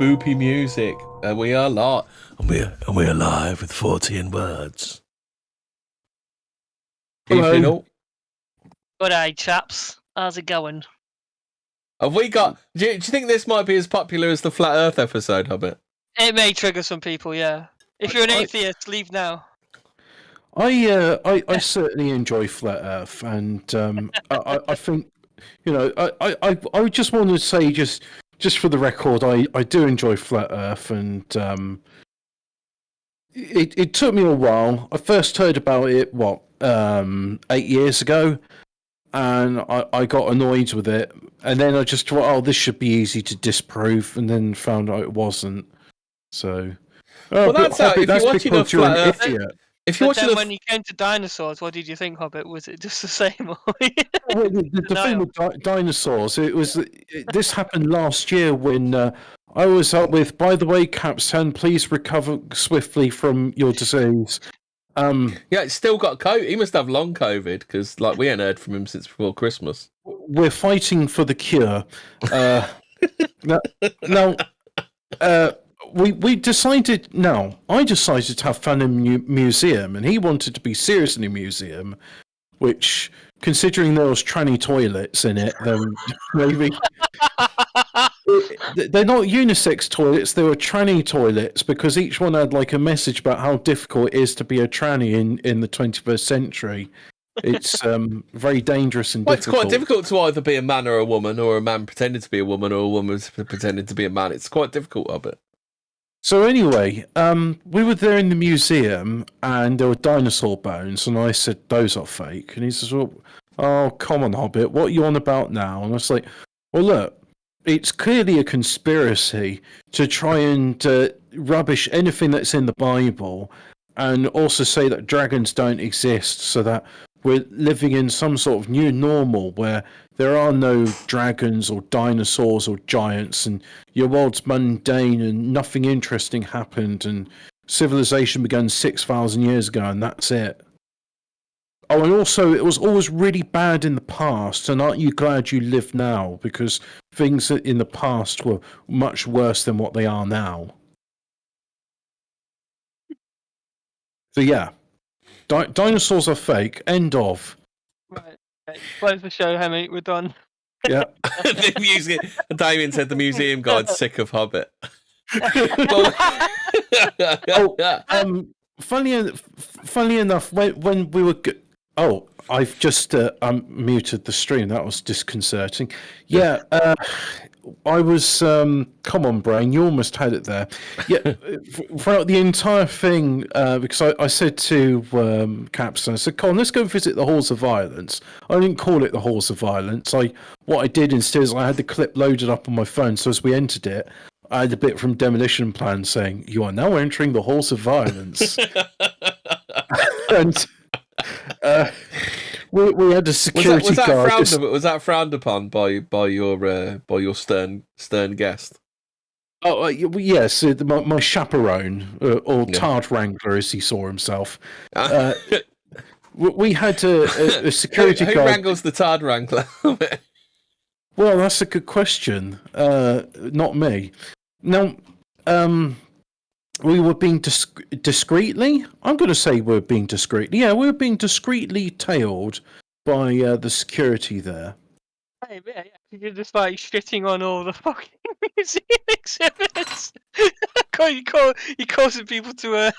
spoopy music. And we are live. And we're live with Fortean Words. Hello. Evening all. Good day, chaps. How's it going? Have we got... Do you think this might be as popular as the Flat Earth episode, Hobbit? It may trigger some people, yeah. If you're an atheist, leave now. I certainly enjoy Flat Earth, and I think, you know, I just want to say, just for the record, I do enjoy Flat Earth, and it took me a while. I first heard about it 8 years ago, and I got annoyed with it, and then I just thought, oh, this should be easy to disprove, and then found out it wasn't. So, well, that's how. If you're watching a Flat Earth, then when you came to dinosaurs, what did you think, Hobbit? Was it just the same? The thing with dinosaurs, this happened last year when I was up with. By the way, Capstan, please recover swiftly from your disease. Yeah, it's still got COVID. He must have long COVID because, like, we ain't heard from him since before Christmas. We're fighting for the cure. Now, we decided. No, I decided to have fun in museum, and he wanted to be serious in a museum. Which, considering there was tranny toilets in it, then maybe they're not unisex toilets. They were tranny toilets because each one had like a message about how difficult it is to be a tranny in the 21st century. It's very dangerous and difficult. It's quite difficult to either be a man or a woman, or a man pretending to be a woman, or a woman pretending to be a man. It's quite difficult, Hobbit. So anyway, we were there in the museum, and there were dinosaur bones, and I said, those are fake. And he says, well, oh, come on, Hobbit, what are you on about now? And I was like, well, look, it's clearly a conspiracy to try and rubbish anything that's in the Bible, and also say that dragons don't exist, so that we're living in some sort of new normal where there are no dragons or dinosaurs or giants, and your world's mundane and nothing interesting happened, and civilization began 6,000 years ago, and that's it. Oh, and also, it was always really bad in the past, and aren't you glad you live now? Because things in the past were much worse than what they are now. So yeah, dinosaurs are fake. End of. Right. Close the show, Hemmy. We're done. Yeah. The museum. Damien said the museum guide's sick of Hobbit. Funny enough, when we were I've just muted the stream. That was disconcerting. Yeah, I was. Come on, brain, you almost had it there. Yeah, throughout the entire thing, because I said to Capstan, I said, "Come on, let's go visit the Halls of Violence." I didn't call it the Halls of Violence. What I did instead is I had the clip loaded up on my phone. So as we entered it, I had a bit from Demolition Plan saying, "You are now entering the Halls of Violence," and. We had a security guard. Was that frowned upon by your stern guest? Oh yes, my chaperone or Tard Wrangler, as he saw himself. We had a security guard. Who wrangles the Tard Wrangler? Well, that's a good question. Not me. Now, we were being discreetly. I'm going to say we were being discreet. Yeah, we were being discreetly tailed by the security there. Hey, yeah. You're just like shitting on all the fucking museum exhibits. You're causing people to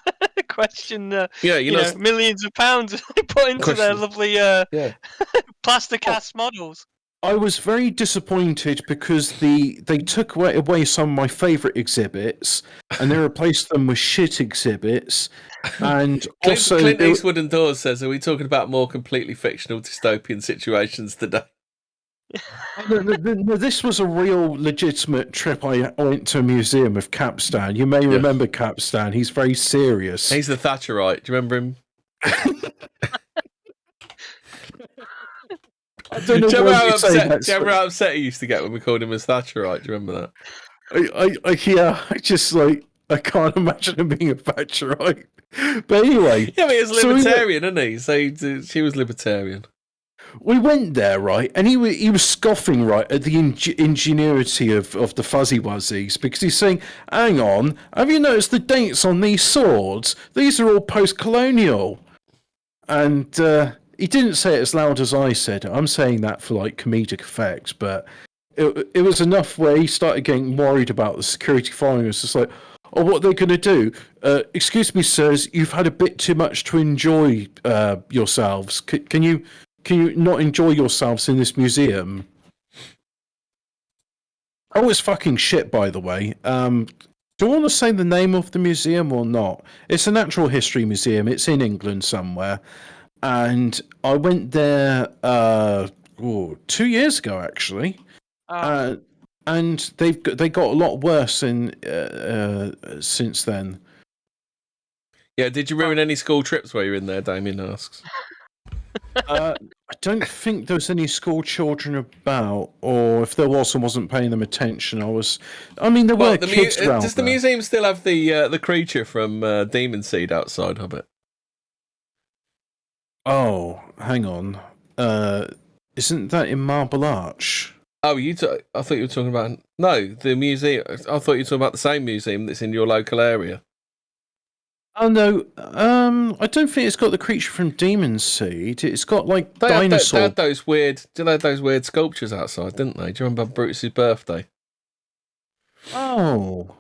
question. Millions of pounds put into their lovely plaster cast models. I was very disappointed because they took away some of my favourite exhibits and they replaced them with shit exhibits. And also, Clint Eastwood and Dawes says, "Are we talking about more completely fictional dystopian situations today?" No, this was a real legitimate trip. I went to a museum with Capstan. You may remember Capstan. He's very serious. He's the Thatcherite. Do you remember him? Do you remember how upset he used to get when we called him as Thatcherite? Do you remember that? I can't imagine him being a Thatcherite. But anyway, yeah, but he was libertarian, isn't he? So she was libertarian. we went there, right, and he was scoffing, right, at the ingenuity of the Fuzzy Wuzzies, because he's saying, hang on, have you noticed the dates on these swords? These are all post-colonial. And he didn't say it as loud as I said it. I'm saying that for, like, comedic effect, but it was enough where he started getting worried about the security following us. It's like, oh, what are they going to do? Excuse me, sirs, you've had a bit too much to enjoy yourselves. Can you not enjoy yourselves in this museum? Oh, it's fucking shit, by the way. Do you want to say the name of the museum or not? It's a natural history museum. It's in England somewhere. And I went there 2 years ago, actually. And they got a lot worse since then. Yeah, did you ruin any school trips while you were in there, Damien asks? I don't think there was any school children about, or if there was, I wasn't paying them attention. There were kids around. Does the museum still have the creature from Demon Seed outside of it? Oh, hang on. Isn't that in Marble Arch? Oh, I thought you were talking about... No, the museum... I thought you were talking about the same museum that's in your local area. Oh, no. I don't think it's got the creature from Demon Seed. It's got, like, dinosaur... They had those weird sculptures outside, didn't they? Do you remember Brutus's birthday? Oh.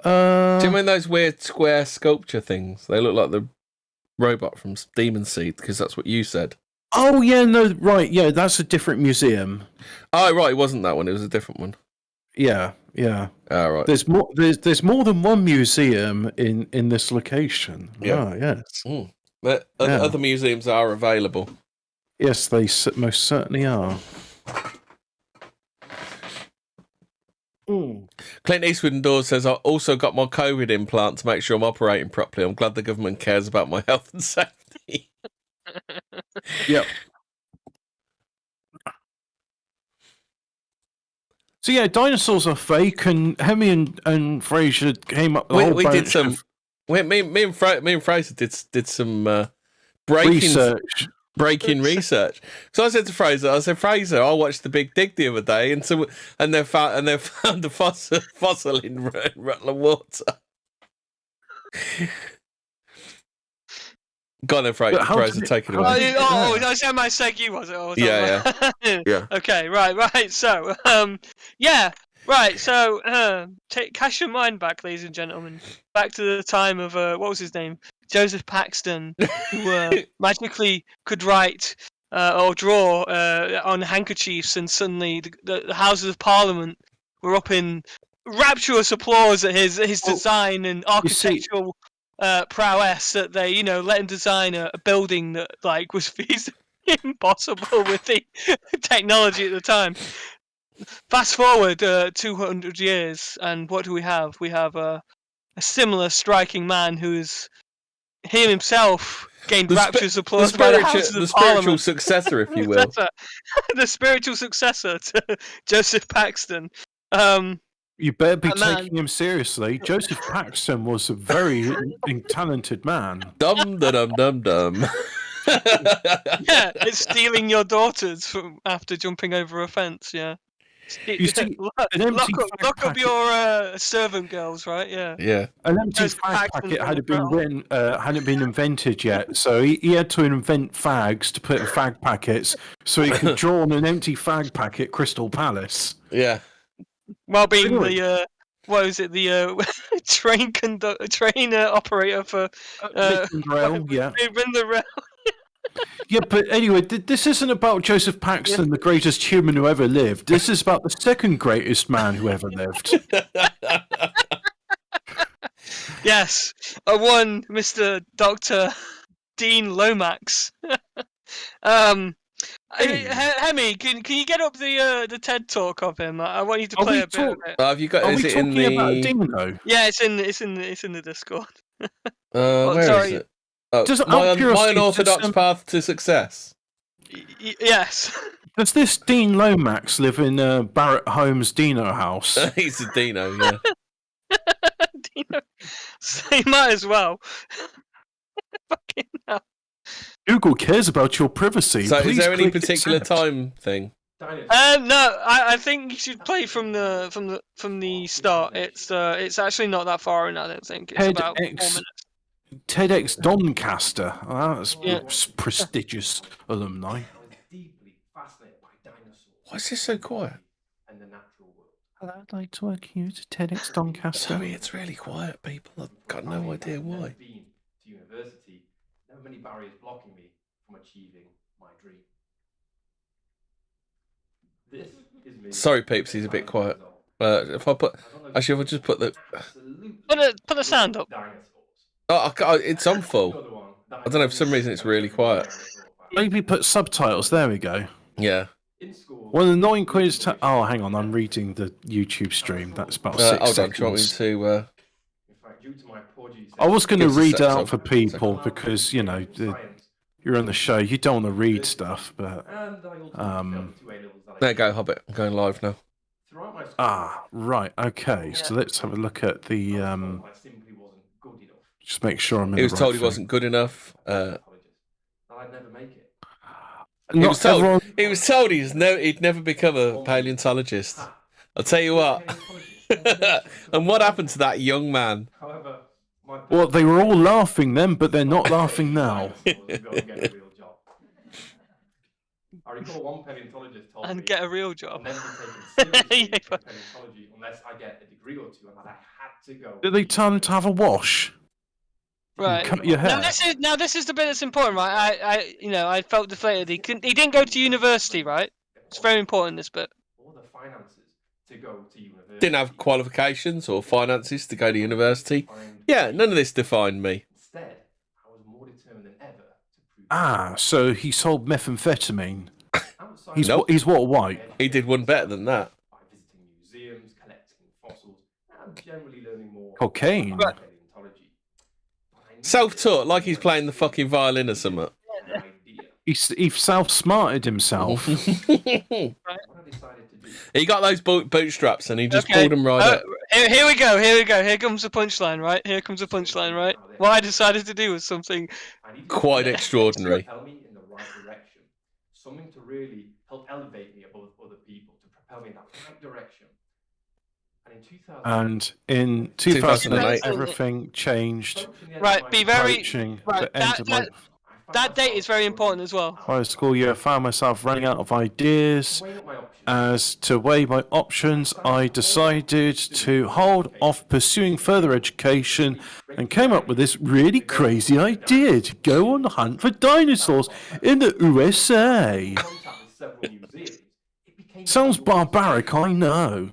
Do you remember those weird square sculpture things? They look like the robot from Demon Seed, because that's what you said. Oh, yeah, no, right, yeah, that's a different museum. Oh, right, it wasn't that one, it was a different one. Yeah. Oh, right. There's more than one museum in this location. Yeah. Oh, yes. Mm. But other museums are available. Yes, they most certainly are. Clint Eastwood indoors says, I also got my COVID implant to make sure I'm operating properly. I'm glad the government cares about my health and safety. Yep. So yeah, dinosaurs are fake, and Hemi and Fraser came up. We did some. Me and Fraser did some breaking research. So I said to Fraser, Fraser, I watched The Big Dig the other day, and they found a fossil in Rutland Water. Go on then, Fraser, take it away. That's how my segue was it? Yeah. Okay, right. So, right. So, cast your mind back, ladies and gentlemen, back to the time of what was his name, Joseph Paxton, who magically could write or draw on handkerchiefs, and suddenly the Houses of Parliament were up in rapturous applause at his design and architectural prowess, that they let him design a building that was feasibly impossible with the technology at the time. Fast forward 200 years, and what do we have? We have a similar striking man who's himself gained rapturous applause by the Houses of Parliament. Spiritual successor, if you will. The spiritual successor to Joseph Paxton. You better be taking him seriously. Joseph Paxton was a very talented man. Dum. Yeah, it's stealing your daughters after jumping over a fence. Yeah. You see, lock up your servant girls, right? Yeah. Yeah. An empty fag packet hadn't been invented yet, so he had to invent fags to put in fag packets, so he could draw on an empty fag packet Crystal Palace. Yeah. While being the train operator for rail, yeah. The rail. Yeah, but anyway, this isn't about Joseph Paxton, the greatest human who ever lived. This is about the second greatest man who ever lived. Yes, one Mr. Dr. Dean Lomax. Hemi, can you get up the TED talk of him? I want you to play a bit of it. Have you got? Are we talking about Dino? Yeah, it's in the Discord. Where is it? My unorthodox path to success. Yes. Does this Dean Lomax live in Barrett Holmes' Dino house? He's a Dino, yeah. Dino. So he might as well. Fucking hell. Google cares about your privacy. So, Please is there any click particular accept. time thing? No, I think you should play from the start. It's actually not that far in. I don't think it's about 4 minutes. TEDx Doncaster. Oh, that's prestigious alumni. Why is this so quiet? Hello, I'd like to welcome you to TEDx Doncaster. Sorry, it's really quiet, people. I've got no idea why. There are many barriers blocking me from achieving my dream. This is me. Sorry, peeps, he's a bit quiet. If I'll just put the... Put the sound up. Oh, it's on full. I don't know, for some reason it's really quiet. Maybe put subtitles, there we go. Yeah. Well, the 9 quiz... Oh, hang on, I'm reading the YouTube stream. That's about 6 hold seconds. on, do you want me to... I was going to read out for people because, you know, you're on the show. You don't want to read stuff, but... There you go, Hobbit. I'm going live now. Right, okay. So let's have a look at the... Just make sure I'm in He was the told right he wasn't good enough. He Not was told, everyone... he was told he'd never become a paleontologist. I'll tell you what. And what happened to that young man? Well, they were all laughing then, but they're not laughing now. I recall one paleontologist told And me get a real job. I'll never be taken seriously in paleontology unless I get a degree or two, and that I had to go. Did they tell him to have a wash? Right. Cut your hair? Now this is the bit that's important, right? I felt deflated. He didn't go to university, right? It's very important, this bit. All the finances to go to university. Didn't have qualifications or finances to go to university. Yeah, none of this defined me. Instead, I was more determined than ever to prove. So he sold methamphetamine. He's Nope. he's what, white? He did one better than that. By visiting museums, collecting fossils, and generally learning more Cocaine. about paleontology. Self-taught, like he's playing the fucking violin or something. He self-smarted himself. He got those bootstraps and he just pulled them right up. Here we go. Here comes the punchline, right? Here comes the punchline, right? What I decided to do was something Quite extraordinary. Propel me in the right direction. Something to really help elevate me above other people, to propel me in that right direction. And in 2008, everything changed. Right, be very... Approaching Right, the end of my that date is very important as well. high school year, I found myself running out of ideas. As to weigh my options, I decided to hold off pursuing further education and came up with this really crazy idea to go on the hunt for dinosaurs in the USA. Sounds barbaric, I know.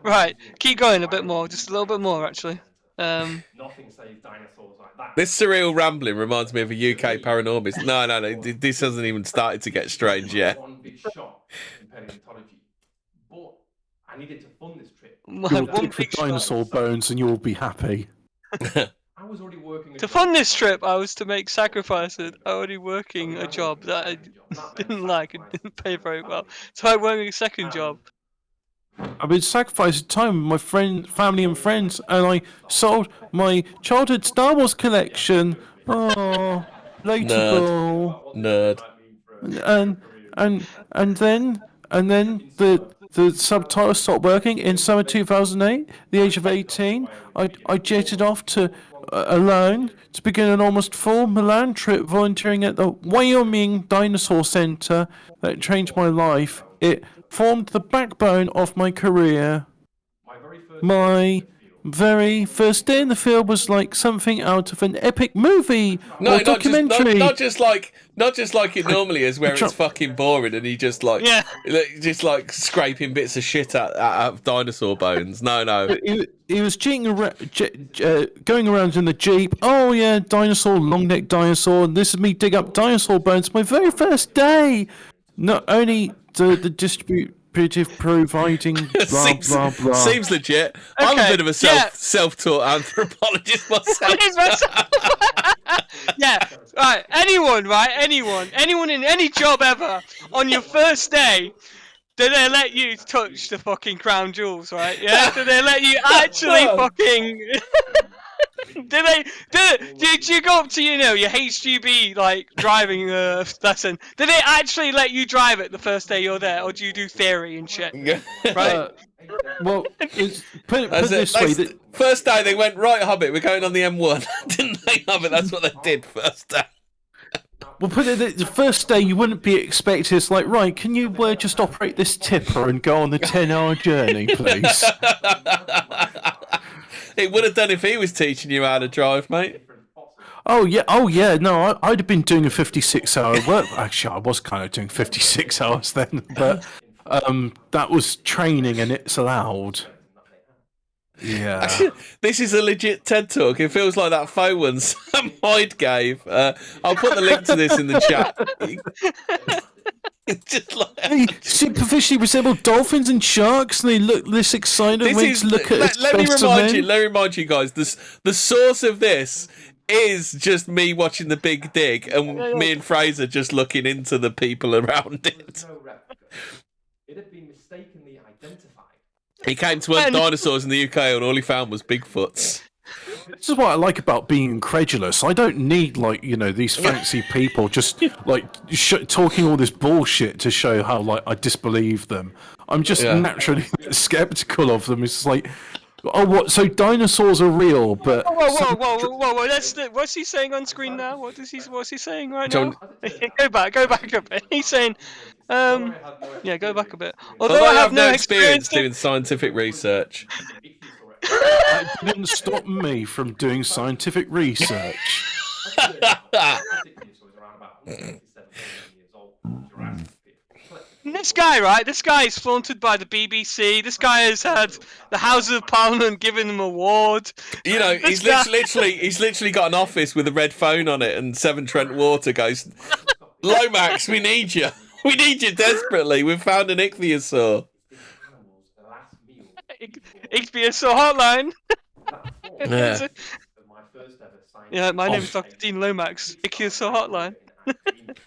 Right, keep going a bit more, just a little bit more actually. Nothing saves dinosaurs like that. This surreal rambling reminds me of a UK paranormalist. No, this hasn't even started to get strange yet. One big shock in paleontology, but I needed to fund this trip. You'll dig for dinosaur bones and you'll be happy. I was already working. To fund this trip, I was to make sacrifices. Already working a job that I didn't like and didn't pay very well, so I worked a second job. I've been sacrificing time with my family and friends, and I sold my childhood Star Wars collection. Oh, relatable. Nerd. And then the subtitle stopped working in summer 2008. The age of 18, I jetted off to alone to begin an almost full Milan trip, volunteering at the Wyoming Dinosaur Center. That changed my life. It formed the backbone of my career. My very first day in the field was like something out of an epic movie or documentary. Not just like it normally is, where it's fucking boring and he just like scraping bits of shit out of dinosaur bones. No. He was cheating around, going around in the Jeep. Oh yeah, dinosaur, long-necked dinosaur. And this is me dig up dinosaur bones. My very first day. Not only the distributive providing blah blah blah. Seems legit. I'm a bit of a self-taught anthropologist myself. Yeah, right. Anyone in any job ever, on your first day, do they let you touch the fucking crown jewels, right? Yeah, do they let you actually fucking Did you go up to your HGB driving lesson? Did they actually let you drive it the first day you're there, or do you do theory and shit? Right. Well, put it this way: first day they went, right, Hobbit, we're going on the M1, didn't they, Hobbit? That's what they did first day. Well, put it the first day you wouldn't be expected. It's like, right, can you just operate this tipper and go on the 10-hour journey, please? It would have done if he was teaching you how to drive, mate. Oh yeah. No, I'd have been doing a 56-hour work. Actually, I was kind of doing 56 hours then, but that was training and it's allowed. Yeah. This is a legit TED Talk. It feels like that faux one Sam Hyde gave. I'll put the link to this in the chat. Just like they superficially resemble dolphins and sharks, and they look this excited when you look at let me remind you guys, the source of this is just me watching The Big Dig and me and Fraser just looking into the people around it. It had been mistakenly identified. He came to hunt dinosaurs in the UK and all he found was Bigfoots. This is what I like about being incredulous. I don't need, these fancy people just, talking all this bullshit to show how, I disbelieve them. I'm just naturally skeptical of them. It's like, oh, what? So dinosaurs are real, but... Whoa. What's he saying on screen now? What's he saying right now? Go back a bit. He's saying... go back a bit. Although I have no experience doing scientific research. That didn't stop me from doing scientific research. This guy, right? This guy is flaunted by the BBC. This guy has had the House of Parliament giving him an award. He's literally got an office with a red phone on it, and Severn Trent Water goes, Lomax, we need you. We need you desperately. We've found an ichthyosaur. Ichthyosaur hotline. Yeah. My name is Dr. Dean Lomax. Ichthyosaur hotline.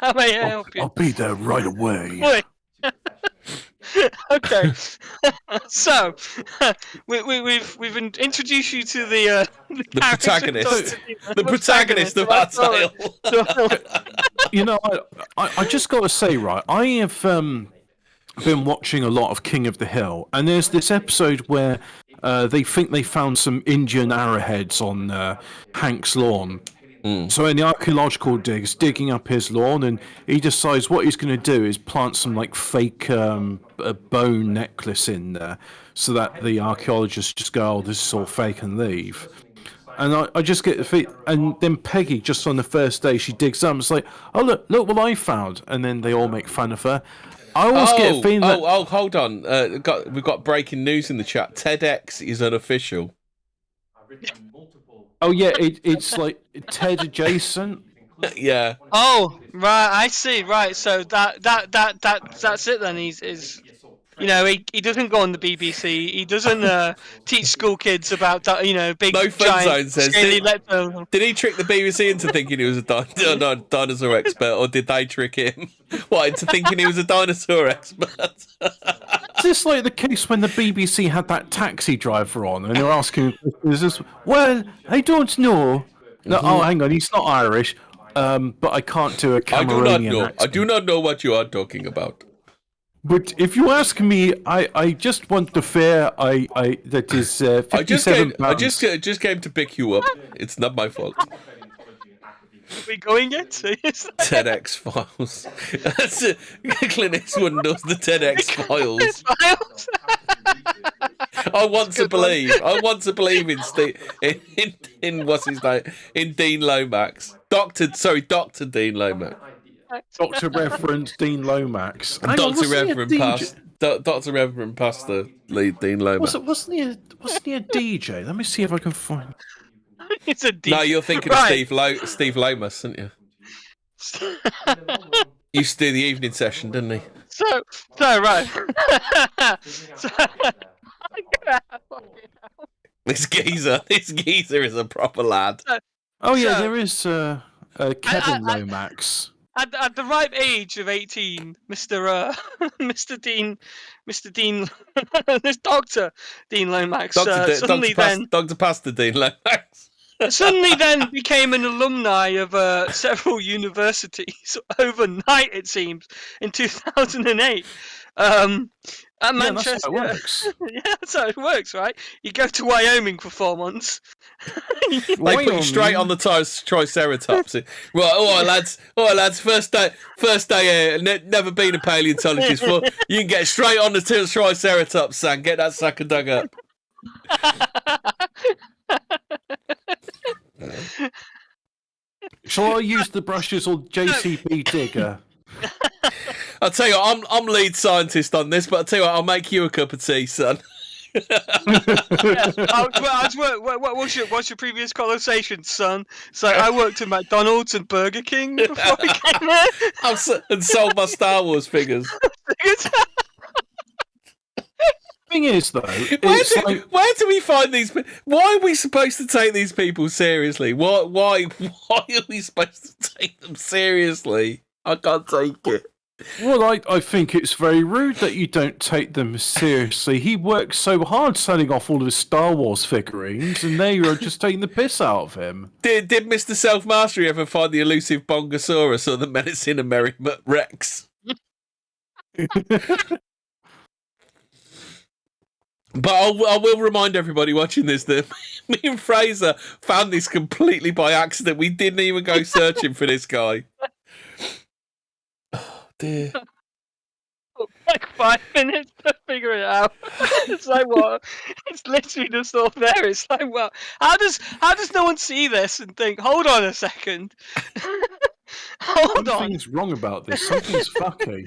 How may I help you? I'll be there right away. Okay. So we've introduced you to the protagonist. The protagonist of our tale. I just got to say, right, I have been watching a lot of King of the Hill, and there's this episode where they think they found some Indian arrowheads on Hank's lawn. So in the archaeological digging up his lawn, and he decides what he's going to do is plant some fake bone necklace in there, so that the archaeologists just go, oh, this is all fake, and leave. And I just get the feet, and then Peggy, just on the first day, she digs up, and it's like, oh, look what I found, and then they all make fun of her. I always get a feeling that... Oh, hold on. We've got breaking news in the chat. TEDx is unofficial. Oh, yeah, it's like TED adjacent. Yeah. Oh, right, I see. Right, so that's it then. He doesn't go on the BBC. He doesn't teach school kids about big no fun zone says. Did he trick the BBC into thinking he was a dinosaur expert, or did they trick him into thinking he was a dinosaur expert? Is this like the case when the BBC had that taxi driver on and they were asking questions? Well, I don't know. No, oh, hang on, he's not Irish, but I can't do a Cameroonian accent. I do not know what you are talking about. But if you ask me, I just want the fare. That is 57 pounds. I just came to pick you up. It's not my fault. Are we going yet? TEDx files. Clinics one does the TEDx files. I want to believe in what's his name? In Dean Lomax. Dr. Dean Lomax. Dr. Reverend Dean Lomax. Dr. Reverend Pastor Dean Lomax. Wasn't he a DJ? Let me see if I can find. It's a DJ. No, you're thinking of Steve Lomas, aren't you? Used to do the evening session, didn't he? So right. This geezer is a proper lad. There is Kevin Lomax. At the ripe age of 18, Mr. Dean, this Dr. Dean Lomax, Dr. Pastor Dean Lomax. Suddenly then became an alumni of several universities overnight, it seems, in 2008. At Manchester. That's how it works. Yeah, that's how it works, right? You go to Wyoming for 4 months. They put you straight on the Triceratops. Right, all right, lads. First day here. Never been a paleontologist. Well, you can get straight on the Triceratops, son. Get that sucker dug up. Shall I use the brushes or JCB digger? I'll tell you what, I'm lead scientist on this, but I'll tell you what, I'll make you a cup of tea, son. What's your previous conversation, son? So I worked at McDonald's and Burger King before I came here. And sold my Star Wars figures. Thing is, though, where do we find these? Why are we supposed to take these people seriously? Why are we supposed to take them seriously? I can't take it. Well, I think it's very rude that you don't take them seriously. He works so hard selling off all of his Star Wars figurines, and there you're just taking the piss out of him. Did Mr. Self-Mastery ever find the elusive Bongosaurus or the menacing American Rex? But I will remind everybody watching this that me and Fraser found this completely by accident. We didn't even go searching for this guy. Oh, dear. Like 5 minutes to figure it out. It's like, what? It's literally just up there. It's like, well, how does no one see this and think, hold on a second? Hold on. Something's wrong about this. Something's fucky.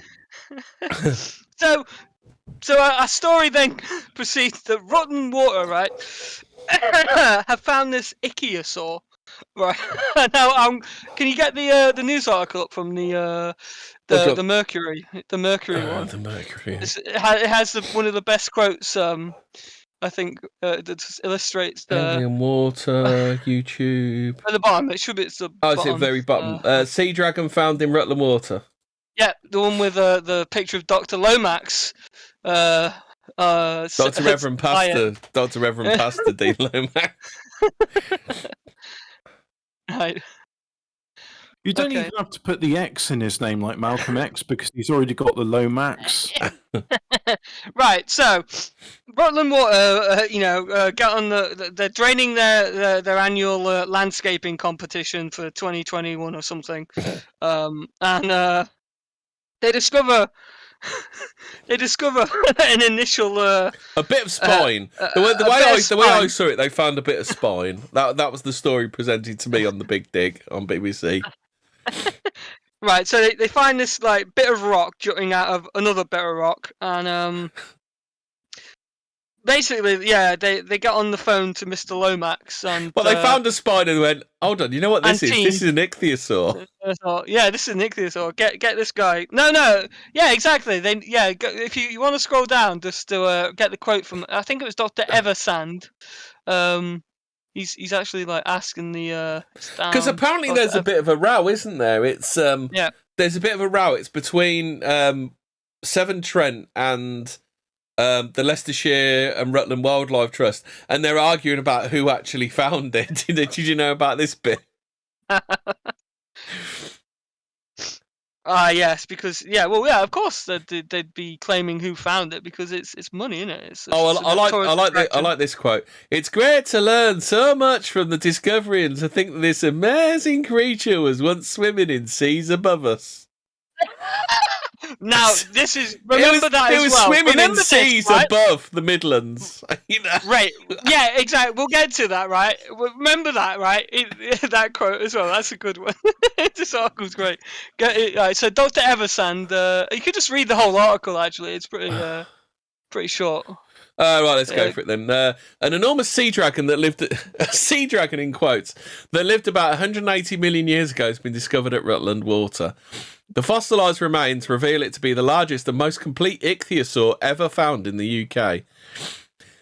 So our story then proceeds that Rotten Water, right, have found this Ichthyosaur, right? Now, can you get the news article up from the Mercury, the Mercury one? The Mercury. It has one of the best quotes. I think that illustrates the Alien Water, YouTube. At the bottom, it should be. It's the it's bottom. at the very bottom. Sea dragon found in Rutland Water. Yeah, the one with the picture of Dr. Lomax. Dr. Reverend Pastor Dean Lomax. Right. You don't even have to put the X in his name like Malcolm X because he's already got the Lomax. Right, so Rutland Water, get on they're draining their annual landscaping competition for 2021 or something, and they discover an initial a bit of spine. The way I saw it, they found a bit of spine. That was the story presented to me on the Big Dig on BBC. Right, so they find this like bit of rock jutting out of another bit of rock, and basically, yeah, they get on the phone to Mr. Lomax, and they found a spider and went, hold on, you know what this is? This is an ichthyosaur. Yeah, this is an ichthyosaur. Get this guy. No, yeah, exactly. If you want to scroll down, just to get the quote from, I think it was Dr. Eversand. He's actually like asking the because apparently there's a bit of a row, isn't there? It's there's a bit of a row. It's between Severn Trent and the Leicestershire and Rutland Wildlife Trust, and they're arguing about who actually found it. Did you know about this bit? Yes, because of course they'd be claiming who found it because it's money, isn't it? I like this quote. It's great to learn so much from the discovery and to think that this amazing creature was once swimming in seas above us. Now this is it was swimming in seas above the Midlands. Right? Yeah, exactly. We'll get to that, right? Remember that, right? That quote as well. That's a good one. This article's great. Right, so Dr. Eversand, you could just read the whole article. Actually, it's pretty short. Right, let's go for it then. An enormous sea dragon that lived, a sea dragon in quotes, that lived about 180 million years ago has been discovered at Rutland Water. The fossilised remains reveal it to be the largest and most complete ichthyosaur ever found in the UK.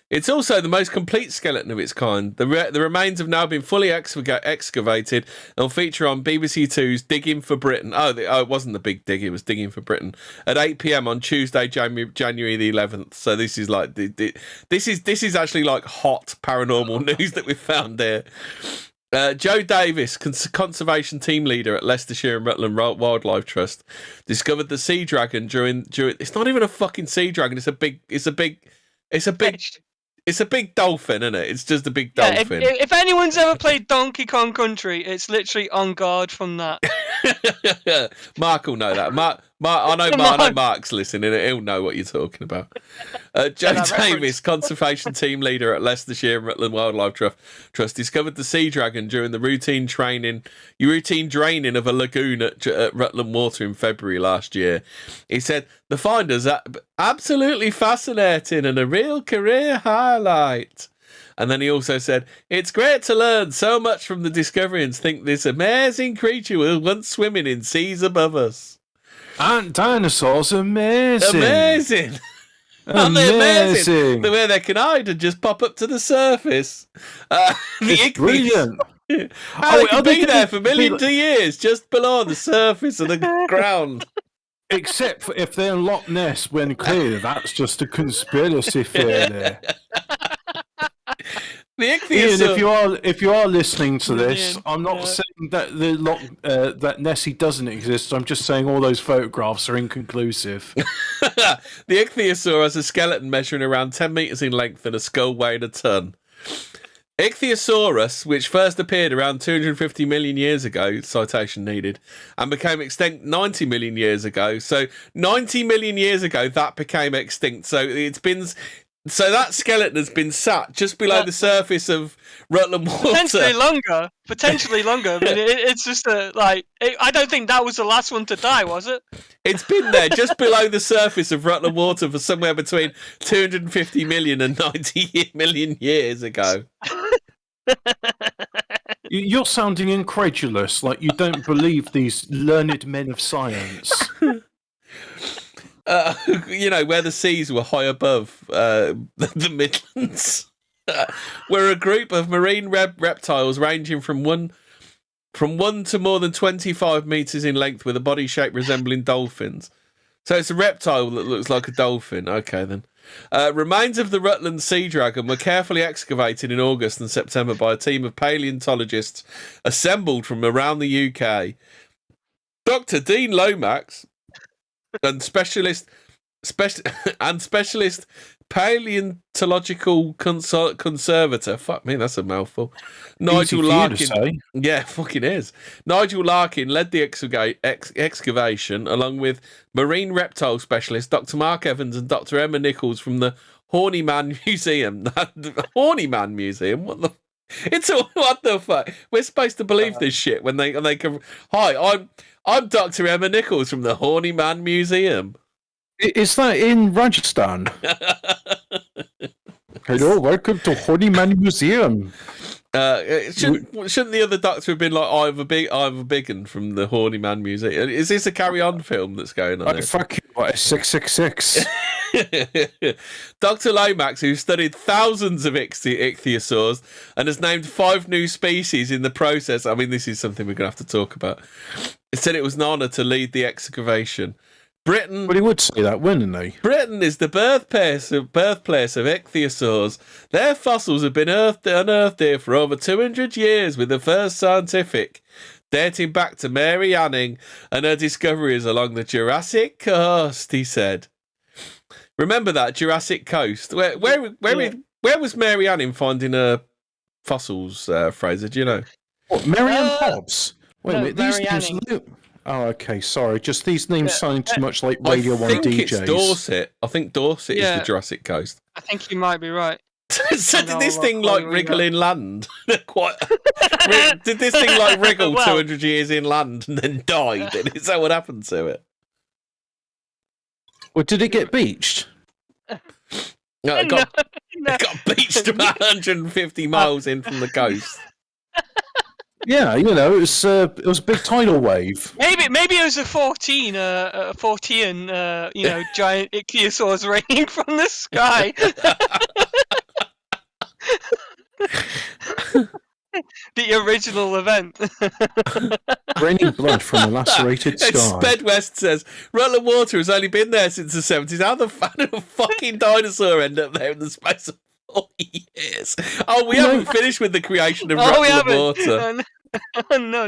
It's also the most complete skeleton of its kind. The remains have now been fully excavated and will feature on BBC Two's Digging for Britain. It wasn't the Big Dig, it was Digging for Britain at 8 p.m. on Tuesday, January the 11th. So this is like this is actually like hot paranormal news that we've found here. Joe Davis, conservation team leader at Leicestershire and Rutland Wildlife Trust, discovered the sea dragon during. It's not even a fucking sea dragon. It's a big dolphin, isn't it? It's just a big dolphin. If anyone's ever played Donkey Kong Country, it's literally on guard from that. Mark will know that. I know Mark's listening. He'll know what you're talking about. Joe Davis, conservation team leader at Leicestershire and Rutland Wildlife Trust, discovered the sea dragon during the routine draining of a lagoon at Rutland Water in February last year. He said, the finders are absolutely fascinating and a real career highlight. And then he also said, it's great to learn so much from the discovery and think this amazing creature was once swimming in seas above us. Aren't dinosaurs amazing? Amazing. Aren't they amazing? The way they can hide and just pop up to the surface. It's brilliant. They can be there for millions of years, just below the surface of the ground. Except for if they're in Loch Ness, when clearly that's just a conspiracy theory. The Ichthyosaur... Ian, if you are listening to this, I'm not saying that that Nessie doesn't exist. I'm just saying all those photographs are inconclusive. The Ichthyosaur has a skeleton measuring around 10 metres in length and a skull weighing a ton. Ichthyosaurus, which first appeared around 250 million years ago, citation needed, and became extinct 90 million years ago. So 90 million years ago, that became extinct. So that skeleton has been sat just below the surface of Rutland Water. Potentially longer. I mean, it's just I don't think that was the last one to die, was it? It's been there just below the surface of Rutland Water for somewhere between 250 million and 90 million years ago. You're sounding incredulous, like you don't believe these learned men of science. Where the seas were high above the Midlands, where a group of marine reptiles ranging from one to more than 25 metres in length with a body shape resembling dolphins. So it's a reptile that looks like a dolphin. Okay, then. Remains of the Rutland sea dragon were carefully excavated in August and September by a team of paleontologists assembled from around the UK. Dr. Dean Lomax and specialist paleontological conservator. Fuck me, that's a mouthful. Nigel Larkin. Yeah, fucking is. Nigel Larkin led the excavation along with marine reptile specialist Dr. Mark Evans and Dr. Emma Nichols from the Horny Man Museum. Horny Man Museum? What the fuck? We're supposed to believe this shit when they come. Hi, I'm Dr. Emma Nichols from the Horny Man Museum. Is that in Rajasthan? Hello, welcome to Horny Man Museum. Shouldn't the other doctor have been like Ivor Biggin from the Horny Man Museum? Is this a carry-on film that's going on? Fuck you, what, 666? Dr. Lomax, who studied thousands of ichthyosaurs and has named 5 new species in the process. I mean, this is something we're going to have to talk about. He said it was an honour to lead the excavation. Britain... But he would say that, wouldn't he? Britain is the birthplace of ichthyosaurs. Their fossils have been unearthed here for over 200 years, with the first scientific dating back to Mary Anning and her discoveries along the Jurassic coast, he said. Remember that, Jurassic coast? Where was Mary Anning finding her fossils, Fraser? Do you know? What, Mary Ann Hobbs? Wait a minute, these Mary names... Oh, okay, sorry. Just these names sound too much like Radio 1 DJs. I think it's Dorset. I think Dorset is the Jurassic coast. I think you might be right. So did this thing wriggle in land? Did this thing wriggle 200 years in land and then died? Is that what happened to it? Well, did it get beached? No, it got beached about 150 miles in from the coast. Yeah, it was a big tidal wave. Maybe it was a Fortean, giant ichthyosaurs raining from the sky. The original event. Raining blood from a lacerated sky. Sped West says, Rutland Water has only been there since the 70s. How the fucking dinosaur end up there in the space of 4 years. Oh, we haven't finished with the creation of Rutland water. No.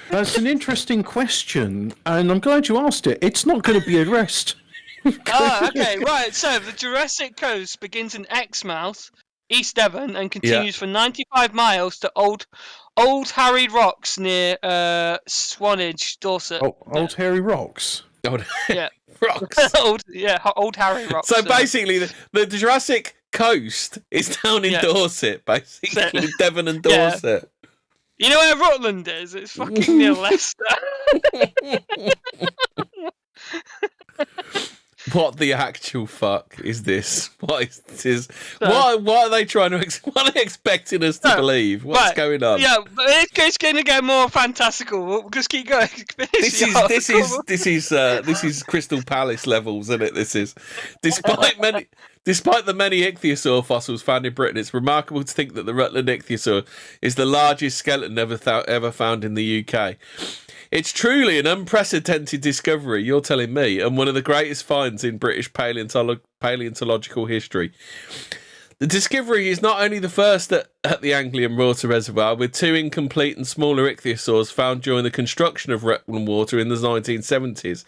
That's an interesting question, and I'm glad you asked it. It's not going to be addressed. Okay, right. So the Jurassic coast begins in Exmouth, East Devon, and continues for 95 miles to Old Harry Rocks near Swanage, Dorset. Old Harry Rocks. Yeah. Rocks. Old Harry Rocks. So basically, the Jurassic coast is down in Dorset, basically Devon and Dorset. Yeah. You know where Rutland is? It's fucking near Leicester. What the actual fuck is this? What is this? What are they trying to? What are they expecting us to believe? What's going on? Yeah, but it's going to get more fantastical. We'll just keep going. This is Crystal Palace levels, isn't it? This is despite the many ichthyosaur fossils found in Britain, it's remarkable to think that the Rutland ichthyosaur is the largest skeleton ever found in the UK. It's truly an unprecedented discovery, you're telling me, and one of the greatest finds in British paleontological history. The discovery is not only the first at the Anglian Water Reservoir, with 2 incomplete and smaller ichthyosaurs found during the construction of Rutland Water in the 1970s.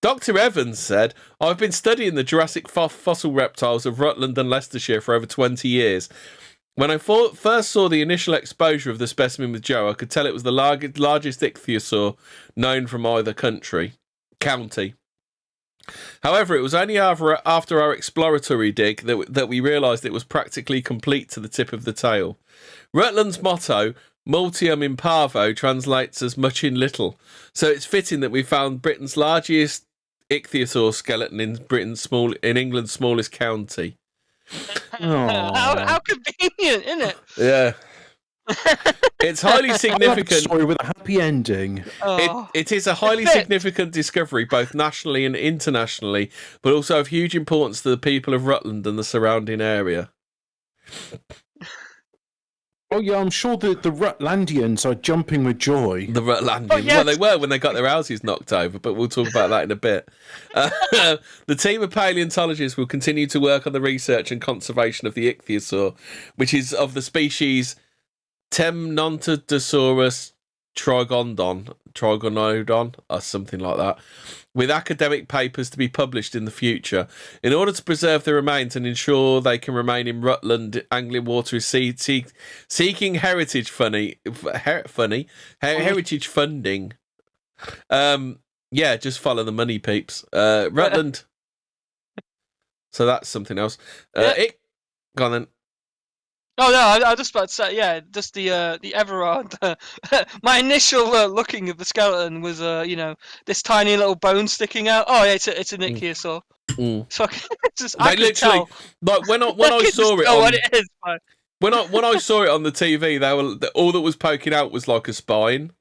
Dr. Evans said, "I've been studying the Jurassic fossil reptiles of Rutland and Leicestershire for over 20 years. When I first saw the initial exposure of the specimen with Joe, I could tell it was the largest ichthyosaur known from either county. However, it was only after our exploratory dig that we realised it was practically complete to the tip of the tail. Rutland's motto, Multium in Parvo, translates as much in little, so it's fitting that we found Britain's largest ichthyosaur skeleton in England's smallest county." How convenient, isn't it? Yeah. It's highly significant. Story with a happy ending. It is a highly significant discovery, both nationally and internationally, but also of huge importance to the people of Rutland and the surrounding area. Oh yeah, I'm sure the Rutlandians are jumping with joy. The Rutlandians. Well, they were when they got their houses knocked over, but we'll talk about that in a bit. The team of paleontologists will continue to work on the research and conservation of the ichthyosaur, which is of the species Temnontodosaurus trigonodon, or something like that, with academic papers to be published in the future. In order to preserve the remains and ensure they can remain in Rutland, Anglian Water is seeking heritage heritage funding. Just follow the money, peeps. Rutland. So that's something else. Go on then. Oh no, I was just about to say, just the Everard. My initial looking of the skeleton was, this tiny little bone sticking out. Oh yeah, it's an ichthyosaur. I could tell. Like when I saw it. What it is. When I saw it on the TV, all that was poking out was like a spine.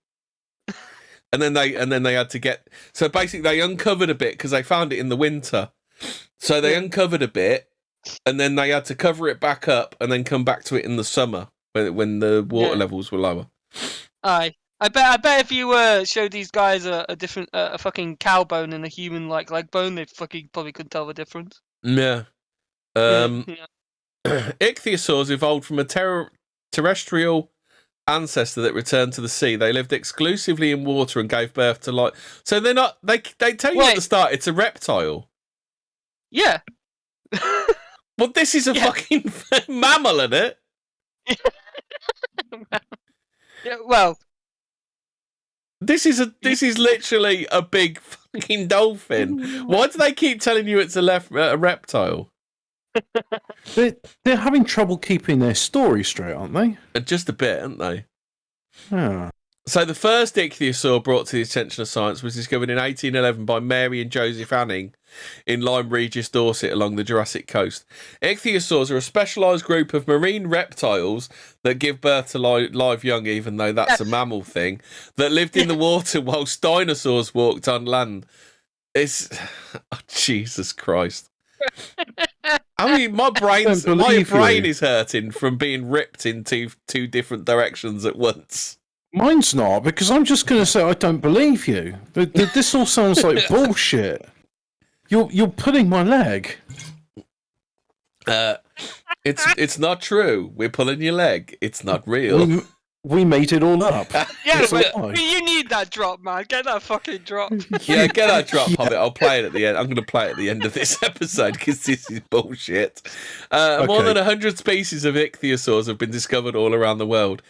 And then they had to get. So basically, they uncovered a bit because they found it in the winter. So they uncovered a bit. And then they had to cover it back up and then come back to it in the summer when the water levels were lower. Aye. I bet if you showed these guys a different a fucking cow bone and a human leg bone, they fucking probably couldn't tell the difference. Yeah. Ichthyosaurs evolved from a terrestrial ancestor that returned to the sea. They lived exclusively in water and gave birth to life. So they're not. They tell you at the start it's a reptile. Yeah. Well, this is a fucking mammal, isn't it? Yeah, well, this is literally a big fucking dolphin. Why do they keep telling you it's a reptile? They're having trouble keeping their story straight, aren't they? Just a bit, aren't they? Yeah. So the first ichthyosaur brought to the attention of science was discovered in 1811 by Mary and Joseph Anning in Lyme Regis, Dorset, along the Jurassic coast. Ichthyosaurs are a specialised group of marine reptiles that give birth to live young, even though that's a mammal thing, that lived in the water whilst dinosaurs walked on land. It's... Oh, Jesus Christ. I mean, my brain is hurting from being ripped in two different directions at once. Mine's not, because I'm just going to say I don't believe you. This all sounds like bullshit. You're pulling my leg. It's not true. We're pulling your leg. It's not real. We made it all up. Yeah, but you need that drop, man. Get that fucking drop. Yeah, get that drop, Hobbit. I'll play it at the end. I'm going to play it at the end of this episode because this is bullshit. More than 100 species of ichthyosaurs have been discovered all around the world.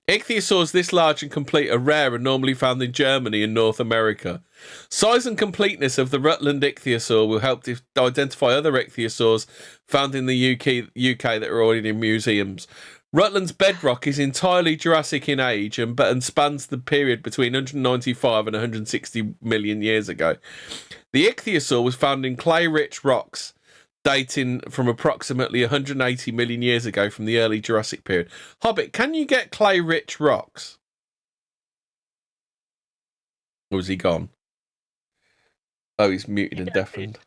Ichthyosaurs this large and complete are rare and normally found in Germany and North America. Size and completeness of the Rutland ichthyosaur will help to identify other ichthyosaurs found in the UK that are already in museums. Rutland's bedrock is entirely Jurassic in age and spans the period between 195 and 160 million years ago. The ichthyosaur was found in clay-rich rocks dating from approximately 180 million years ago from the early Jurassic period. Hobbit, can you get clay-rich rocks? Or is he gone? Oh, he's muted and deafened.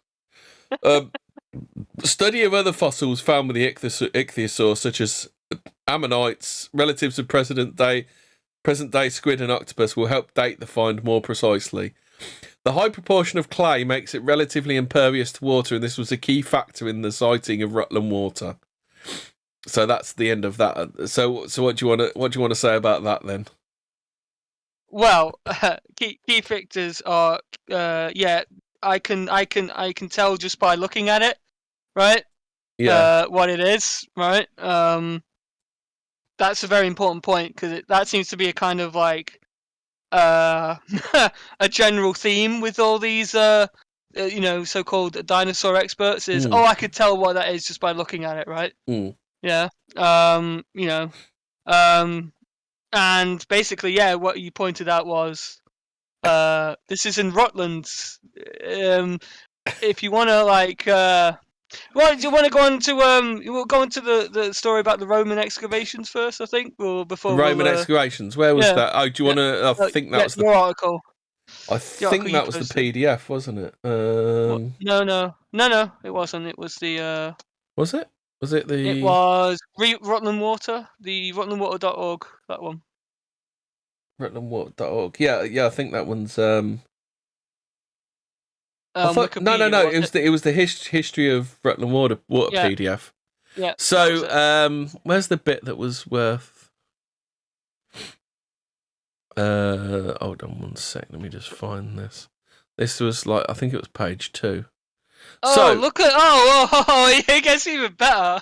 Study of other fossils found with the ichthyosaur, such as ammonites, relatives of present-day squid and octopus, will help date the find more precisely. The high proportion of clay makes it relatively impervious to water, and this was a key factor in the sighting of Rutland water. So that's the end of that. So what do you want to say about that then? Well, key factors are I can tell just by looking at it, right? Yeah. What it is, right? That's a very important point because that seems to be a kind of like a general theme with all these so-called dinosaur experts is I could tell what that is just by looking at it, right? Yeah. And basically, yeah, what you pointed out was this is in Rutland. If you want to well, do you want to go on to we'll go into the story about the Roman excavations first, I think, or before Roman excavations. Where was that? Oh, do you want to? I think that was the article. I think that was the PDF, wasn't it? No, it wasn't. It was the. Was it? Was it the? It was Rutland Water, the rutlandwater.org. That one. Rutlandwater.org. Yeah. I think that one's. No. It was the history of Rutland Water PDF. Yeah. So, where's the bit that was worth? Hold on 1 sec. Let me just find this. This was I think it was page 2. Oh, so, look at it gets even better.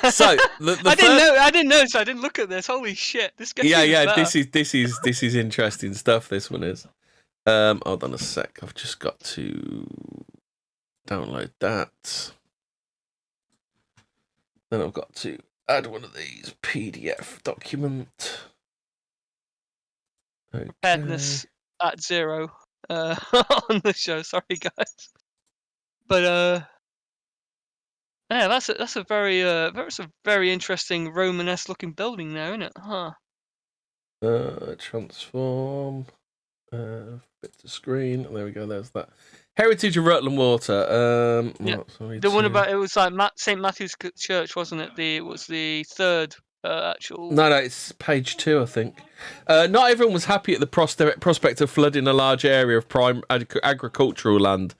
So I didn't know, so I didn't look at this. Holy shit, this gets even better. This is interesting stuff. This one is. Hold on a sec. I've just got to download that. Then I've got to add one of these PDF document. Okay. Preparedness at 0 on the show. Sorry, guys. But yeah, that's a very interesting Romanesque looking building there, isn't it? Huh. Transform. Fit to screen. There we go. There's that. Heritage of Rutland Water. The one about it was like St. Matthew's Church, wasn't it? It was the third actual. No, it's page 2, I think. Not everyone was happy at the prospect of flooding a large area of prime agricultural land,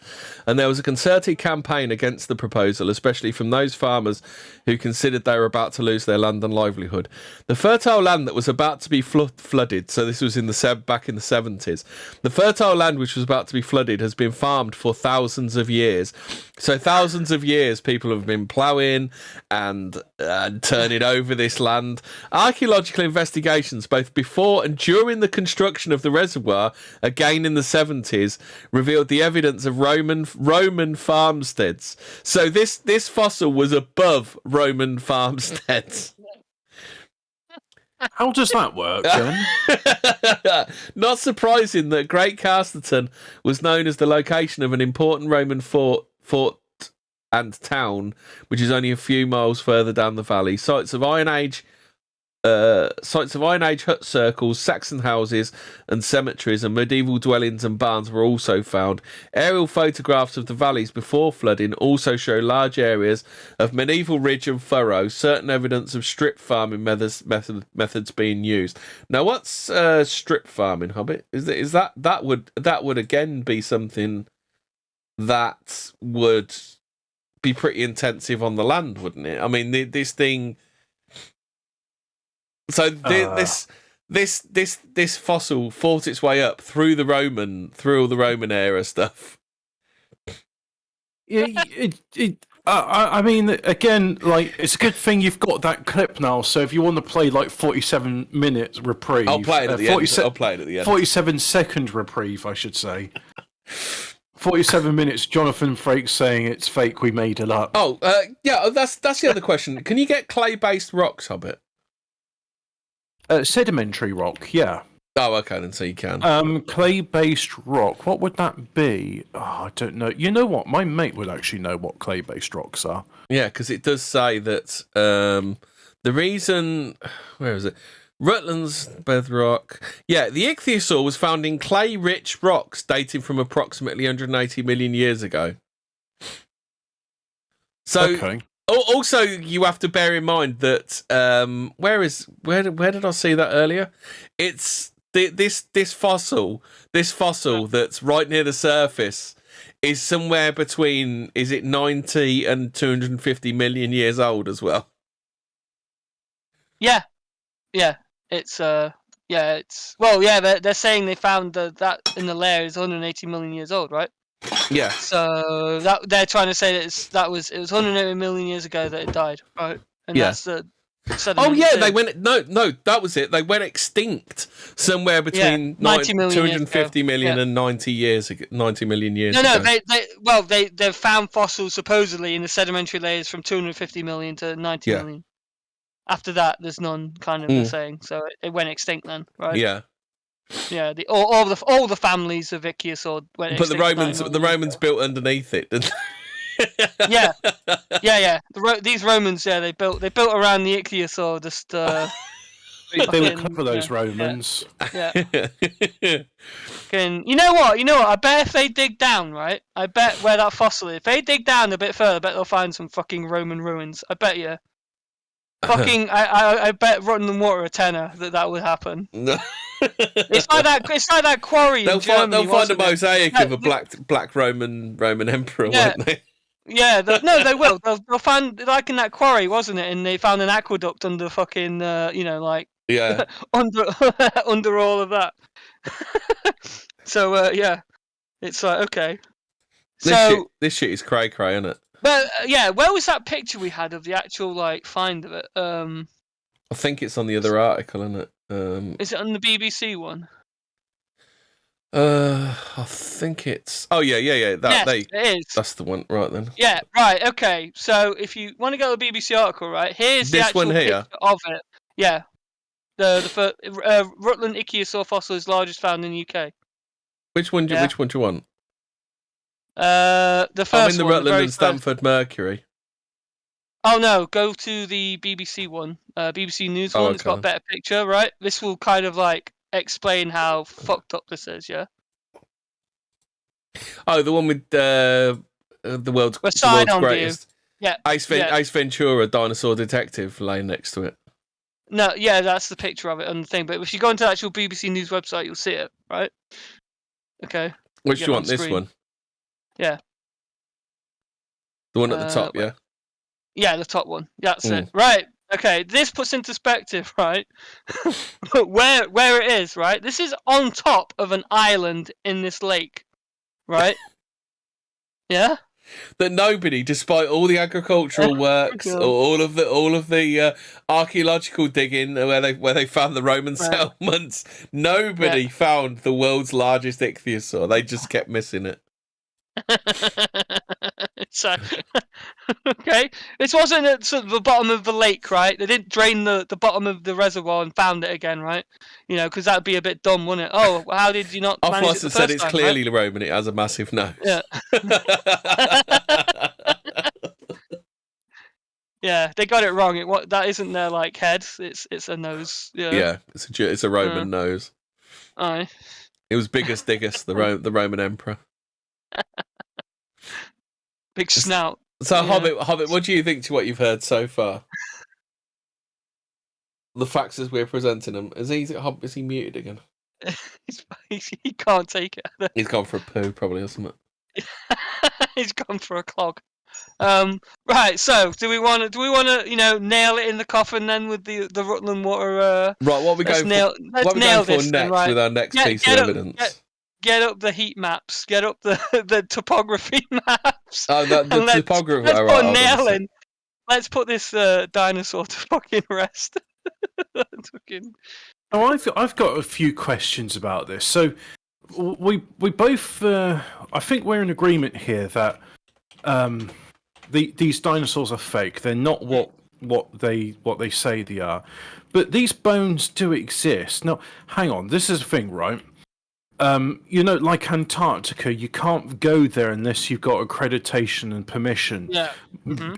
and there was a concerted campaign against the proposal, especially from those farmers who considered they were about to lose their land and livelihood. The fertile land that was about to be flooded, so this was back in the 70s, the fertile land which was about to be flooded has been farmed for thousands of years. So thousands of years people have been ploughing and turning over this land. Archaeological investigations, both before and during the construction of the reservoir, again in the 70s, revealed the evidence of Roman farmsteads. So this fossil was above Roman farmsteads. How does that work, then? Not surprising that Great Casterton was known as the location of an important Roman fort and town, which is only a few miles further down the valley. Sites of Iron Age hut circles, Saxon houses and cemeteries, and medieval dwellings and barns were also found. Aerial photographs of the valleys before flooding also show large areas of medieval ridge and furrow, certain evidence of strip farming methods being used. Now, what's strip farming, Hobbit? Is that would again be something that would be pretty intensive on the land, wouldn't it? I mean, this thing. So this fossil fought its way up through all the Roman era stuff. Yeah, I mean, again, like, it's a good thing you've got that clip now. So if you want to play like 47 minutes reprieve, I'll play it at the end. I'll play it at the end. 47-second reprieve, I should say. 47 minutes. Jonathan Frakes saying it's fake. We made it up. Oh, yeah. That's the other question. Can you get clay-based rocks, Hobbit? Sedimentary rock, yeah. Oh, okay, then so you can. Clay-based rock. What would that be? Oh, I don't know. You know what? My mate would actually know what clay-based rocks are. Yeah, because it does say that the reason... Where is it? Rutland's bedrock. Yeah, the Ichthyosaur was found in clay-rich rocks dating from approximately 180 million years ago. So, okay. Also, you have to bear in mind that where did I see that earlier? It's this fossil that's right near the surface is somewhere between, is it 90 and 250 million years old as well? Yeah. It's they're saying they found that in the layer is 180 million years old, right? Yeah. So that they're trying to say that it was 180 million years ago that it died, right? And that's the Oh yeah, they went that was it. They went extinct somewhere between 250 million and 90 million years ago. They've found fossils supposedly in the sedimentary layers from 250 million to 90 million. After that, there's none, kind of they're saying. So it went extinct then, right? Yeah. Yeah, all the families of Ichthyosaur went extinct. But the Romans built underneath it, didn't they? yeah. These Romans, they built around the Ichthyosaur. Just they were clever, those Romans. Yeah. You know what? I bet if they dig down, right? I bet where that fossil is. If they dig down a bit further, I bet they'll find some fucking Roman ruins. I bet you. Fucking, I bet Rotten Water a tenner that would happen. It's like that quarry in Germany. They'll find a mosaic of a black Roman emperor, won't they? Yeah, they will. They'll find, like in that quarry, wasn't it? And they found an aqueduct under fucking, under all of that. So it's like, okay. This shit is cray, isn't it? But where was that picture we had of the actual find of it? I think it's on the other article, isn't it? Is it on the BBC one? I think it's. Oh yeah. It is. That's the one, right then. Yeah, right. Okay. So if you want to go to the BBC article, right, here's the actual picture of it. Yeah. The Rutland Ichthyosaur fossil is largest found in the UK. Which one do you want? The first one. I'm in the Rutland and Stamford Mercury. Oh no, go to the BBC one, BBC News one. Okay. It's got a better picture, right? This will kind of explain how fucked up this is, yeah. Oh, the one with the world's greatest. View. Yeah. Ace Ventura, dinosaur detective, laying next to it. No, yeah, that's the picture of it on the thing. But if you go into the actual BBC News website, you'll see it, right? Okay. Which do you want? This one? Yeah. The one at the top, yeah. Yeah, the top one. That's it. Right. Okay. This puts into perspective, right? where it is, right? This is on top of an island in this lake, right? Yeah. That nobody, despite all the agricultural works, or all of the archaeological digging where they found the Roman settlements, nobody found the world's largest ichthyosaur. They just kept missing it. So, okay, this wasn't at the bottom of the lake, right? They didn't drain the bottom of the reservoir and found it again, right? Because that'd be a bit dumb, wouldn't it? Oh, how did you not manage it the first said it's time, clearly right? Roman. It has a massive nose. Yeah. Yeah, they got it wrong. That isn't their head. It's a nose. Yeah, it's a Roman nose. Aye. It was Biggest Diggest, the Roman emperor. Big snout. So, yeah. Hobbit, what do you think to what you've heard so far? The facts as we're presenting them. Is he muted again? He can't take it. He's gone for a poo, probably, or something. He's gone for a clog. Right. So, do we want to, nail it in the coffin then with the Rutland Water? Right. What are we going for? What are we going for next right? with our next piece of evidence? Get up the heat maps. Get up the topography maps. Oh, the topography. Let's put a nail in. Let's put this dinosaur to fucking rest. Oh, I've got a few questions about this. So we both I think we're in agreement here that these dinosaurs are fake. They're not what they say they are. But these bones do exist. Now, hang on. This is the thing, right? Like Antarctica, you can't go there unless you've got accreditation and permission. Yeah.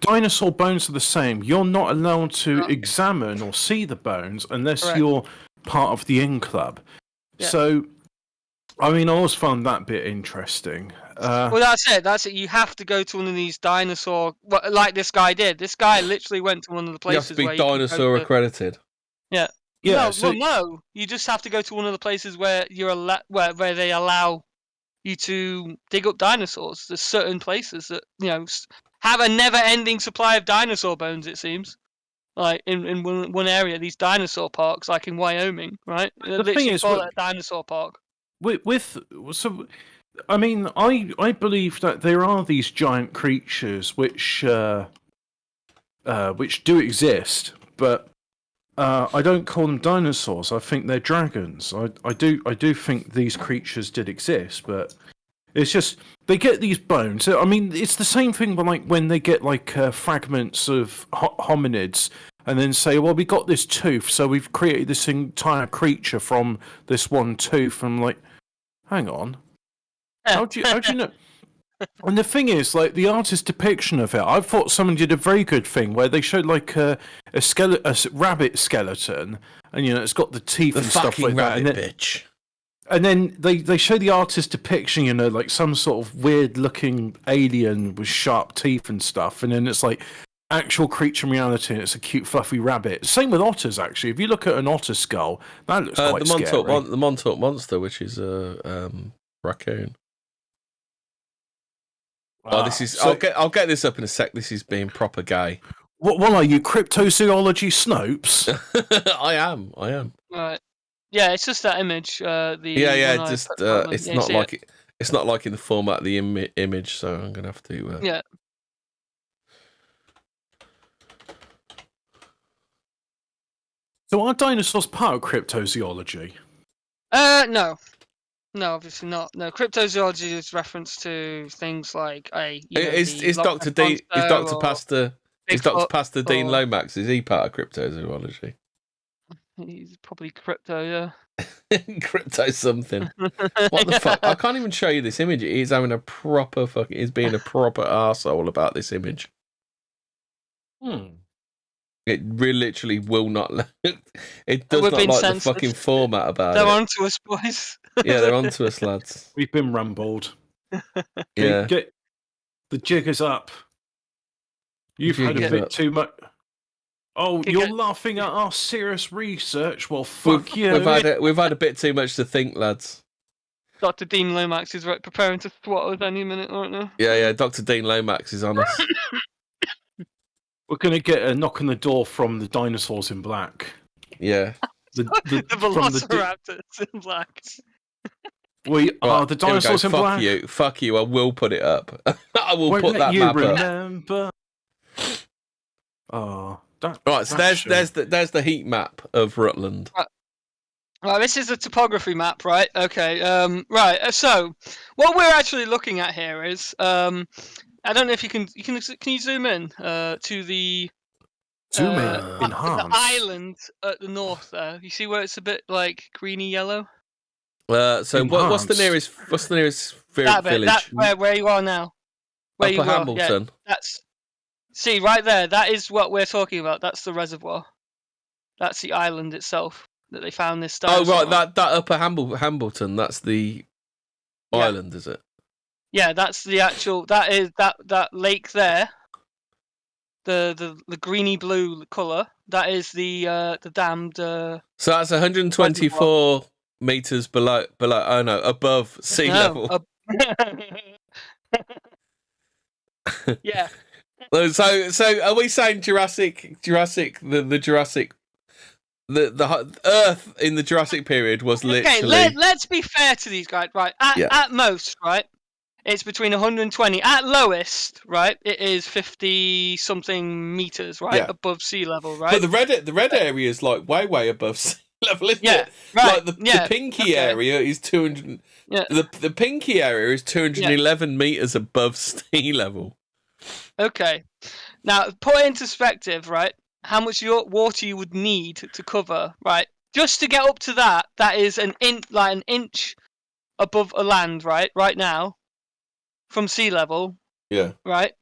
Dinosaur bones are the same. You're not allowed to examine or see the bones unless you're part of the In Club. Yeah. So, I mean, I always found that bit interesting. Well, that's it. You have to go to one of these dinosaur, like this guy did. This guy literally went to one of the places. You have to be dinosaur accredited. Yeah. Yeah, no. You just have to go to one of the places where where they allow you to dig up dinosaurs. There's certain places that have a never-ending supply of dinosaur bones. It seems like in one area, these dinosaur parks, like in Wyoming, right? The thing is, a dinosaur park. I mean, I believe that there are these giant creatures which do exist, but. I don't call them dinosaurs. I think they're dragons. I do think these creatures did exist, but it's just they get these bones. I mean, it's the same thing, but like when they get fragments of hominids, and then say, "Well, we got this tooth, so we've created this entire creature from this one tooth." I'm like, hang on, how do you know? And the thing is, like the artist's depiction of it, I thought someone did a very good thing where they showed like a rabbit skeleton, and it's got the teeth and stuff like that. And bitch. And then they show the artist's depiction, like some sort of weird looking alien with sharp teeth and stuff, and then it's like actual creature in reality, and it's a cute fluffy rabbit. Same with otters, actually. If you look at an otter skull, that looks quite scary. The Montauk monster, which is a raccoon. This is. I'll get this up in a sec. This is being proper gay. What are you, Cryptozoology Snopes? I am. Right. Yeah, it's just that image. It's not like in the format of the image. So I'm gonna have to. Yeah. So are dinosaurs part of cryptozoology? No. No, obviously not. No, cryptozoology is reference to things like is Dr. Pastor Dean Lomax? Is he part of cryptozoology? He's probably crypto, yeah. Crypto something. What the fuck? I can't even show you this image. He's having a proper fucking. He's being a proper arsehole about this image. It really literally will not. It does not like censored. The fucking format about They're it. They're onto us, boys. Yeah, they're onto us, lads. We've been rumbled. Yeah. Get the jig is up. You've had a bit too much. Oh, you're laughing at our serious research? Well, fuck you. We've had a bit too much to think, lads. Dr. Dean Lomax is preparing to swat us any minute right now. Yeah, Dr. Dean Lomax is on us. We're going to get a knock on the door from the dinosaurs in black. Yeah. The velociraptors in black. We are the dinosaurs in black. Fuck you, I will put it up. I will put that map remember. Up. Oh, right, so there's the heat map of Rutland. Right, this is the topography map, right? Okay. Right. So, what we're actually looking at here is, I don't know if can you zoom in to the enhance the island at the north there. You see where it's a bit like greeny yellow? So what's the nearest village? That's where you are now. Where Upper you Hambleton. Yeah, see right there. That is what we're talking about. That's the reservoir. That's the island itself that they found this dinosaur. Oh right, that Upper Hambleton. That's the island, is it? Yeah, that's the actual. That is that lake there. The greeny blue colour. That is the dammed. So that's 124 meters below. Oh no, above sea level. Yeah. So are we saying the Earth in the Jurassic period was literally... Okay, let's be fair to these guys, right? At most, right, it's between 120. At lowest, right, it is 50-something meters, right, above sea level, right? But the red area is like way above sea level, isn't it? Right. Like the pinky area is 200. Yeah. The pinky area is 211 meters above sea level. Okay. Now, put it into perspective, right? How much water you would need to cover, right? Just to get up to that is an inch above a land, right? Right now, from sea level. Yeah. Right.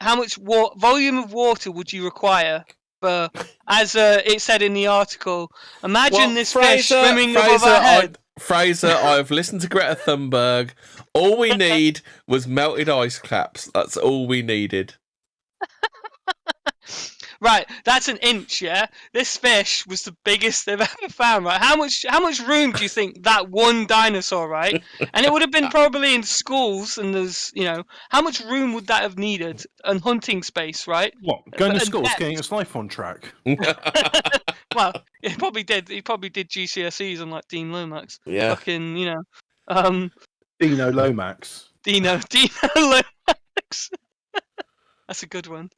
How much volume of water would you require for, as it said in the article? Imagine this fish swimming above our head. Fraser, I've listened to Greta Thunberg. All we need was melted ice caps. That's all we needed. Right, that's an inch, yeah? This fish was the biggest they've ever found, right? How much room do you think that one dinosaur, right? And it would have been probably in schools, and there's, how much room would that have needed? And hunting space, right? What, going to schools, getting its life on track? Well, he probably did. He probably did GCSEs on, like, Dean Lomax. Yeah. Fucking, Dino Lomax. Dino Lomax. That's a good one.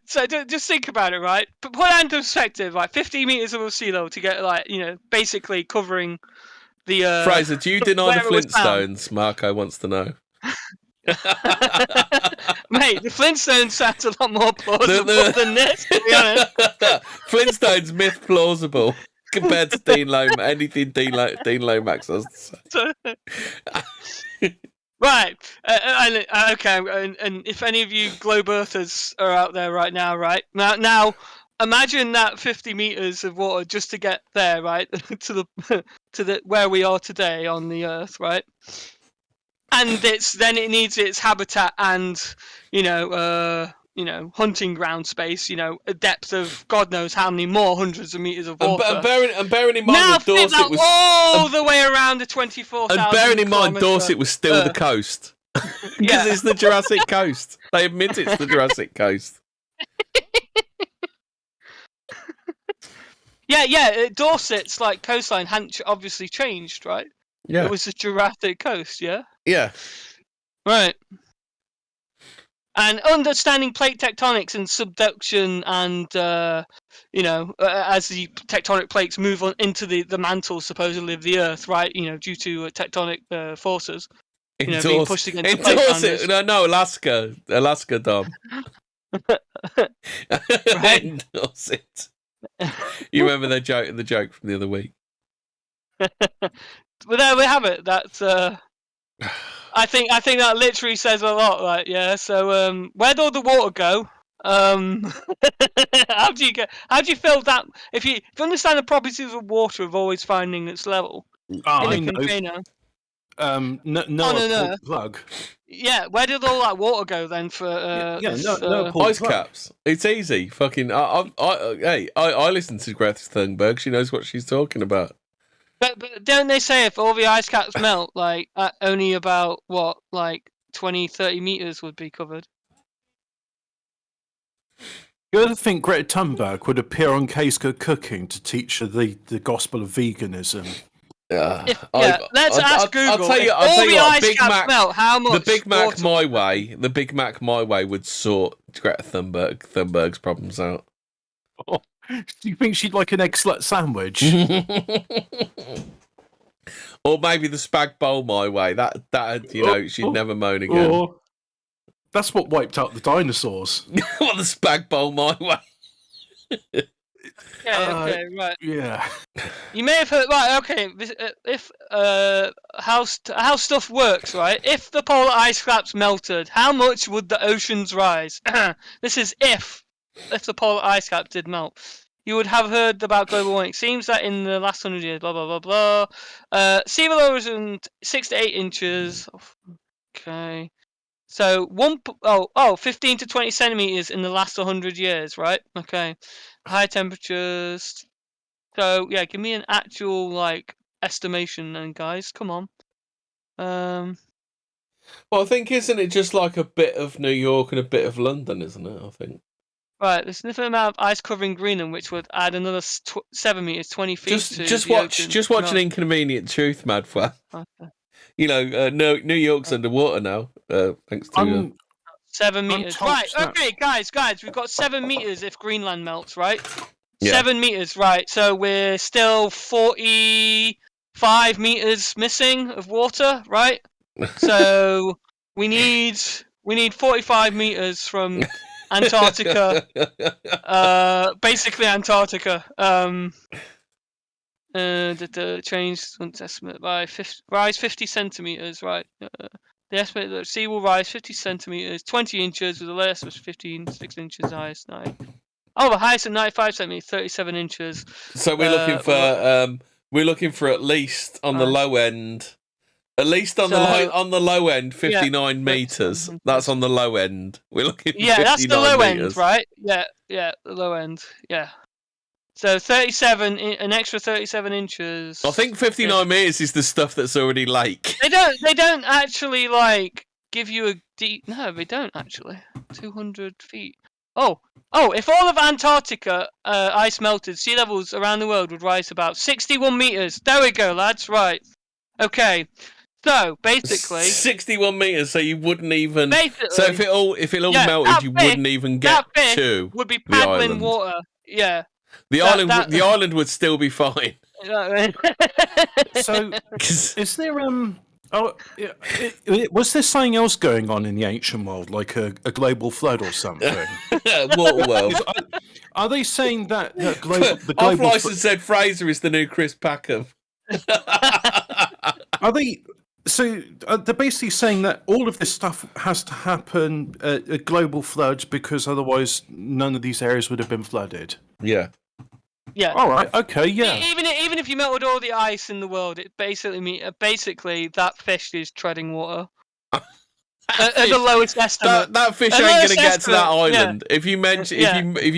So just think about it, right? But put that into perspective, like 50 meters above sea level to get, like, basically covering the... Fraser, do you deny the Flintstones? Marco wants to know. Mate, the Flintstones sounds a lot more plausible than this, to be honest. Flintstones myth plausible compared to anything Dean Lomax has to say. Right, okay, and if any of you globe earthers are out there right now, right? Now, imagine that 50 meters of water just to get there, right, to the where we are today on the Earth, right? And it needs its habitat and hunting ground space, a depth of God knows how many more hundreds of meters of water. And bearing in mind now that Dorset was all the way around the 24,000. And bearing in mind Dorset was still the coast, because it's the Jurassic coast. They admit it's the Jurassic coast. Yeah. Dorset's like coastline hadn't obviously changed, right? Yeah, it was the Jurassic coast. Yeah. Yeah. Right. And understanding plate tectonics and subduction and, as the tectonic plates move on into the mantle, supposedly, of the Earth, right, due to tectonic forces, being pushed against the plate boundaries. No, Alaska, Dom. Right? Dorset. You remember the joke from the other week? Well, there we have it. That's... I think that literally says a lot, right? Yeah. So, where'd all the water go? How do you fill that? If you understand the properties of water of always finding its level in a container. No. Plug. Yeah. Where did all that water go then? For ice caps. It's easy. Fucking. I listen to Greta Thunberg. She knows what she's talking about. But don't they say if all the ice caps melt, like only about 20-30 meters would be covered? You ever think Greta Thunberg would appear on Case Good Cooking to teach her the gospel of veganism? Let's ask Google. I'll tell you what, Big Mac, melt, how much the Big Mac water... the Big Mac my way would sort Greta Thunberg's problems out. Oh. Do you think she'd like an egg slut sandwich? Or maybe the spag bowl my way. That she'd never moan again. That's what wiped out the dinosaurs. What, the spag bowl my way? Okay, right. Yeah. You may have heard. Right. Okay. If how stuff works, right? If the polar ice caps melted, how much would the oceans rise? This is if the polar ice cap did melt. You would have heard about global warming. It seems that in the last 100 years, blah, blah, blah, blah. Sea level rose 6 to 8 inches. Okay. So 15 to 20 centimeters in the last 100 years, right? Okay. High temperatures. So, yeah, give me an actual, estimation then, guys. Come on. Well, I think, isn't it just like a bit of New York and a bit of London, isn't it? I think. Right, there's nothing amount of ice covering Greenland, which would add another 7 meters, 20 feet to Just the watch, ocean. just watch an Inconvenient Truth, Madfla. Okay. You know, New York's underwater now, thanks to 7 meters. Right, okay, guys, we've got 7 meters if Greenland melts, right? Yeah. 7 meters, right? So we're still 45 meters missing of water, right? So we need 45 meters from Antarctica, basically Antarctica. The change estimate by rise 50 centimeters, right? The estimate that sea will rise 50 centimeters, 20 inches, with the lowest was 6 inches highest. The highest at 95 centimeters, 37 inches. So we're looking for at least on the low end. At least on the low end, 59 meters. That's on the low end. We're looking. Yeah, that's the low meters. end, right? Yeah, the low end. Yeah. So 37, an extra 37 inches. I think 59 meters is the stuff that's already lake. They don't actually like give you a deep. No, they don't actually. 200 feet. Oh! If all of Antarctica ice melted, sea levels around the world would rise about 61 meters. There we go, lads. Right. Okay. So basically, 61 meters. So you wouldn't even. So if it all melted, you wouldn't even get to. Would be paddling water. Yeah. The island would still be fine. So is there was there something else going on in the ancient world, like a global flood or something? Water world. Are they saying that the global Off-license said Fraser is the new Chris Packham. Are they? So they're basically saying that all of this stuff has to happen at global floods because otherwise none of these areas would have been flooded. Yeah. Yeah. All right. Okay. Yeah. Even if you melted all the ice in the world, it basically that fish is treading water. At the lowest estimate. That fish ain't going to get to that island. Yeah. If you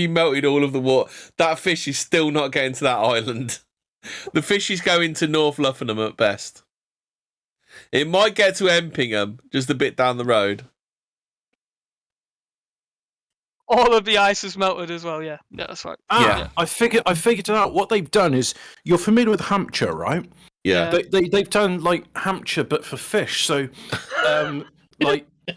melted all of the water, that fish is still not getting to that island. The fish is going to North Luffenham at best. It might get to Empingham, just a bit down the road. All of the ice is melted as well. Yeah, that's right. Yeah, I figured it out. What they've done is, you're familiar with Hampshire, right? Yeah. They've done like Hampshire, but for fish. So, the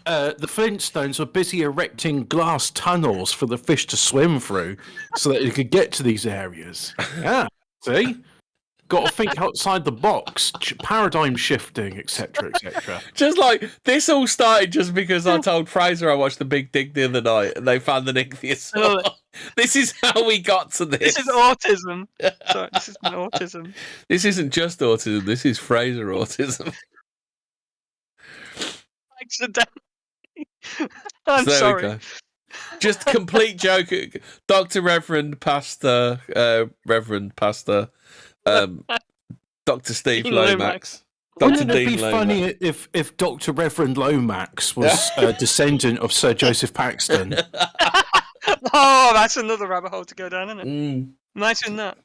Flintstones were busy erecting glass tunnels for the fish to swim through, so that they could get to these areas. Yeah. See. Got to think outside the box, paradigm shifting, etc., etc. Just like this all started just because I told Fraser I watched The Big Dig the other night, and they found an ichthyosaur. This is how we got to this. This is autism. Sorry, this isn't autism. This isn't just autism. This is Fraser autism. Accidentally. I'm sorry. Just complete joke. Dr. Reverend Pastor. Dr. Steve Lomax. Wouldn't it be funny if Dr. Reverend Lomax was a descendant of Sir Joseph Paxton? Oh, that's another rabbit hole to go down, isn't it? Imagine that.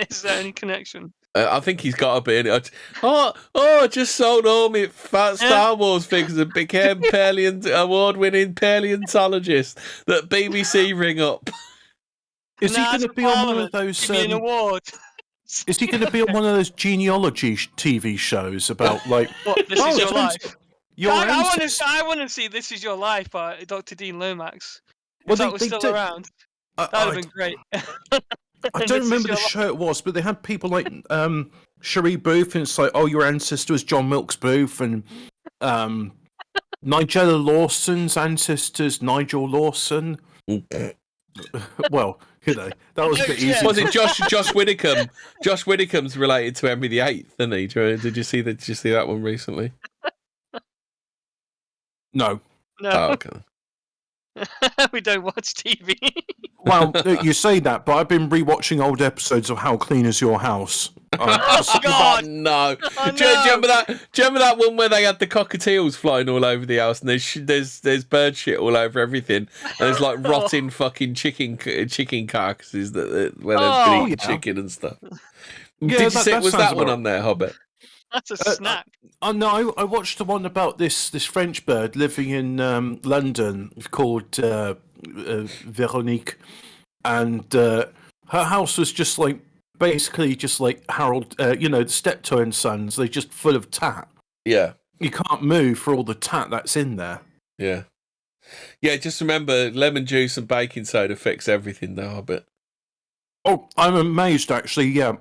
Is there any connection? I think he's got to be in it. I just sold all my Star Wars figures and became award-winning paleontologist that BBC ring up. Is he going to be on one of those? Give me an award. Is he going to be on one of those genealogy TV shows about like? What, this is your life. I want to see This Is Your Life by Dr. Dean Lomax. If that was still around, that would have been great. I don't remember the show it was, but they had people like Cherie Booth, and it's like, oh, your ancestor was John Wilkes Booth, and Nigella Lawson's ancestors, Nigel Lawson. Well, that was a bit easy. Was it Josh Widdicombe? Josh Widdicombe's related to Henry VIII, isn't he? Did you see that one recently? No. Oh, okay. We don't watch TV. Well, you say that, but I've been rewatching old episodes of How Clean Is Your House. Oh God! No. Do you remember that one where they had the cockatiels flying all over the house, and there's bird shit all over everything, and there's like rotting fucking chicken carcasses where they've been eating chicken and stuff. Yeah, was that one on there, Hobbit? That's a snack. No, I watched the one about this French bird living in London called Veronique, and her house was just like basically just like Harold, the Steptoe and Sons. They're just full of tat. Yeah, you can't move for all the tat that's in there. Yeah. Just remember, lemon juice and baking soda fix everything, though. I bet. Oh, I'm amazed actually. Yeah,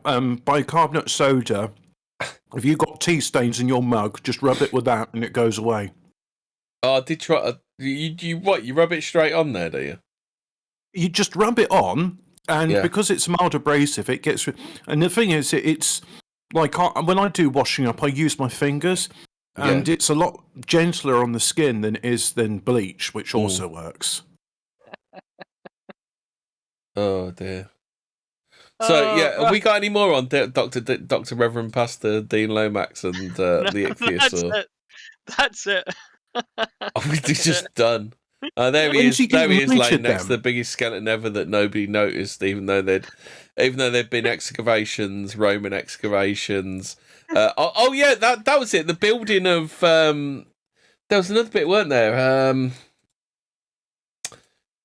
bicarbonate soda. If you got tea stains in your mug, just rub it with that, and it goes away. Oh, I did try. You what? You rub it straight on there, do you? You just rub it on, and because it's mild abrasive, it gets. And the thing is, it's like when I do washing up, I use my fingers, and it's a lot gentler on the skin than it is than bleach, which also works. Oh dear. So have we got any more on Dr. Reverend Pastor Dean Lomax and the Ichthyosaur? That's it. He's just done. There he is. There he is, laying next to the biggest skeleton ever that nobody noticed, even though there'd been excavations, Roman excavations. That was it. The building of there was another bit, weren't there?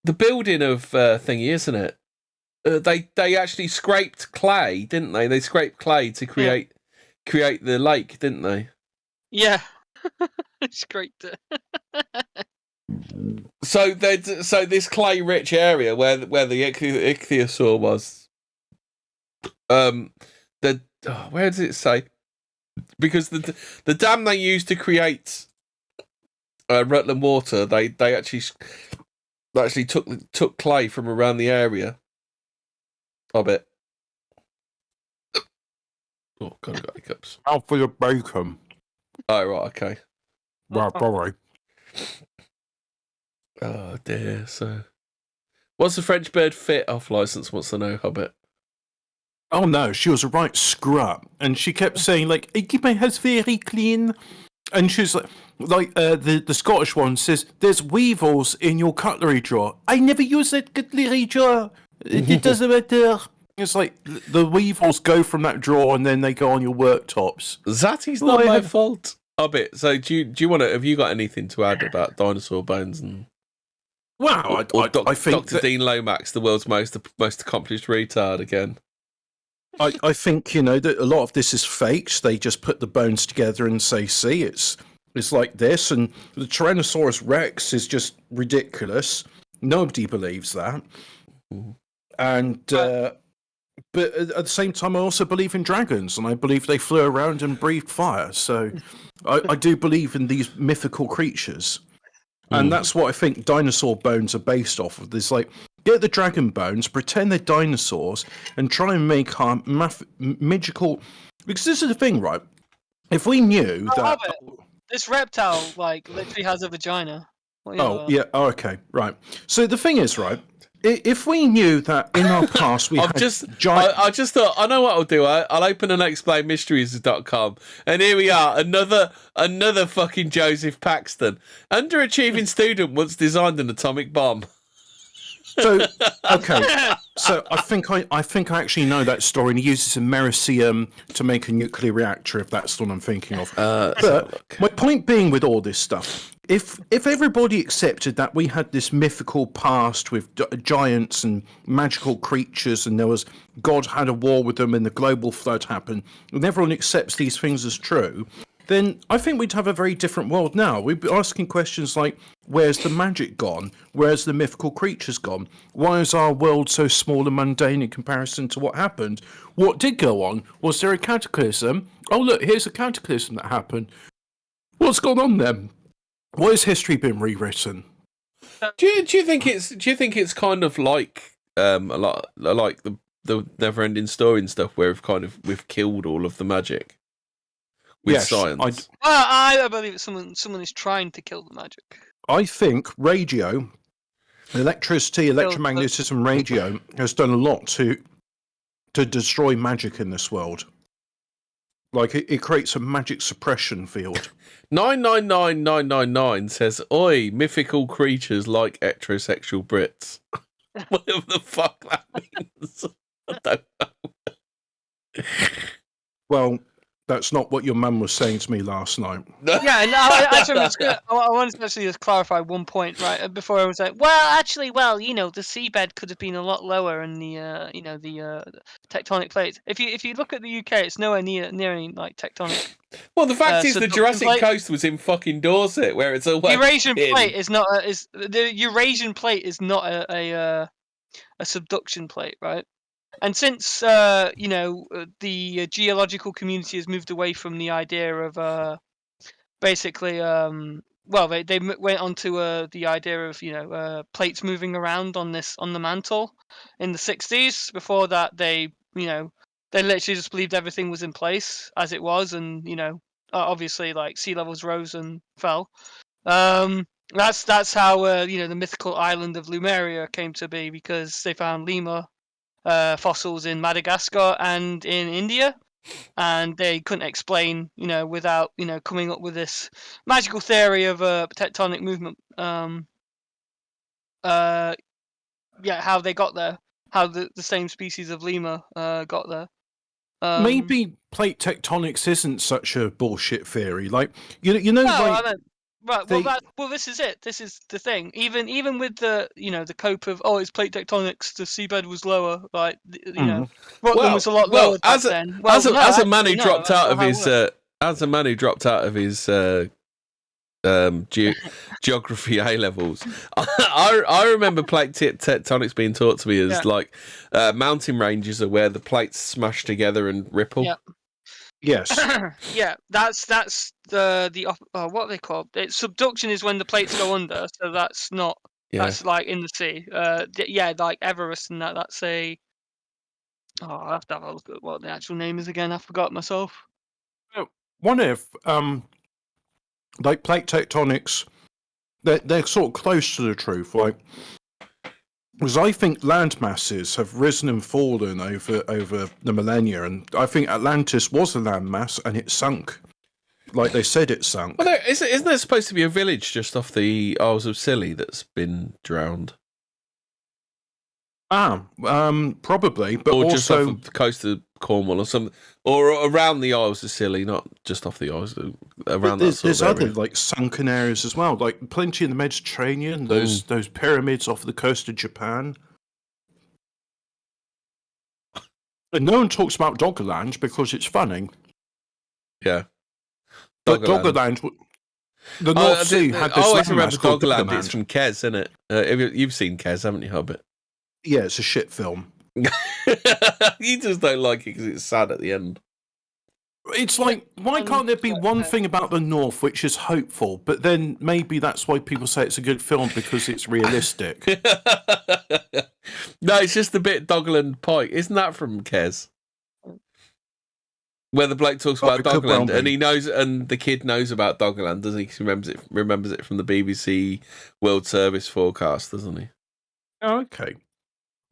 The building of thingy, isn't it? They actually scraped clay, didn't they? They scraped clay to create the lake, didn't they? Yeah, scraped it. So this clay-rich area where the Ichthyosaur was, where does it say? Because the dam they used to create Rutland Water, they actually took clay from around the area. I bet. Oh God, I got hiccups. Out for your bacon. Oh right, okay. Right, sorry. Oh dear. So, what's the French bird fit off license? Wants to know, Hobbit. Oh no, she was a right scrub, and she kept saying like, "I keep my house very clean," and she's like the Scottish one says, "There's weevils in your cutlery drawer." I never use that cutlery drawer. It doesn't matter. It's like the weevils go from that drawer and then they go on your worktops. That is not my fault. Hobbit. So do you want to? Have you got anything to add about Dinosaur Bones and? Wow, I think Dr. Dean Lomax, the world's most accomplished retard again. I think that a lot of this is faked. They just put the bones together and say, "See, it's like this," and the Tyrannosaurus Rex is just ridiculous. Nobody believes that. And but at the same time, I also believe in dragons, and I believe they flew around and breathed fire. So I do believe in these mythical creatures, and that's what I think dinosaur bones are based off of. There's like, get the dragon bones, pretend they're dinosaurs, and try and make our magical. Because this is the thing, right? If we knew that this reptile literally has a vagina. Okay, right. So the thing is, right? If we knew that in our past we had giant... I just thought, I know what I'll do. I'll open unexplainedmysteries.com, and here we are, another fucking Joseph Paxton. Underachieving student once designed an atomic bomb. So, okay. So I think I actually know that story, and he uses americium to make a nuclear reactor, if that's what I'm thinking of. But my point being with all this stuff, if everybody accepted that we had this mythical past with giants and magical creatures, and God had a war with them and the global flood happened, and everyone accepts these things as true, then I think we'd have a very different world now. We'd be asking questions like, where's the magic gone? Where's the mythical creatures gone? Why is our world so small and mundane in comparison to what happened? What did go on? Was there a cataclysm? Oh, look, here's a cataclysm that happened. What's gone on then? Why has history been rewritten? Do you think it's kind of like a lot like the never-ending story and stuff, where we've killed all of the magic? With science. I believe someone is trying to kill the magic. I think radio, electricity, electromagnetism, radio has done a lot to destroy magic in this world. Like it creates a magic suppression field. 999999 says, "Oi, mythical creatures like heterosexual Brits." Whatever the fuck that means. I don't know. Well, That's not what your mum was saying to me last night. Yeah, and I wanted to actually just clarify one point, right? Before I was like, the seabed could have been a lot lower in the, the tectonic plates. If you look at the UK, it's nowhere near any like tectonic. Well, the fact is, the Jurassic coast was in fucking Dorset, where it's always Eurasian plate is not the Eurasian plate is not a subduction plate, right? And since the geological community has moved away from the idea of basically they went on to the idea of plates moving around on the mantle in the 60s. Before that, they literally just believed everything was in place as it was, and obviously like sea levels rose and fell. That's how the mythical island of Lumeria came to be, because they found lemur fossils in Madagascar and in India, and they couldn't explain without coming up with this magical theory of tectonic movement. How they got there, how the same species of lemur got there. Maybe plate tectonics isn't such a bullshit theory. Like this is it. This is the thing. Even with the the cope of it's plate tectonics, the seabed was lower. Like Rutland was a lot lower back then. As a man who dropped out of his geography A levels, I remember plate tectonics being taught to me as like mountain ranges are where the plates smash together and ripple. Yeah. Yes. Yeah, that's the what are they called? Subduction is when the plates go under, so that's not that's like in the sea. Like Everest and that. That's a. I have to have a look at what the actual name is again. I forgot myself. Wonder if like plate tectonics, they're sort of close to the truth, like. Because I think land masses have risen and fallen over the millennia, and I think Atlantis was a land mass and it sunk, like they said it sunk. Well, isn't there supposed to be a village just off the Isles of Scilly that's been drowned? Probably, but or also just off of the coast of Cornwall or something, or around the Isles of Scilly, not just off the Isles. Around that sort there's of other area. like sunken areas as well, like plenty in the Mediterranean. Those pyramids off the coast of Japan. And no one talks about Doggerland because it's funny. Yeah, but Doggerland, the North Sea had this. I always remember Doggerland. It's from Kes, isn't it? You've seen Kes, haven't you, Hobbit? Yeah, it's a shit film. You just don't like it because it's sad at the end. It's like, why can't there be one thing about the North which is hopeful? But then maybe that's why people say it's a good film, because it's realistic. No, it's just the bit Doggerland Pike. Isn't that from Kes? Where the bloke talks about Doggerland, and he knows, and the kid knows about Doggerland, doesn't he? He remembers it from the BBC World Service forecast, doesn't he? Oh, okay.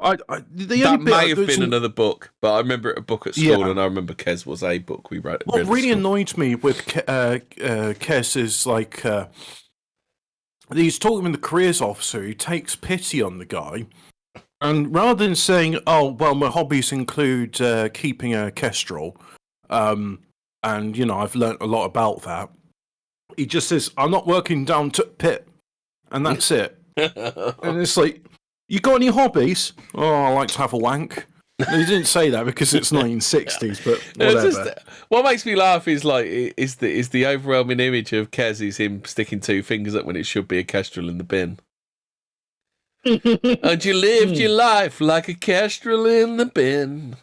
That may have been another book, but I remember a book at school, and I remember Kes was a book we read. What really annoyed me with Kes is like he's talking with the careers officer. He takes pity on the guy, and rather than saying, "Oh, well, my hobbies include keeping a kestrel," and I've learnt a lot about that, he just says, "I'm not working down to pit," and that's it. And it's like, you got any hobbies? Oh, I like to have a wank. He didn't say that because it's 1960s, but whatever. What makes me laugh is the overwhelming image of Kes is him sticking two fingers up when it should be a kestrel in the bin. And you lived your life like a kestrel in the bin.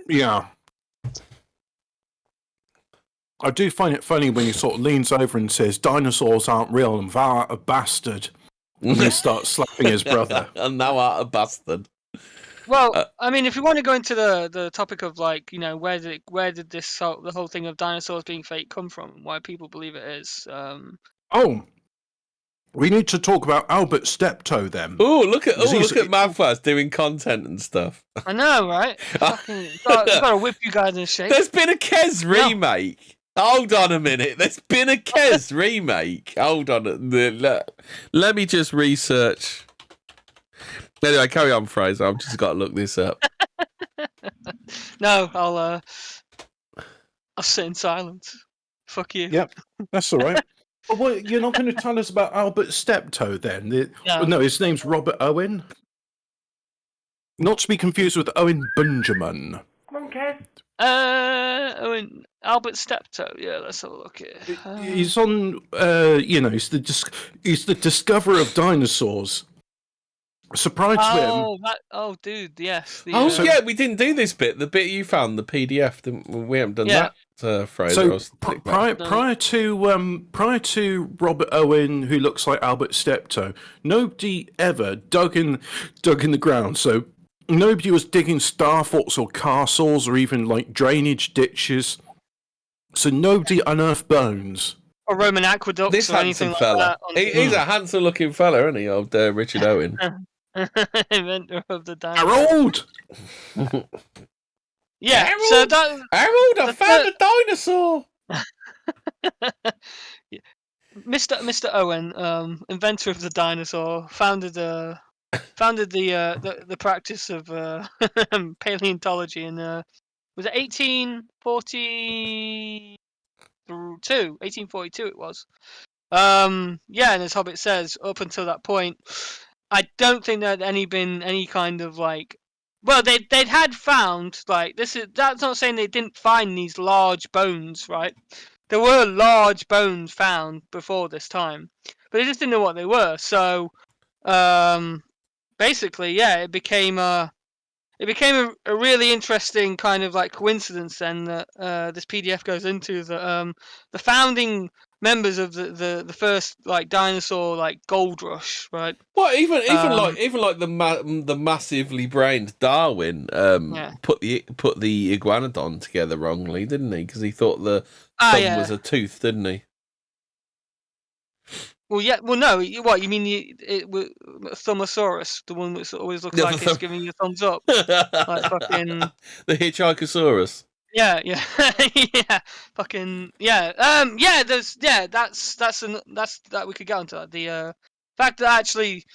Yeah. I do find it funny when he sort of leans over and says, "Dinosaurs aren't real and thou art a bastard." And he starts slapping his brother. And thou art a bastard. Well, I mean, if you want to go into the topic of like, where did the whole thing of dinosaurs being fake come from, and why people believe it is. We need to talk about Albert Steptoe then. Look at Mavflash doing content and stuff. I know, right? Gotta whip you guys in shape. There's been a Kes remake. Hold on a minute. There's been a Kes remake. Hold on. Let me just research. Anyway, carry on, Fraser. I've just got to look this up. No, I'll sit in silence. Fuck you. Yep, that's all right. Well, you're not going to tell us about Albert Steptoe then? No, his name's Robert Owen. Not to be confused with Owen Benjamin. Come on, Kev. Owen Albert Steptoe. Yeah, let's have a look here. He's on. He's the discoverer of dinosaurs. Surprise to him. Oh, dude, yes. Yeah, we didn't do this bit. The bit you found, the PDF. We haven't done that. Fraser. So prior to Robert Owen, who looks like Albert Steptoe, nobody ever dug in the ground. So nobody was digging star forts or castles or even like drainage ditches. So nobody unearthed bones. Or Roman aqueducts. This or anything handsome fella. Like He's a handsome-looking fella, isn't he? Old Richard Owen. Inventor of the dinosaur. Harold. Yeah, Harold, so that, Harold, I found a dinosaur. Mr. Owen, inventor of the dinosaur, founded the practice of paleontology in was it 1842? 1842 it was. And as Hobbit says, up until that point, I don't think there had been any kind of like. Well, they'd had found like that's not saying they didn't find these large bones, right? There were large bones found before this time, but they just didn't know what they were. So, basically, it became a really interesting kind of like coincidence then that this PDF goes into the founding members of the first like dinosaur like gold rush, right? Well, even like the massively brained Darwin put the iguanodon together wrongly, didn't he? Because he thought the thumb was a tooth, didn't he? Well, yeah. Well, no. What you mean? Thumosaurus, the one that always looks like it's giving you a thumbs up, like fucking the Hitchhikosaurus. Yeah, yeah. Fucking yeah. That's that we could get onto that. The fact that actually,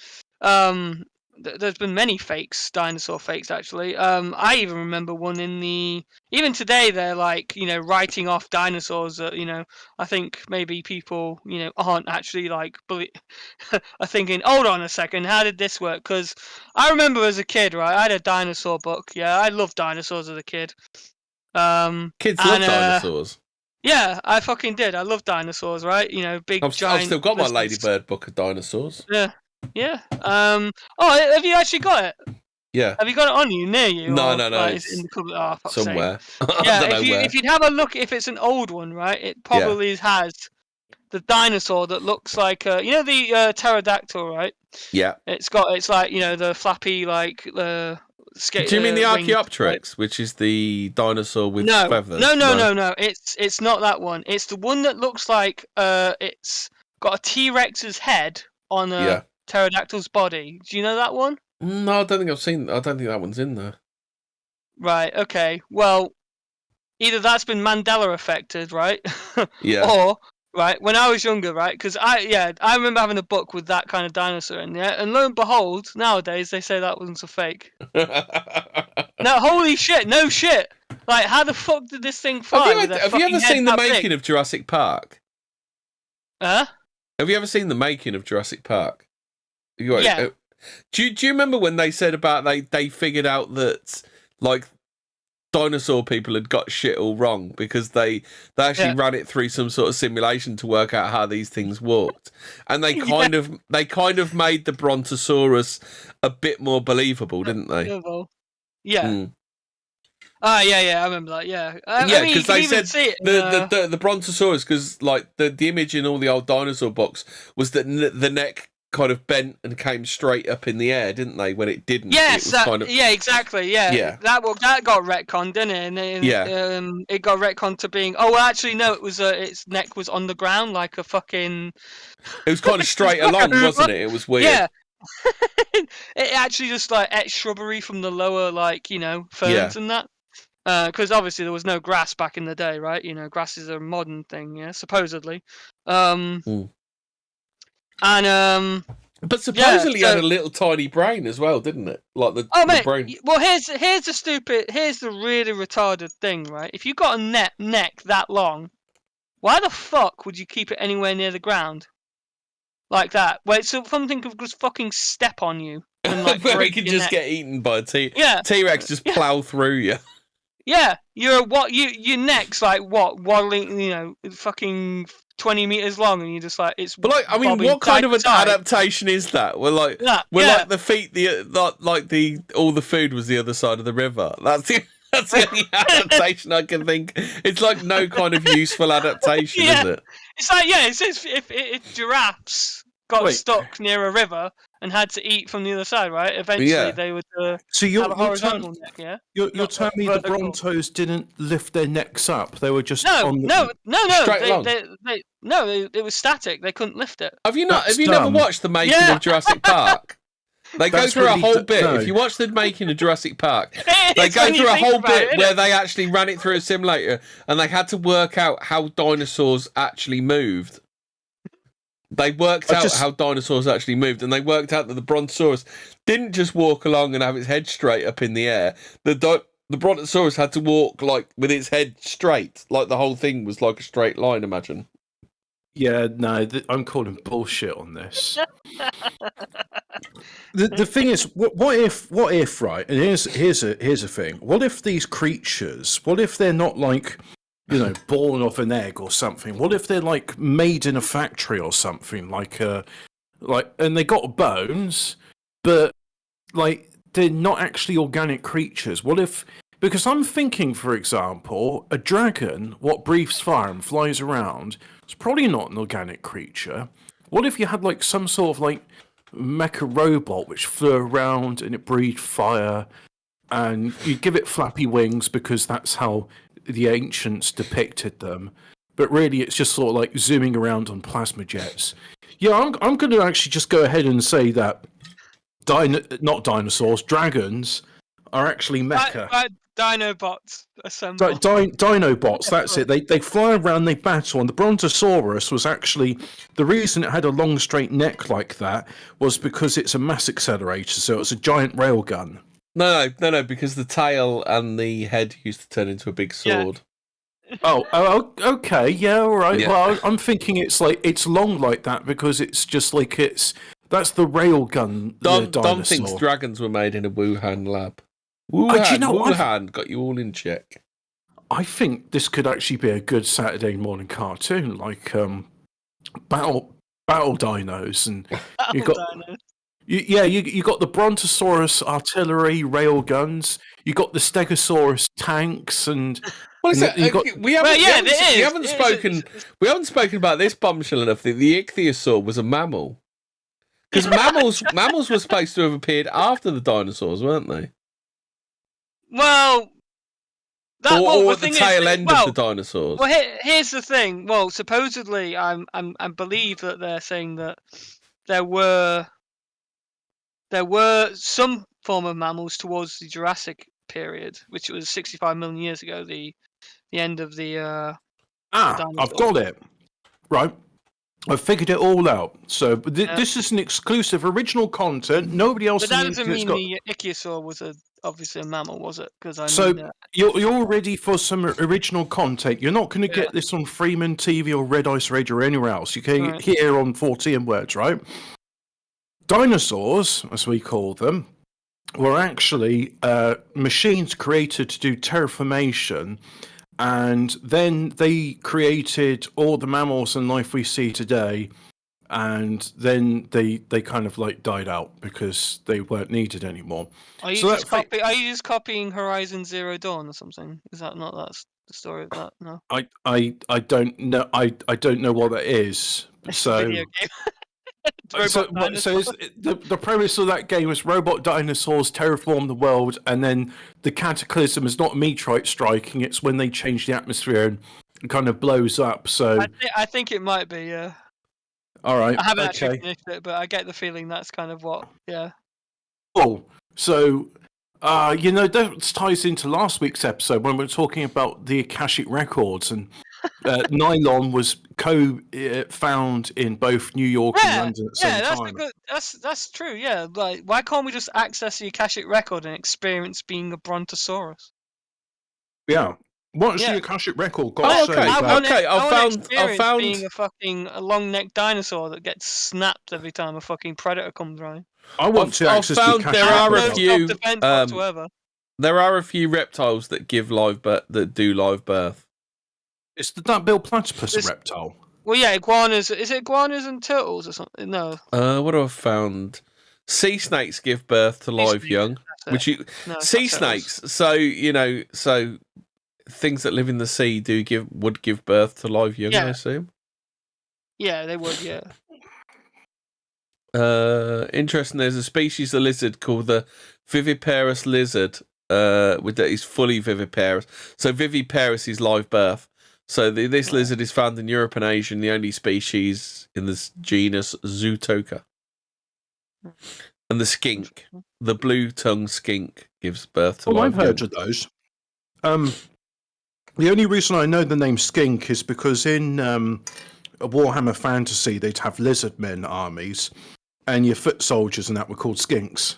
there's been many dinosaur fakes actually. I even remember one even today they're like, writing off dinosaurs that, I think maybe people, aren't actually like, are thinking, hold on a second, how did this work? Because I remember as a kid, right, I had a dinosaur book. Yeah, I loved dinosaurs as a kid. Kids love dinosaurs. Yeah, I fucking did. I love dinosaurs, right? Big giant. I've still got my Ladybird book of dinosaurs. Yeah. Oh, have you actually got it? Yeah. Have you got it on you, near you? No. It's in the cupboard. Oh, fuck's somewhere. Yeah, if you'd have a look, if it's an old one, right? It probably has the dinosaur that looks like the pterodactyl, right? Yeah. It's like the flappy like the. Do you mean the Archaeopteryx, which is the dinosaur with feathers? No. It's not that one. It's the one that looks like it's got a T-Rex's head on a pterodactyl's body. Do you know that one? No, I don't think I've seen. I don't think that one's in there. Right. Okay. Well, either that's been Mandela affected, right? Yeah. Or right when I was younger, right? Because I remember having a book with that kind of dinosaur in there, and lo and behold, nowadays they say that wasn't a fake. No, holy shit, no shit. Like, how the fuck did this thing fly? Have you ever seen the making of Jurassic Park? Huh? Have you ever seen the making of Jurassic Park? Yeah. Do you remember when they said about they figured out that like dinosaur people had got shit all wrong because they actually ran it through some sort of simulation to work out how these things walked, and they kind of made the Brontosaurus a bit more believable, didn't they? Yeah. Yeah, I remember that. Yeah, because they said the Brontosaurus, because like the image in all the old dinosaur books was that the neck kind of bent and came straight up in the air, didn't they? When it didn't. Yes, exactly. Yeah. That got retconned, didn't it? And it got retconned to being. Oh, well, actually, no. It was its neck was on the ground like a fucking. It was kind of straight along, wasn't it? It was weird. Yeah. It actually just like ate shrubbery from the lower, like ferns and that. Because obviously there was no grass back in the day, right? Grass is a modern thing, supposedly. And But supposedly, it had a little tiny brain as well, didn't it? Like the brain. Well, here's the really retarded thing, right? If you got a neck that long, why the fuck would you keep it anywhere near the ground like that? Where something could just fucking step on you and like where break you could your just neck. get eaten by a T-Rex just plow through you. Yeah, your neck's like waddling, fucking 20 meters long, and you're just like it's. But what kind of an adaptation is that? Like the feet, all the food was the other side of the river. That's the only adaptation I can think. It's like no kind of useful adaptation, is it? It's like it's if giraffes got stuck near a river and had to eat from the other side, right? Eventually they would have a horizontal neck, yeah? You're telling me the Brontos didn't lift their necks up? They were just no. Straight along. It was static. They couldn't lift it. Have you never watched the making of Jurassic Park? They go through a whole bit. If you watch the making of Jurassic Park, they go through a whole bit where they actually ran it through a simulator and they had to work out how dinosaurs actually moved. They worked out how dinosaurs actually moved, and they worked out that the Brontosaurus didn't just walk along and have its head straight up in the air. The Brontosaurus had to walk like with its head straight, like the whole thing was like a straight line. Imagine. Yeah, no, I'm calling bullshit on this. The thing is, what if, right? And here's a thing. What if these creatures? What if they're not like, born off an egg or something? What if they're like made in a factory or something? And they got bones, but like they're not actually organic creatures. What if? Because I'm thinking, for example, a dragon, what breathes fire and flies around, it's probably not an organic creature. What if you had like some sort of like mecha robot which flew around and it breathed fire, and you give it flappy wings because that's how the ancients depicted them, but really it's just sort of like zooming around on plasma jets. Yeah, I'm going to actually just go ahead and say that not dinosaurs, dragons are actually mecha. Dinobots assemble. Dinobots, that's it. They fly around, they battle, and the Brontosaurus was actually the reason it had a long straight neck like that was because it's a mass accelerator, so it's a giant railgun. No, because the tail and the head used to turn into a big sword. Yeah. Oh, okay, yeah, all right. Yeah. Well, I'm thinking it's long like that because it's just like that's the railgun. Dom thinks dragons were made in a Wuhan lab. Wuhan got you all in check. I think this could actually be a good Saturday morning cartoon, like battle dinos, and you got dinos. You got the Brontosaurus artillery railguns. You got the Stegosaurus tanks, and we haven't spoken about this bombshell enough. The Ichthyosaur was a mammal, because mammals were supposed to have appeared after the dinosaurs, weren't they? Well, or at the tail end of the dinosaurs. Well, here's the thing. Well, supposedly, I believe that they're saying that there were some form of mammals towards the Jurassic period, which was 65 million years ago. The end of the. I've got it. Right. I've figured it all out. So this is an exclusive original content. Nobody else. But that doesn't mean the Ichthyosaur was obviously a mammal, was it? Because you're ready for some original content. You're not going to get this on Freeman TV or Red Ice Radio or anywhere else. You can hear on Fortean Words, right? Dinosaurs, as we call them, were actually machines created to do terraformation. And then they created all the mammals and life we see today, and then they kind of like died out because they weren't needed anymore. Are you just copying Horizon Zero Dawn or something? Is that not the story of that? No. I don't know. I don't know what that is. So. Video game. So the premise of that game is robot dinosaurs terraform the world, and then the cataclysm is not a meteorite striking; it's when they change the atmosphere and it kind of blows up. So I think it might be, yeah. All right. I haven't actually finished it, but I get the feeling that's kind of what, yeah. Oh, so that ties into last week's episode when we were talking about the Akashic records, and nylon was found in both New York and London at the same time. That's true. Yeah, like why can't we just access the Akashic record and experience being a Brontosaurus? Yeah. What's the Akashic record got to say? I found being a long-necked dinosaur that gets snapped every time a fucking predator comes around. I want to access the Akashic record. There are a few reptiles that give that do live birth. Is the duck-billed platypus a reptile? Well, yeah, iguanas. Is it iguanas and turtles or something? No. What have I found? Sea snakes give birth to live young. Sea snakes. So things that live in the sea would give birth to live young. I assume. Yeah, they would. Yeah. Interesting. There's a species of lizard called the viviparous lizard. That is fully viviparous. So viviparous is live birth. So this lizard is found in Europe and Asia, and the only species in this genus Zootoca. And the skink, the blue-tongued skink, gives birth to live I've heard of those. The only reason I know the name skink is because in a Warhammer Fantasy, they'd have lizard men armies, and your foot soldiers and that were called skinks.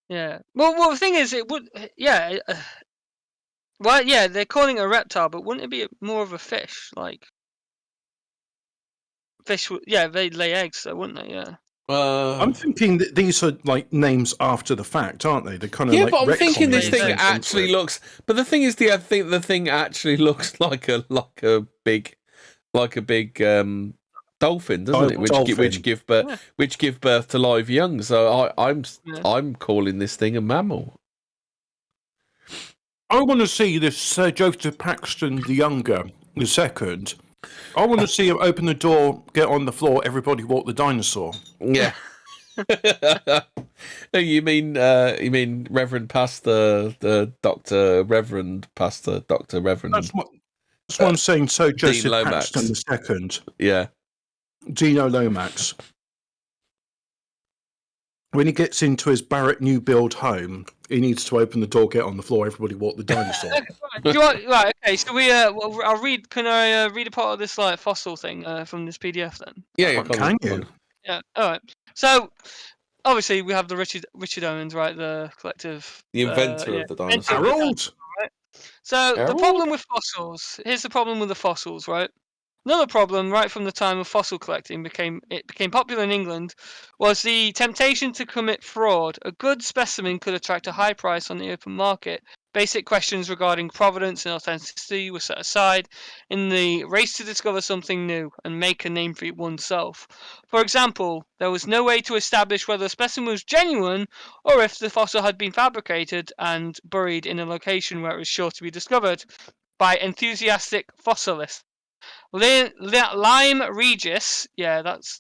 Yeah. Well, the thing is, it would. Yeah. Well, yeah, they're calling it a reptile, but wouldn't it be more of a fish? Like fish. Yeah, they lay eggs, so wouldn't they? Yeah. I'm thinking that these are like names after the fact, aren't they? They're kind of but I'm thinking this thing actually looks. But the thing is, I think the thing actually looks like a big dolphin, doesn't it? Which give birth to live young. So I'm calling this thing a mammal. I want to see this Sir Joseph Paxton the Younger, the second. I want to see him open the door, get on the floor, everybody walk the dinosaur. Yeah. You mean Reverend Pastor, the Doctor Reverend Pastor, Doctor Reverend? That's what I'm saying. Sir Joseph Paxton the second. Yeah. Dino Lomax. When he gets into his Barrett new build home, he needs to open the door, get on the floor, everybody walk the dinosaur. Right, okay, so I'll read. Can I read a part of this fossil thing from this PDF then? Yeah, can you? Yeah, all right. So obviously we have the Richard Owens, right? The collective, the inventor of the dinosaur. Harold. Right? So the problem with fossils. Here's the problem with the fossils, right? Another problem, right from the time of fossil collecting, became popular in England, was the temptation to commit fraud. A good specimen could attract a high price on the open market. Basic questions regarding provenance and authenticity were set aside in the race to discover something new and make a name for oneself. For example, there was no way to establish whether a specimen was genuine or if the fossil had been fabricated and buried in a location where it was sure to be discovered by enthusiastic fossilists. Lyme Regis, yeah, that's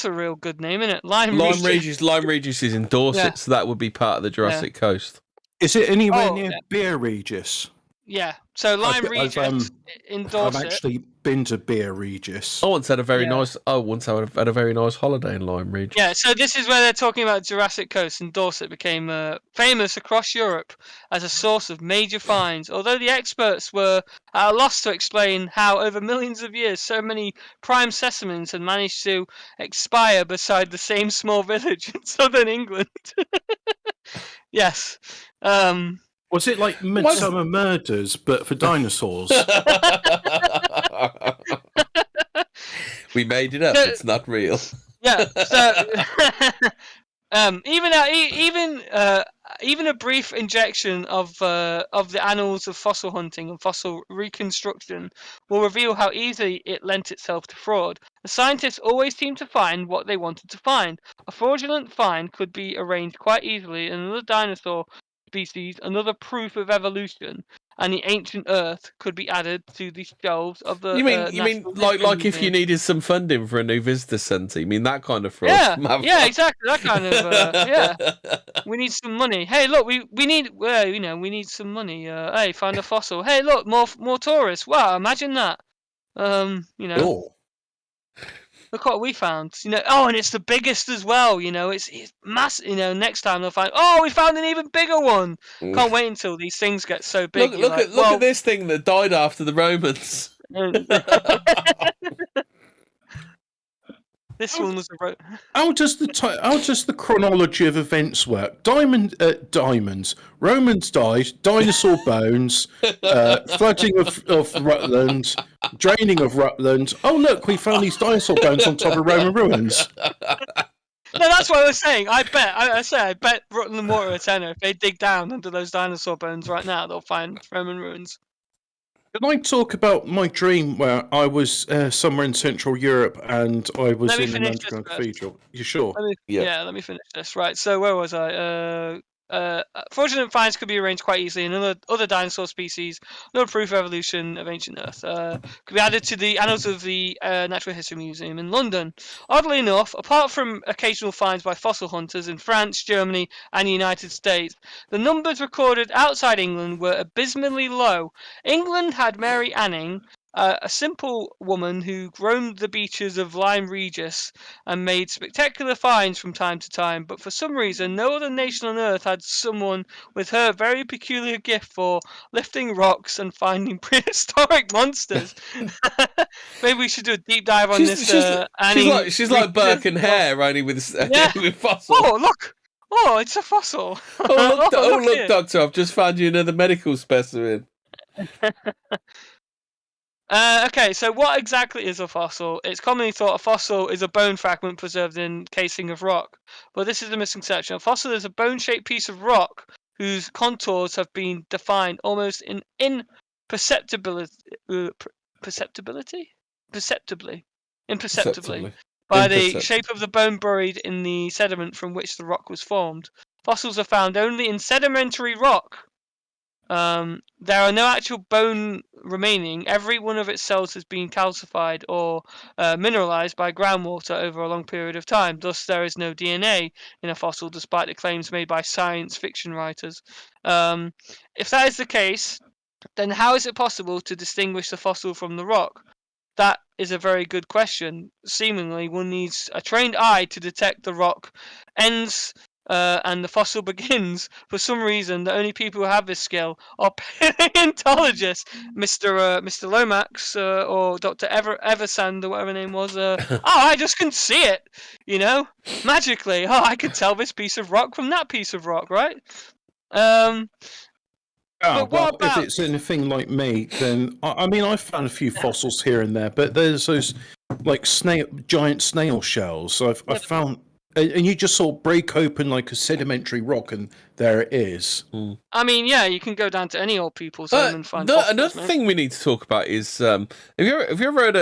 a real good name, isn't it? Lyme Regis is in Dorset, so that would be part of the Jurassic Coast. Is it anywhere near Beer Regis? Yeah, so Lyme Regis in Dorset. I've actually been to Beer Regis. I once had a very nice holiday in Lyme Regis. Yeah, so this is where they're talking about Jurassic Coast, and Dorset became famous across Europe as a source of major finds. Although the experts were at a loss to explain how, over millions of years, so many prime specimens had managed to expire beside the same small village in southern England. Yes. Was it like Midsummer Murders, but for dinosaurs? We made it up. It's not real. Yeah. So, even a brief injection of the annals of fossil hunting and fossil reconstruction will reveal how easily it lent itself to fraud. The scientists always seem to find what they wanted to find. A fraudulent find could be arranged quite easily in another dinosaur species, another proof of evolution, and the ancient Earth could be added to the shelves of the. You mean like if you needed some funding for a new visitor centre? You mean that kind of fraud? Yeah, exactly that kind of. Yeah, we need some money. Hey, look, we need we need some money. Hey, find a fossil. Hey, look, more tourists. Wow, imagine that. Oh. look what we found. And it's the biggest as well. It's massive. Next time they'll find, we found an even bigger one. Can't wait until these things get so big. Look at this thing that died after the Romans. This one was a How does the chronology of events work? Diamonds. Romans died. Dinosaur bones. Flooding of Rutland. Draining of Rutland. Oh look, we found these dinosaur bones on top of Roman ruins. No, that's what I was saying. I bet Rutland Water a tenner. If they dig down under those dinosaur bones right now, they'll find Roman ruins. Can I talk about my dream where I was somewhere in Central Europe and I was in an underground cathedral? You sure? Let me finish this. Right, so where was I? Fraudulent finds could be arranged quite easily, and other dinosaur species, no proof of evolution of ancient Earth, could be added to the annals of the Natural History Museum in London. Oddly enough, apart from occasional finds by fossil hunters in France, Germany, and the United States, the numbers recorded outside England were abysmally low. England had Mary Anning, a simple woman who roamed the beaches of Lyme Regis and made spectacular finds from time to time, but for some reason no other nation on Earth had someone with her very peculiar gift for lifting rocks and finding prehistoric monsters. Maybe we should do a deep dive on this. She's like Burke and Hare, only with fossils. Oh, look! Oh, it's a fossil. Look, Doctor, I've just found you another medical specimen. Okay, so what exactly is a fossil? It's commonly thought a fossil is a bone fragment preserved in casing of rock, but this is a misconception. A fossil is a bone-shaped piece of rock whose contours have been defined almost imperceptibly by the shape of the bone buried in the sediment from which the rock was formed. Fossils are found only in sedimentary rock. There are no actual bone remaining. Every one of its cells has been calcified or mineralized by groundwater over a long period of time. Thus, there is no DNA in a fossil, despite the claims made by science fiction writers. If that is the case, then how is it possible to distinguish the fossil from the rock? That is a very good question. Seemingly, one needs a trained eye to detect the rock ends and the fossil begins. For some reason, the only people who have this skill are paleontologists, Mr. Lomax or Dr. Eversand or whatever her name was. I just can see it, magically. I could tell this piece of rock from that piece of rock, right? If it's anything like me, then I found a few fossils here and there, but there's those like giant snail shells. So I've found. And you just sort of break open like a sedimentary rock, and there it is. Mm. I mean, yeah, you can go down to any old people's home and find fossils, another thing we need to talk about is have you ever heard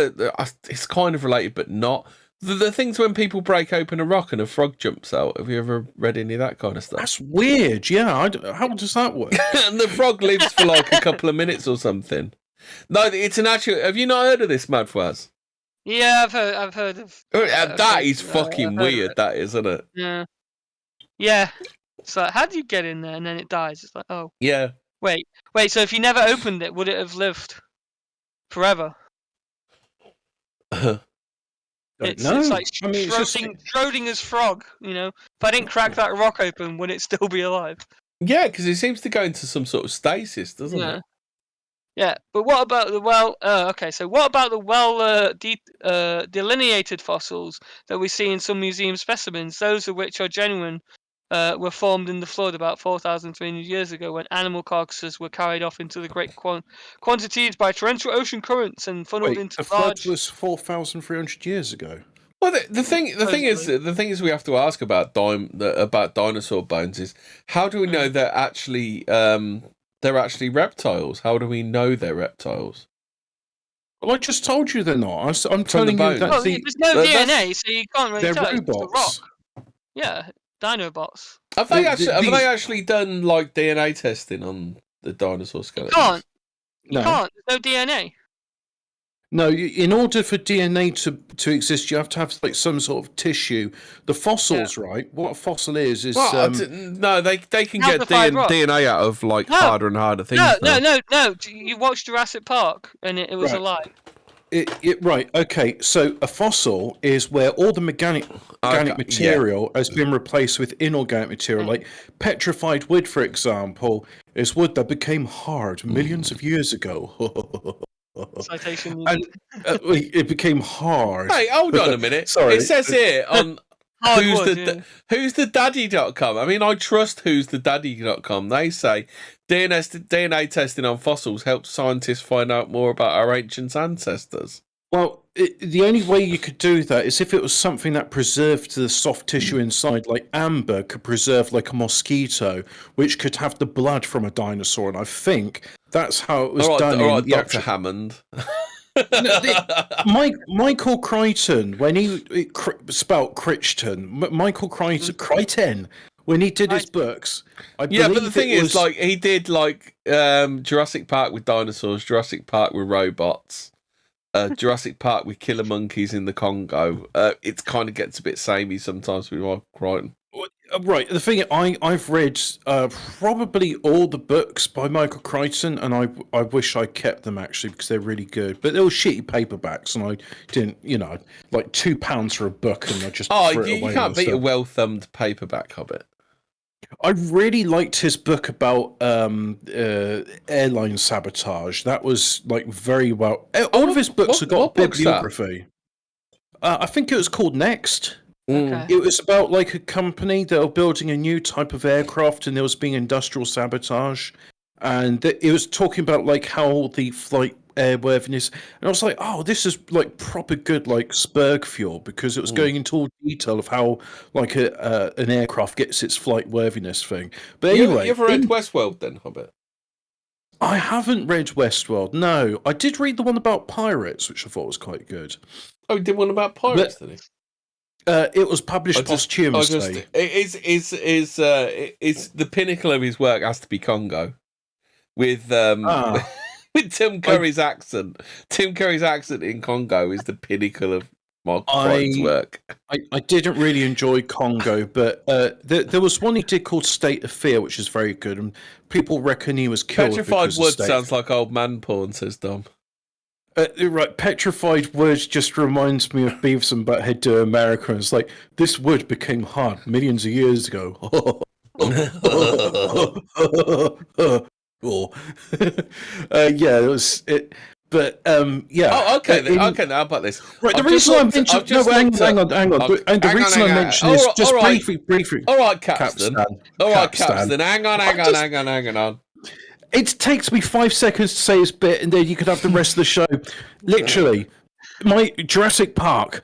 it's kind of related but not the things when people break open a rock and a frog jumps out. Have you ever read any of that kind of stuff? That's weird. Yeah, how does that work? And the frog lives for like a couple of minutes or something. No, it's an actual. Have you not heard of this, Madfwaz? Yeah, I've heard of. That is fucking weird. That is, isn't it? Yeah. Yeah. It's like, how do you get in there and then it dies? It's like, oh. Yeah. Wait. So if you never opened it, would it have lived forever? It's like Schrodinger's frog. If I didn't crack that rock open, would it still be alive? Yeah, because it seems to go into some sort of stasis, doesn't it? Yeah, but what about the what about the delineated fossils that we see in some museum specimens? Those of which are genuine were formed in the flood about 4,300 years ago, when animal carcasses were carried off into the great quantities by torrential ocean currents and funneled into the flood was 4,300 years ago. Well, the thing is, we have to ask about dinosaur bones is how do we know they're actually reptiles? How do we know they're reptiles? Well, I just told you they're not. I'm telling you that there's no DNA, so you can't really tell. They're robots. Yeah, Dinobots. Have they actually done like DNA testing on the dinosaur skeletons? You can't. There's no DNA. No, in order for DNA to exist, you have to have like some sort of tissue. The fossils, right? What a fossil is no, they can get DNA out of like harder and harder things. No. You watched Jurassic Park and it was alive. Right. Okay. So a fossil is where all the organic material has been replaced with inorganic material. Like petrified wood, for example, is wood that became hard millions of years ago. Citation. And it became hard. Hey, hold on a minute. Sorry. It says here on who's the daddy.com. I mean, I trust who's the daddy.com. They say DNA testing on fossils helps scientists find out more about our ancient ancestors. Well, the only way you could do that is if it was something that preserved the soft tissue inside, like amber could preserve like a mosquito, which could have the blood from a dinosaur. And I think that's how it was done. All right, Dr. Hammond. Michael Crichton, when he spelt Crichton, Michael Crichton, when he did his books, but the thing is, like, he did like Jurassic Park with dinosaurs, Jurassic Park with robots, Jurassic Park with killer monkeys in the Congo. It kind of gets a bit samey sometimes with Michael Crichton. Right. The thing I've read probably all the books by Michael Crichton, and I wish I kept them actually because they're really good. But they were shitty paperbacks, and I didn't, like £2 for a book, and I just threw it away. You can't beat a well-thumbed paperback Hobbit. I really liked his book about airline sabotage. That was like very well. All of his books have got a bibliography. I think it was called Next. Okay. It was about like a company that were building a new type of aircraft, and there was being industrial sabotage, and it was talking about like how the flight airworthiness, and I was like, oh, this is like proper good like Spurg fuel, because it was going into all detail of how like an aircraft gets its flight worthiness thing. But anyway, you ever read Westworld then, Hobbit? I haven't read Westworld. No, I did read the one about pirates, which I thought was quite good. Oh, he did one about pirates, did he? It was published posthumously. It's the pinnacle of his work has to be Congo, with with Tim Curry's accent. Tim Curry's accent in Congo is the pinnacle of Mark Crichton's work. I didn't really enjoy Congo, but there was one he did called State of Fear, which is very good, and people reckon he was killed. Petrified Wood sounds like old man porn, says Dom. Right, Petrified Wood just reminds me of Beavis and Butthead to America. It's like, this wood became hard millions of years ago. Yeah, it was it. But yeah. Oh, okay. Okay, now how about this? Right, the reason I mentioned. No, hang on. The reason I mentioned is just briefly. All right, Capstan. All right, Capstan. Hang on. It takes me 5 seconds to say this bit, and then you could have the rest of the show. Literally, my Jurassic Park.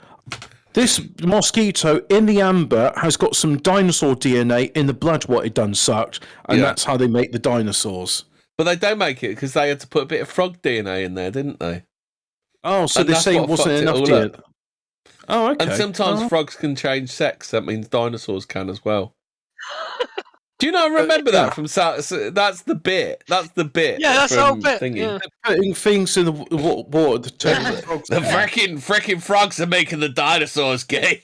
This mosquito in the amber has got some dinosaur DNA in the blood. What it done sucked, and that's how they make the dinosaurs. But they don't make it because they had to put a bit of frog DNA in there, didn't they? Oh, so they say it wasn't enough DNA. Oh, okay. And sometimes frogs can change sex. That means dinosaurs can as well. Do you not remember that from South? That's the bit. Yeah, that's the whole bit. Yeah. Putting things in the water to turn the frogs. The frickin' frogs are making the dinosaurs gay.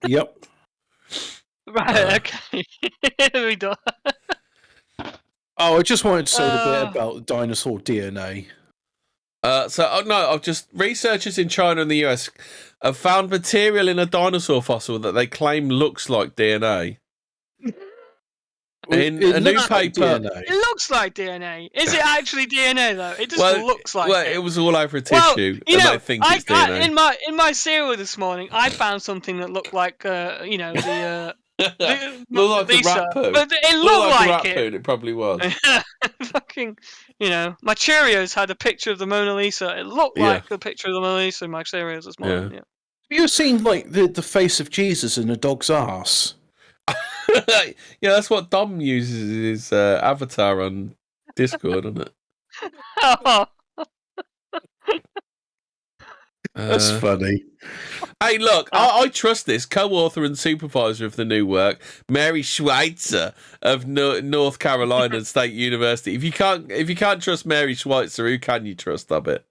Yep. Right. Okay. We done. Oh, I just wanted to say the bit about dinosaur DNA. Researchers in China and the US have found material in a dinosaur fossil that they claim looks like DNA. In a new paper, it looks like DNA. Is it actually DNA though? It just looks like. Well, it was all over a tissue, and they think it's DNA. In my cereal this morning, I found something that looked like the. Looked like a rat poo. But it looked like it. It probably was. Fucking, my Cheerios had a picture of the Mona Lisa. It looked like the picture of the Mona Lisa in my Cheerios this morning. Yeah. Have you seen like the face of Jesus in a dog's ass? Yeah, that's what Dom uses his avatar on Discord, isn't it? That's funny. Hey, look, I trust this co-author and supervisor of the new work, Mary Schweitzer of North Carolina State University. If you can't trust Mary Schweitzer, who can you trust? I bet.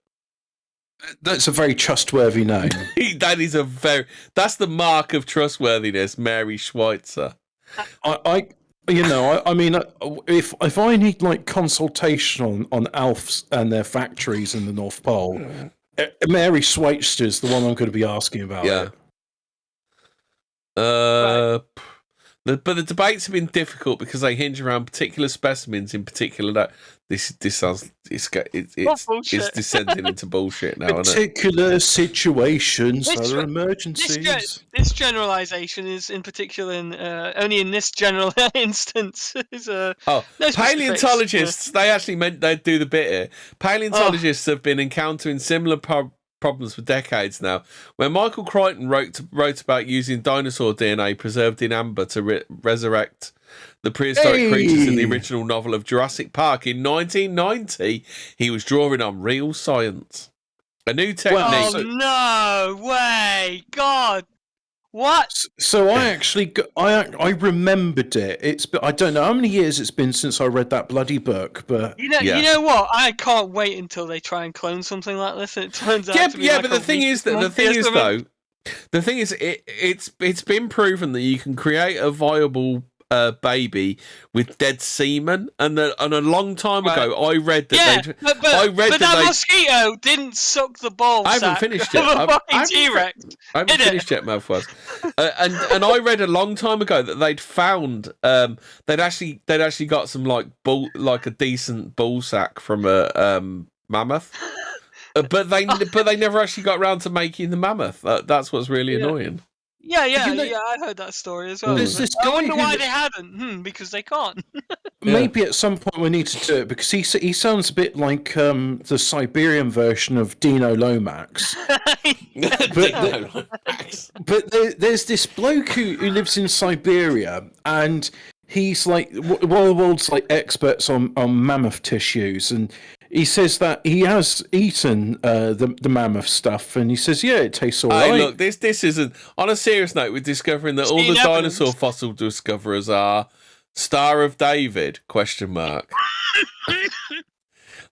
That's a very trustworthy name. That's the mark of trustworthiness, Mary Schweitzer. You know, I mean, if I need like consultation on elves and their factories in the North Pole, Mary Schweitzer is the one I'm going to be asking about. Yeah. Right. But the debates have been difficult because they hinge around particular specimens in particular. That this sounds it's descending into bullshit now. Particular situations are emergencies. This generalization is in particular only in this general instance. Paleontologists. They actually meant they'd do the bit here. Paleontologists have been encountering similar problems for decades now. When Michael Crichton wrote about using dinosaur DNA preserved in amber to resurrect the prehistoric creatures in the original novel of Jurassic Park in 1990, he was drawing on real science. A new technique. Oh, no way! God! What? So I actually, I remembered it. I don't know how many years it's been since I read that bloody book, but you know what? I can't wait until they try and clone something like this, and it turns out to be but the thing is, it's been proven that you can create a viable baby with dead semen, and a long time ago, I read that. But that mosquito didn't suck the balls. I haven't finished yet. I haven't finished yet, mouthwash. And I read a long time ago that they'd found they'd actually got some like a decent ball sack from a mammoth. But they never actually got around to making the mammoth. That's what's really annoying. Yeah, I heard that story as well. There's this guy I wonder why they hadn't. Because they can't. Maybe at some point we need to do it, because he sounds a bit like the Siberian version of Dino Lomax. But there's this bloke who lives in Siberia, and he's like one of the world's like experts on mammoth tissues, and he says that he has eaten the mammoth stuff, and he says, yeah, it tastes all right. Look, this isn't... On a serious note, we're discovering that all the dinosaur fossil discoverers are Star of David, ?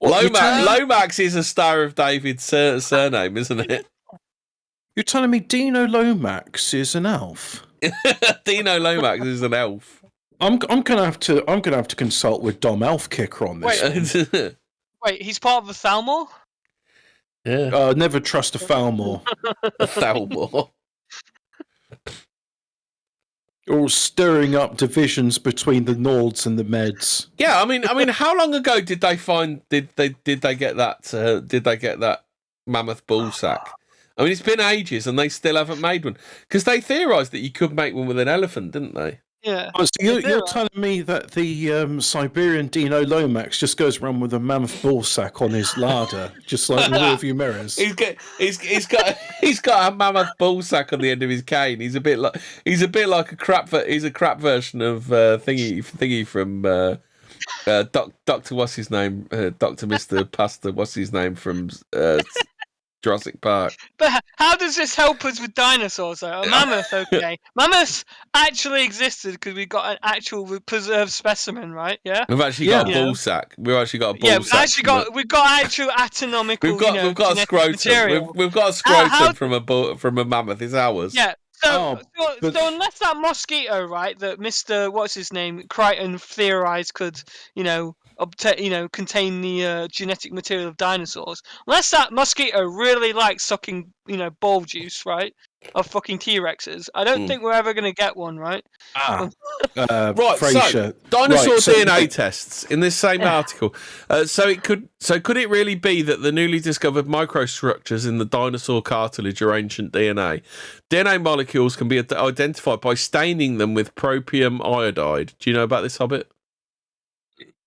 Lomax is a Star of David surname, isn't it? You're telling me Dino Lomax is an elf? Dino Lomax is an elf. I'm gonna have to consult with Dom Elfkicker on this. Wait, he's part of the Thalmor? Yeah. Never trust a Thalmor. A Thalmor. Or stirring up divisions between the Nords and the Meds. Yeah, I mean, how long ago did they find? Did they get that? Did they get that mammoth ball sack? I mean, it's been ages, and they still haven't made one, because they theorised that you could make one with an elephant, didn't they? Yeah. Oh, so you're telling me that the Siberian Dino Lomax just goes around with a mammoth ball sack on his larder, just like in the rearview mirrors? He's got a mammoth ball sack on the end of his cane. He's a bit like a crap. He's a crap version of thingy from Doctor what's his name? Doctor Mister Pasta what's his name from Jurassic Park. But how does this help us with dinosaurs, though? A mammoth, okay. Mammoths actually existed because we got an actual preserved specimen, right? Yeah. We've actually got a ball sack. We've actually got a ball sack. We've got actual anatomical. We've got a scrotum. We've got a scrotum from a mammoth. It's ours. Yeah. So unless that mosquito, right, that Mr. What's his name, Crichton theorized could, contain the genetic material of dinosaurs. Unless that mosquito really likes sucking, ball juice, right, of fucking T-Rexes, I don't think we're ever going to get one, right? Right, Frasier. so dinosaur DNA tests in this same article. Could it really be that the newly discovered microstructures in the dinosaur cartilage are ancient DNA? DNA molecules can be identified by staining them with propium iodide. Do you know about this, Hobbit?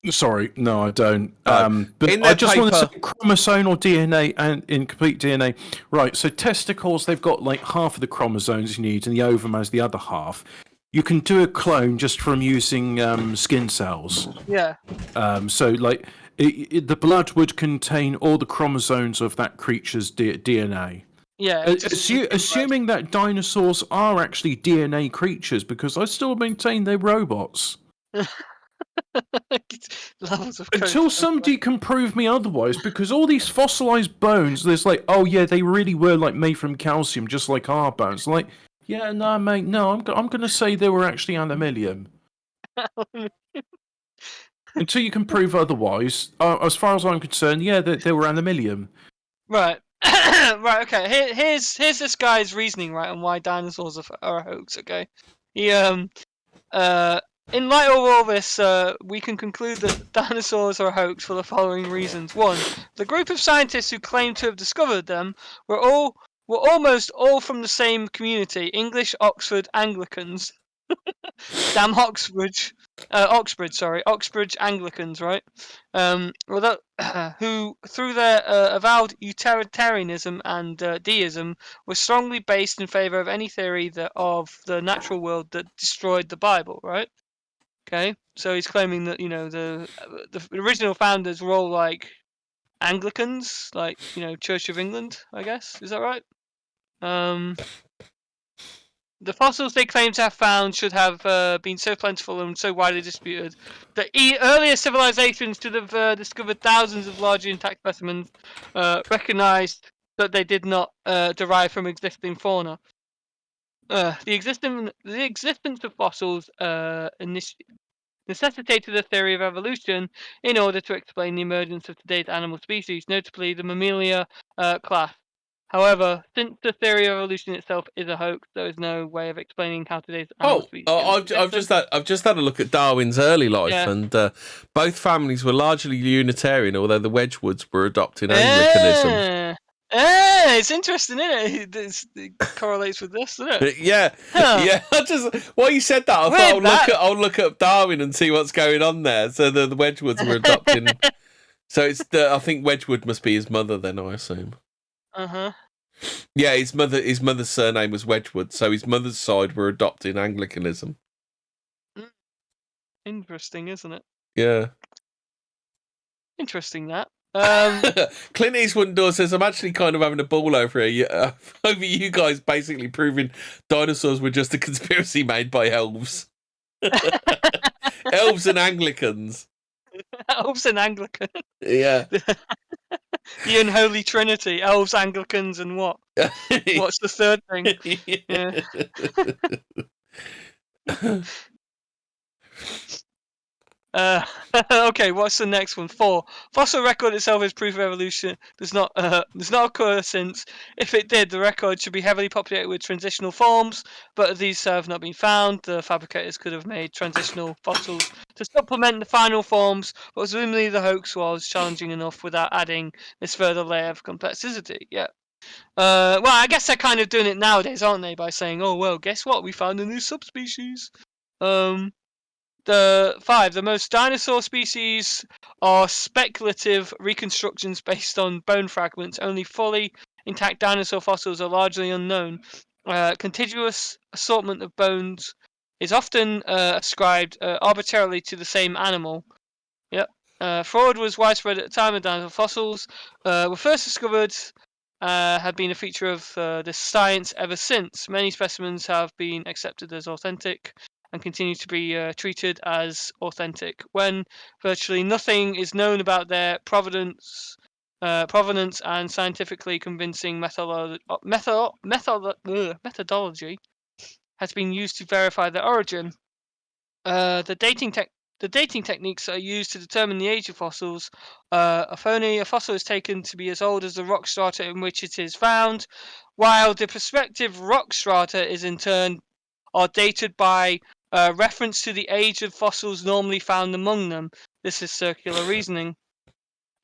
Sorry, no, I don't. But I just want to say chromosomal DNA and incomplete DNA. Right, so testicles, they've got like half of the chromosomes you need, and the ovum has the other half. You can do a clone just from using skin cells. Yeah. So, like, the blood would contain all the chromosomes of that creature's DNA. Yeah. Assuming that dinosaurs are actually DNA creatures, because I still maintain they're robots. Until somebody can prove me otherwise, because all these fossilized bones, there's like, oh yeah, they really were like made from calcium, just like our bones. Like, yeah, no, mate, no, I'm going to say they were actually aluminium. Until you can prove otherwise, as far as I'm concerned, yeah, they were around 1 million. Right. Right, okay. Here's this guy's reasoning, right, on why dinosaurs are a hoax, okay? He, in light of all this, we can conclude that dinosaurs are a hoax for the following reasons. 1. The group of scientists who claim to have discovered them were almost all from the same community, English Oxford Anglicans. Damn Oxbridge Anglicans, right? Who, through their avowed utilitarianism and deism, were strongly based in favour of any theory of the natural world that destroyed the Bible, right? Okay, so he's claiming that the original founders were all like Anglicans, like Church of England, I guess. Is that right? The fossils they claim to have found should have been so plentiful and so widely distributed that earlier civilizations should have discovered thousands of largely intact specimens, recognized that they did not derive from existing fauna. The existence of fossils necessitated a theory of evolution in order to explain the emergence of today's animal species, notably the mammalia class. However, since the theory of evolution itself is a hoax, there is no way of explaining how today's animal species. I've just had a look at Darwin's early life, and both families were largely Unitarian, although the Wedgwoods were adopting Anglicanism. It's interesting, isn't it? It correlates with this, doesn't it? Yeah. While you said that, I thought I'll look up Darwin and see what's going on there. So the Wedgwoods were adopting. So I think Wedgwood must be his mother then, I assume. Yeah, his mother's surname was Wedgwood, so his mother's side were adopting Anglicanism. Interesting, isn't it? Yeah. Interesting that. Clint Eastwood says, I'm actually kind of having a ball over you guys basically proving dinosaurs were just a conspiracy made by elves. Elves and Anglicans. Elves and Anglicans. Yeah. The unholy trinity, elves, Anglicans, and what? What's the third thing? Okay, what's the next one? 4. Fossil record itself is proof of evolution. Does not occur, since if it did, the record should be heavily populated with transitional forms, but these have not been found. The fabricators could have made transitional fossils to supplement the final forms, but presumably the hoax was challenging enough without adding this further layer of complexity. Yeah. Well, I guess they're kind of doing it nowadays, aren't they? By saying, "Oh well, guess what? We found a new subspecies." The 5. The most dinosaur species are speculative reconstructions based on bone fragments. Only fully intact dinosaur fossils are largely unknown. Contiguous assortment of bones is often ascribed arbitrarily to the same animal. Yep. Fraud was widespread at the time of dinosaur fossils were first discovered. Had been a feature of this science ever since. Many specimens have been accepted as authentic and continue to be treated as authentic when virtually nothing is known about their provenance and scientifically convincing methodology has been used to verify their origin. The dating techniques that are used to determine the age of fossils, if only a fossil is taken to be as old as the rock strata in which it is found, while the prospective rock strata is in turn are dated by reference to the age of fossils normally found among them. This is circular reasoning.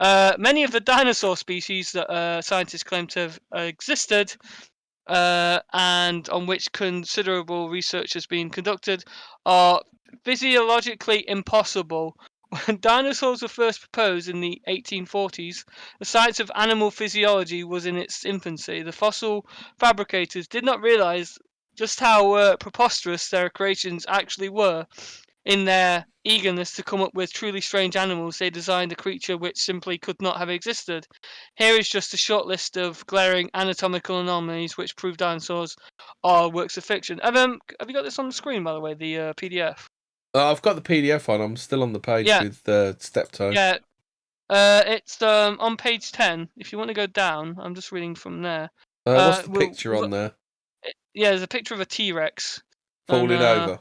Many of the dinosaur species that scientists claim to have existed and on which considerable research has been conducted are physiologically impossible. When dinosaurs were first proposed in the 1840s, the science of animal physiology was in its infancy. The fossil fabricators did not realize just how preposterous their creations actually were. In their eagerness to come up with truly strange animals, they designed a creature which simply could not have existed. Here is just a short list of glaring anatomical anomalies which prove dinosaurs are works of fiction. Have you got this on the screen, by the way, the PDF? I've got the PDF on. I'm still on the page with Steptoe. Yeah. It's on page 10. If you want to go down, I'm just reading from there. What's the picture on there? Yeah, there's a picture of a T-Rex. Falling over.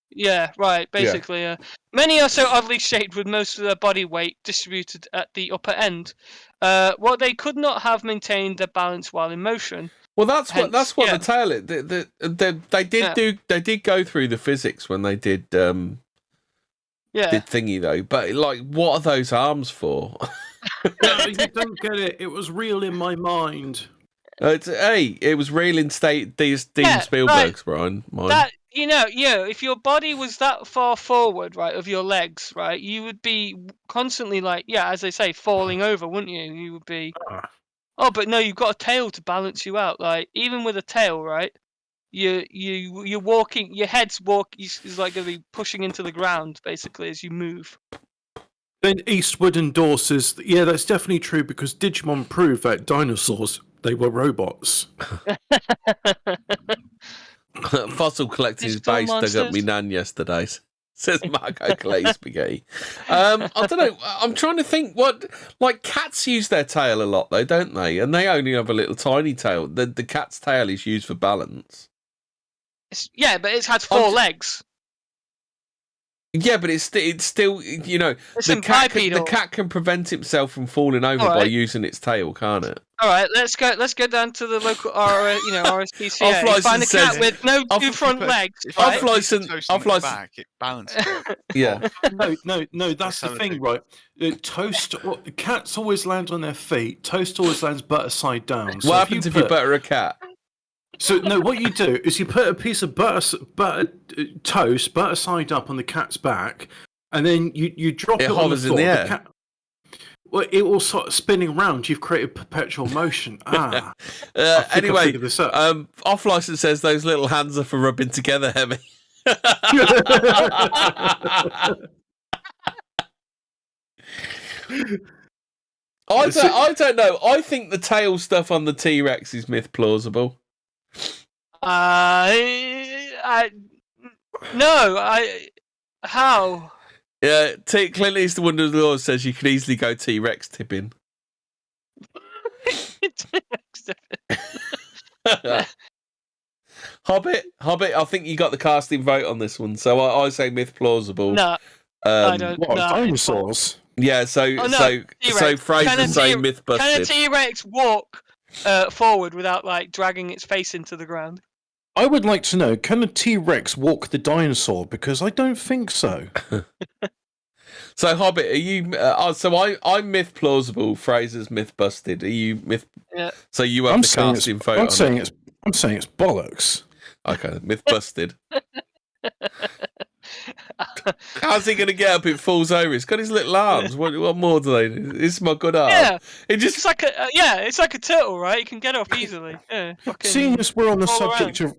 Yeah, right, basically. Many are so oddly shaped with most of their body weight distributed at the upper end. What they could not have maintained their balance while in motion. Well, that's what the tail is. They did go through the physics when they did did thingy though. But like, what are those arms for? No, you don't get it. It was real in my mind. It was real in Steven Spielberg's, Brian. That if your body was that far forward, right, of your legs, right, you would be constantly like, as they say, falling over, wouldn't you? You would be. Oh, but no, you've got a tail to balance you out. Like even with a tail, right, you're walking, your head's is like going to be pushing into the ground basically as you move. Then Eastwood endorses, yeah, that's definitely true because Digimon proved that dinosaurs, they were robots. Fossil collecting his base dug up me nan yesterday, says Marco Clay Spaghetti. I don't know. I'm trying to think like cats use their tail a lot though, don't they? And they only have a little tiny tail. The cat's tail is used for balance. But it has 4 legs. Yeah, but it's still, the cat can prevent itself from falling over by using its tail, can't it? All right, let's go down to the local RSPCA. Find a cat with no 2 front legs. Off license. Back, it balances. Yeah. No. That's the thing, right? Cats always land on their feet. Toast always lands butter side down. So what happens if you butter a cat? So no, what you do is you put a piece of toast side up on the cat's back, and then you drop it on the floor. In the air. It will start spinning around. You've created perpetual motion. Anyway, Off License says those little hands are for rubbing together, Hemi. I don't know. I think the tail stuff on the T-Rex is myth plausible. How? Yeah, Clint Eastwood of the Law says you can easily go T-Rex tipping. T-Rex tipping. Hobbit. I think you got the casting vote on this one, so I say myth plausible. No, I don't. What, dinosaurs? Yeah, so Fraser's saying myth busted. Can a T-Rex walk forward without like dragging its face into the ground? I would like to know, can a T-Rex walk the dinosaur? Because I don't think so. So, Hobbit, are you... I'm myth plausible, Fraser's myth busted. Are you myth... Yeah. So you have the casting photo I'm saying it's bollocks. Okay, myth busted. How's he going to get up? It falls over. It's got his little arms. What more do they do? This is my good arm. Yeah, it's like a turtle, right? You can get up easily. Yeah, seeing as we're on the subject of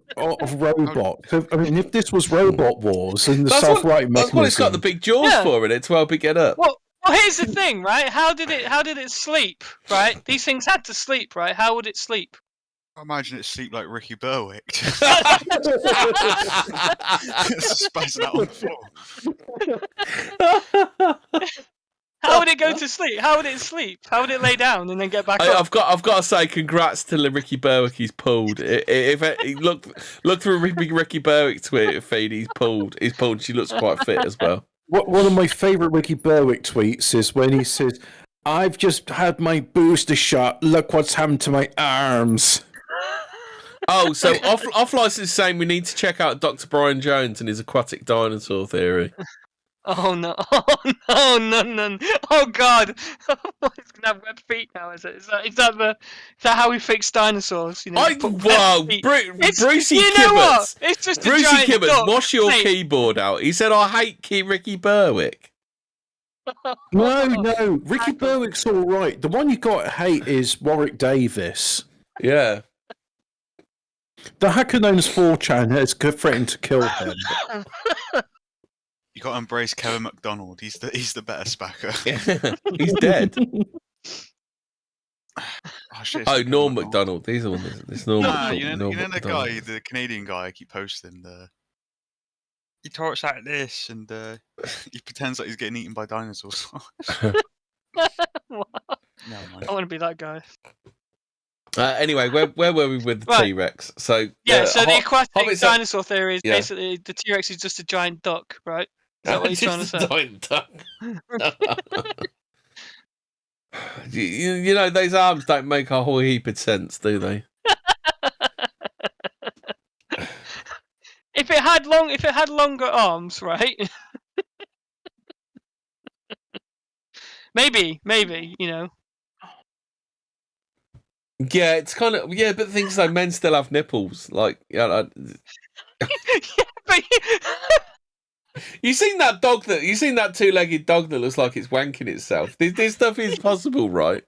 robots, I mean, if this was Robot Wars and the self-righting mechanism... That's what it's got the big jaws for in it, to help it get up. Well, here's the thing, right? How did it sleep, right? These things had to sleep, right? How would it sleep? I imagine it sleep like Ricky Berwick. Spazzing out on the floor. How would it go to sleep? How would it sleep? How would it lay down and then get back up? I've got to say, congrats to the Ricky Berwick. He's pulled. Look through Ricky Berwick Twitter feed. He's pulled. She looks quite fit as well. One of my favourite Ricky Berwick tweets is when he says, "I've just had my booster shot. Look what's happened to my arms." Oh, so off license saying we need to check out Dr. Brian Jones and his aquatic dinosaur theory. Oh no! Oh no! Oh God! It's gonna have web feet now. Is it? Is that how we fix dinosaurs? You know, Brucey Kibbutz. What? It's just Brucey Kibbutz. Wash your keyboard out. He said, "I hate Ricky Berwick." No. Ricky Berwick's all right. The one you got to hate is Warwick Davis. Yeah. The hacker known as 4chan has threatened to kill him. You got to embrace Kevin McDonald. He's the better spacker. He's dead. Norm McDonald. McDonald. These are this Norm. You know the guy, the Canadian guy. I keep posting he talks like this, and he pretends like he's getting eaten by dinosaurs. I want to be that guy. Anyway, where were we with the Right. T-Rex? So so the aquatic Hobbits dinosaur theory is basically the T-Rex is just a giant duck, right? Is that what you're trying to say? Giant duck. You know, those arms don't make a whole heap of sense, do they? If it had longer arms, right? maybe, you know. Yeah, it's kind of but things like men still have nipples, like yeah, but you seen that two-legged dog that looks like it's wanking itself. This stuff is possible, right?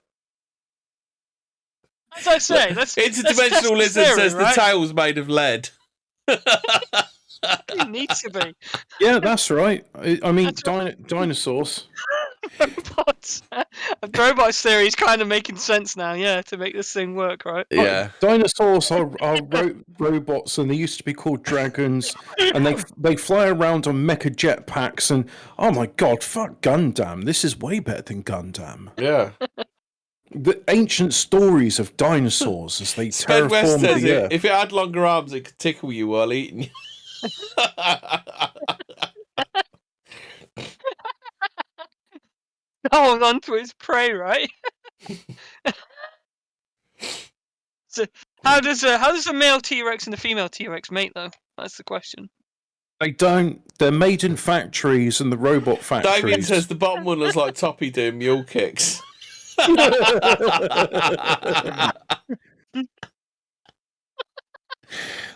As I say, interdimensional lizard says the tail's made of lead. It needs to be. Yeah, that's right. I mean, dinosaurs. Robots theory is kind of making sense now, to make this thing work, right? Yeah. Dinosaurs are robots, and they used to be called dragons, and they fly around on mecha jetpacks, and oh my god, fuck Gundam. This is way better than Gundam. Yeah. The ancient stories of dinosaurs as they terraformed the earth. If it had longer arms, it could tickle you while eating you. Hold on to its prey, right? So, how does a male T-Rex and a female T-Rex mate, though? That's the question. They don't. They're made in factories and the robot factories. Damien says the bottom one looks like Toppy doing mule kicks.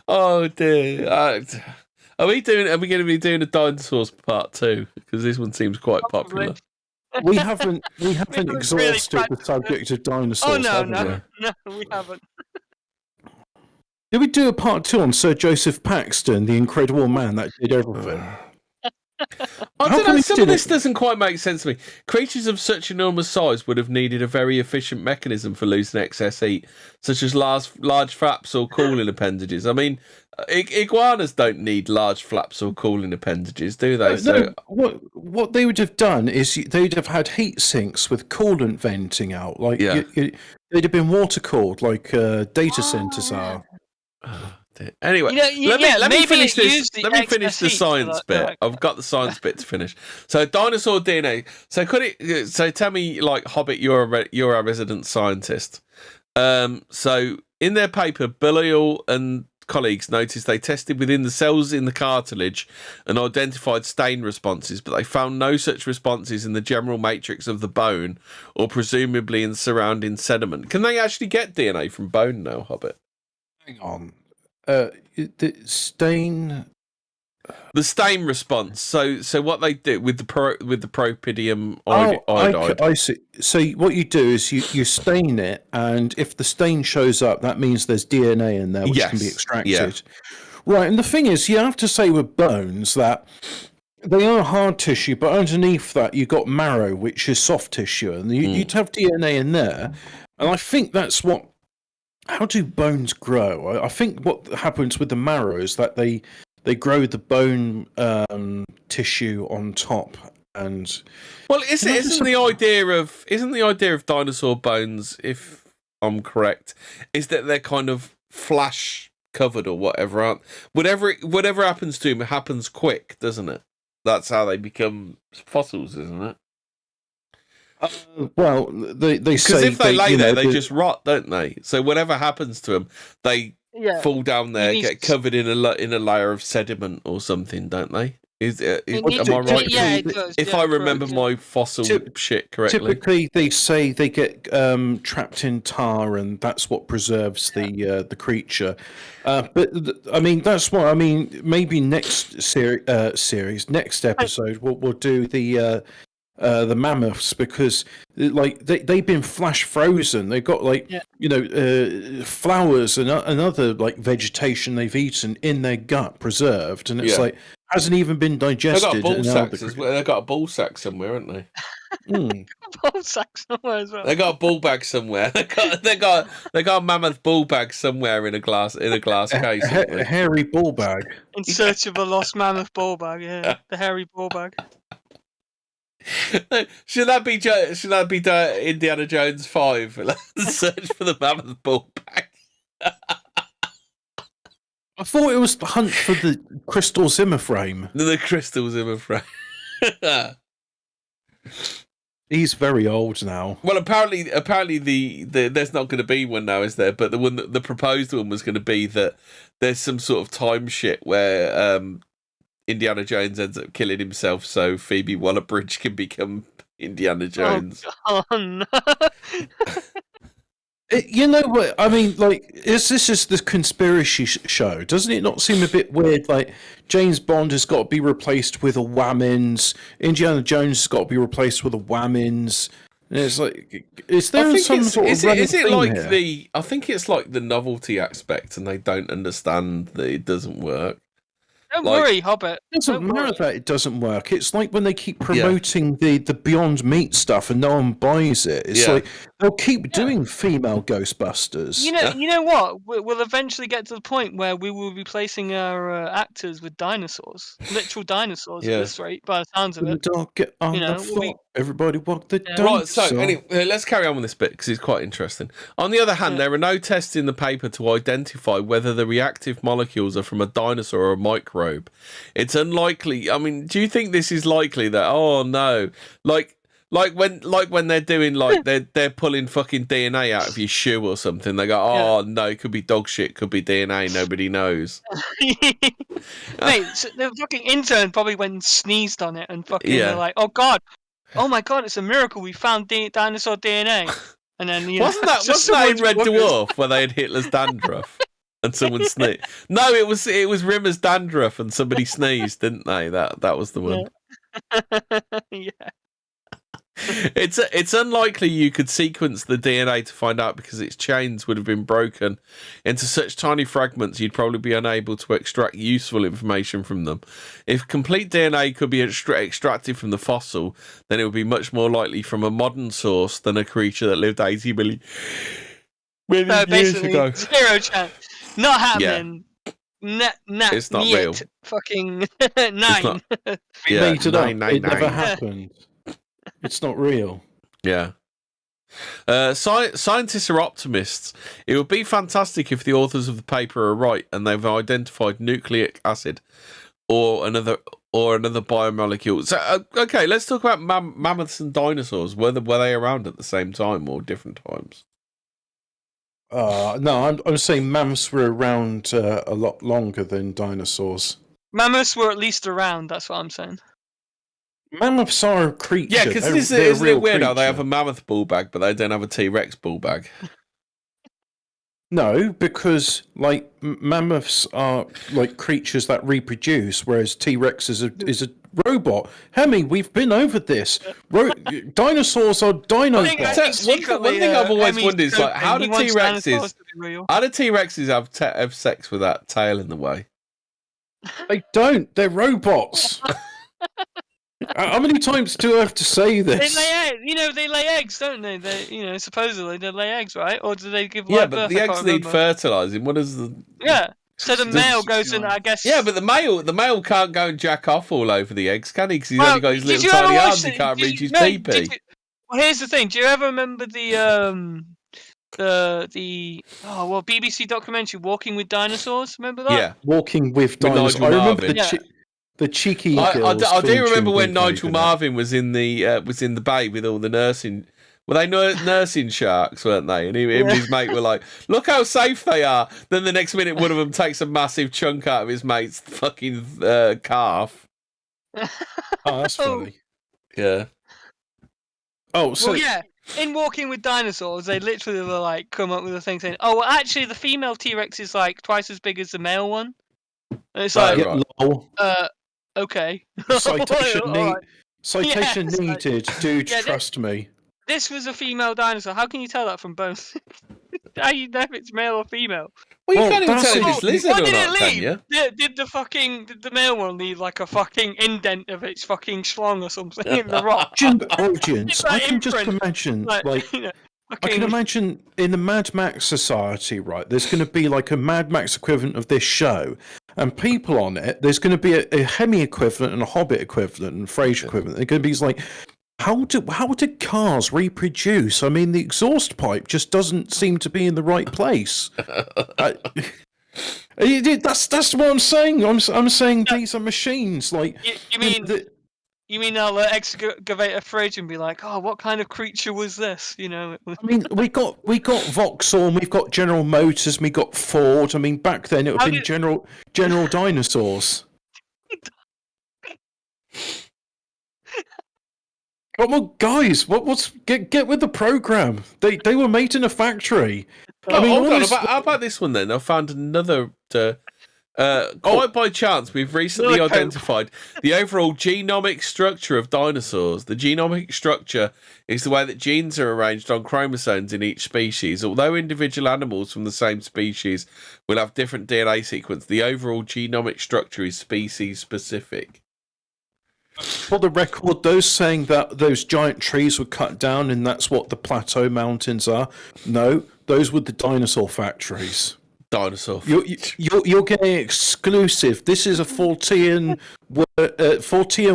Oh dear. Are we going to be doing a dinosaurs part 2? Because this one seems quite popular. We haven't exhausted the subject of dinosaurs. Oh no, we haven't. Did we do a part 2 on Sir Joseph Paxton, the incredible man that did everything? I don't know, some of this doesn't quite make sense to me. Creatures of such enormous size would have needed a very efficient mechanism for losing excess heat, such as large flaps or cooling appendages. I mean, iguanas don't need large flaps or cooling appendages, do they? No, what they would have done is they'd have had heat sinks with coolant venting out. Like they'd have been water cooled, like data centers are. Anyway, let me finish this. Let me finish the science bit. I've got the science bit to finish. So, dinosaur DNA. So, tell me, like Hobbit, you're our resident scientist. So, in their paper, Belial and colleagues noticed they tested within the cells in the cartilage and identified stain responses, but they found no such responses in the general matrix of the bone or presumably in surrounding sediment. Can they actually get DNA from bone now, Hobbit? Hang on. The stain response. So what they do with the propidium iodide. I see. So what you do is you stain it, and if the stain shows up, that means there's DNA in there which can be extracted. Yeah. Right, and the thing is, you have to say with bones that they are hard tissue, but underneath that you've got marrow, which is soft tissue, and you'd have DNA in there. And I think that's what. How do bones grow? I think what happens with the marrow is that they grow the bone tissue on top, and isn't the idea of dinosaur bones, if I'm correct, is that they're kind of flash covered or whatever? Whatever happens to them happens quick, doesn't it? That's how they become fossils, isn't it? Well, they say because if they lay there, they just rot, don't they? So whatever happens to them, they fall down there, get covered in a layer of sediment or something, don't they? Am I right? Yeah, it does. If I remember my fossil shit correctly. Typically, they say they get trapped in tar, and that's what preserves the creature. But I mean, that's what I mean. Maybe next next episode, we'll do the mammoths, because like they've been flash frozen. They've got flowers and other like vegetation they've eaten in their gut preserved, and it's like hasn't even been digested. They've got a ball sack somewhere, haven't they? Ball sack somewhere as well. They got a ball bag somewhere. They got a mammoth ball bag somewhere in a glass case. A hairy ball bag. In search of a lost mammoth ball bag. Yeah, the hairy ball bag. Should that be Indiana Jones 5? Search for the mammoth bullback. I thought it was the hunt for the crystal Zimmer frame. The crystal Zimmer frame. He's very old now. Well, apparently, there's not going to be one now, is there? But the proposed one was going to be that there's some sort of time shit where Indiana Jones ends up killing himself, so Phoebe Waller-Bridge can become Indiana Jones. Oh no! You know what I mean? Like, is this just the conspiracy show? Doesn't it not seem a bit weird? Like, James Bond has got to be replaced with a Whammons. Indiana Jones has got to be replaced with a Whammons. And it's like, is there some sort of running theme here? I think it's like the novelty aspect, and they don't understand that it doesn't work. Don't worry, Hobbit. It doesn't matter that it doesn't work. It's like when they keep promoting the Beyond Meat stuff and no one buys it. It's like they'll keep doing female Ghostbusters. You know what? We'll eventually get to the point where we will be replacing our actors with dinosaurs, literal dinosaurs. At this rate, by the sounds of it. Don't get on the floor. Everybody walk the dinosaur. Right, so anyway, let's carry on with this bit because it's quite interesting. On the other hand, there are no tests in the paper to identify whether the reactive molecules are from a dinosaur or a microbe. It's unlikely. I mean, do you think this is likely that? Oh no, like when they're doing they're pulling fucking DNA out of your shoe or something. They go, oh no, it could be dog shit, could be DNA. Nobody knows. Mate, so the fucking intern probably went and sneezed on it and fucking they're like, oh god. Oh my god, it's a miracle we found dinosaur DNA. And then wasn't that in Red Dwarf where they had Hitler's dandruff and someone sneezed? No, it was Rimmer's dandruff and somebody sneezed, didn't they? That was the one. Yeah. It's unlikely you could sequence the DNA to find out because its chains would have been broken into such tiny fragments you'd probably be unable to extract useful information from them. If complete DNA could be extracted from the fossil, then it would be much more likely from a modern source than a creature that lived 80 million years ago. Zero chance. Not happening. Yeah. It's not real. Fucking 9. It never happened. It's not real. Yeah. Scientists are optimists. It would be fantastic if the authors of the paper are right and they've identified nucleic acid or another biomolecule. So, okay, let's talk about mammoths and dinosaurs. Were they around at the same time or different times? No, I'm saying mammoths were around a lot longer than dinosaurs. Mammoths were at least around. That's what I'm saying. Mammoths are a creature. Yeah, because isn't it weird how they have a mammoth bull bag, but they don't have a T-Rex bull bag? No, because like mammoths are like creatures that reproduce, whereas T-Rex is a robot. Hemi, we've been over this. Dinosaurs are dinobots. One thing I've always wondered is like, how do T-Rexes have sex with that tail in the way? They don't. They're robots. How many times do I have to say this? They lay eggs. They lay eggs, don't they? They, supposedly they lay eggs, right? Or do they give live birth? Yeah, but the eggs need fertilizing. What is the? Yeah. So the male goes in, I guess. Yeah, but the male can't go and jack off all over the eggs, can he? Because he's only got his little tiny arms. He can't reach his pee-pee. Well, here's the thing. Do you ever remember the BBC documentary Walking with Dinosaurs? Remember that? Yeah, Walking with Dinosaurs. I remember the cheeky girls. I do remember when Nigel Marvin was in the bay with all the nursing. Well, they nursing sharks, weren't they? And him and his mate were like, "Look how safe they are." Then the next minute, one of them takes a massive chunk out of his mate's fucking calf. Oh, that's funny. Yeah. Oh, so in Walking with Dinosaurs, they literally were like come up with a thing saying, "Oh, well, actually, the female T-Rex is like twice as big as the male one." And it's like, okay. Citation needed. Dude, trust me. This was a female dinosaur. How can you tell that from bones? How you know if it's male or female? Well, you can't even tell if it's lizard or not, can you? Did the male one leave like a fucking indent of its fucking schlong or something in the rock? Audience, I can just imagine, I can imagine in the Mad Max society, right, there's going to be like a Mad Max equivalent of this show, and people on it, there's going to be a Hemi equivalent and a Hobbit equivalent and Frasier equivalent. They're going to be like how do cars reproduce? I mean, the exhaust pipe just doesn't seem to be in the right place. That's what I'm saying. I'm saying these are machines. Like you mean I'll excavate a fridge and be like, oh, what kind of creature was this? You know. I mean, we got Vauxhall, and we've got General Motors, and we got Ford. I mean, back then it would have been General Dinosaurs. Come on, guys! What's get with the program? They were made in a factory. I mean, hold on. How about this one then? I found another. Quite by chance, we've recently identified the overall genomic structure of dinosaurs. The genomic structure is the way that genes are arranged on chromosomes in each species. Although individual animals from the same species will have different DNA sequence, the overall genomic structure is species specific. For the record, those saying that those giant trees were cut down and that's what the plateau mountains are, no, those were the dinosaur factories. Dinosaur. You're getting exclusive. This is a Fortean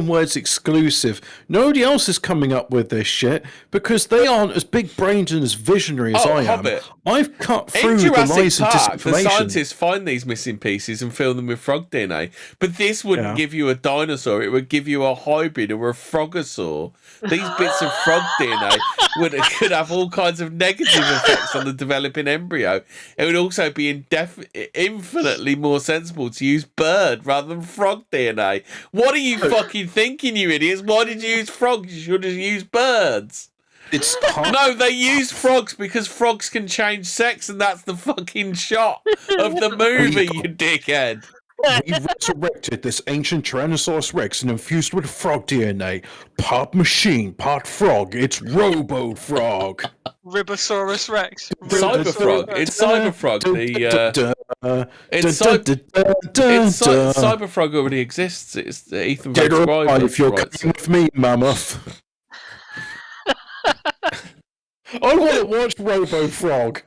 Words exclusive. Nobody else is coming up with this shit because they aren't as big-brained and as visionary as I am. I've cut through the lies and disinformation. The scientists find these missing pieces and fill them with frog DNA. But this wouldn't give you a dinosaur. It would give you a hybrid or a frogosaur. These bits of frog DNA could have all kinds of negative effects on the developing embryo. It would also be infinitely more sensible to use bird rather than frog DNA. What are you fucking thinking, you idiots? Why did you use frogs? You should have used birds. No, they use frogs because frogs can change sex, and that's the fucking shot of the movie, you dickhead. We resurrected this ancient Tyrannosaurus Rex and infused with frog DNA. Part machine, part frog. It's Robo-Frog. Ribosaurus Rex. Cyberfrog. It's Cyberfrog. Cyberfrog already exists. It's Ethan Get right if you're coming with me, mammoth. I want to watch Robo-Frog.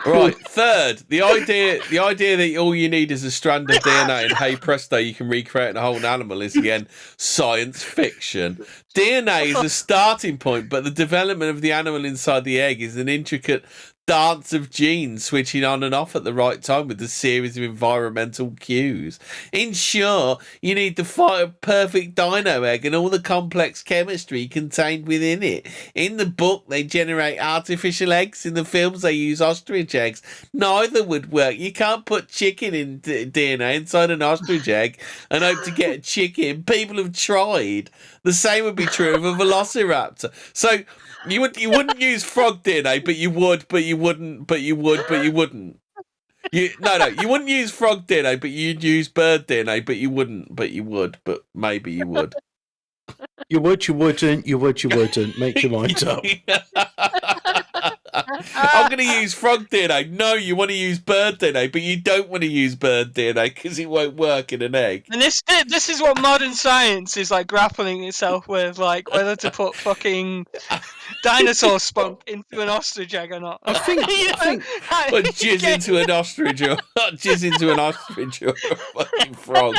Right, third, the idea that all you need is a strand of DNA and hey presto, you can recreate a whole animal is again science fiction. DNA is a starting point, but the development of the animal inside the egg is an intricate dance of genes switching on and off at the right time with a series of environmental cues. In short, you need the perfect dino egg and all the complex chemistry contained within it. In the book, they generate artificial eggs. In the films, they use ostrich eggs. Neither would work. You can't put chicken in DNA inside an ostrich egg and hope to get a chicken. People have tried. The same would be true of a velociraptor. So you wouldn't use frog DNA, but you would, but you wouldn't, but you would, but you wouldn't. You wouldn't use frog DNA, but you'd use bird DNA, but you wouldn't, but you would, but maybe you would. You would, you wouldn't, you would, you wouldn't. Make your mind up. I'm going to use frog DNA. No, you want to use bird DNA, but you don't want to use bird DNA because it won't work in an egg. And this is what modern science is like grappling itself with, like whether to put fucking dinosaur spunk into an ostrich egg or not. I think but jizz into an ostrich or a fucking frog.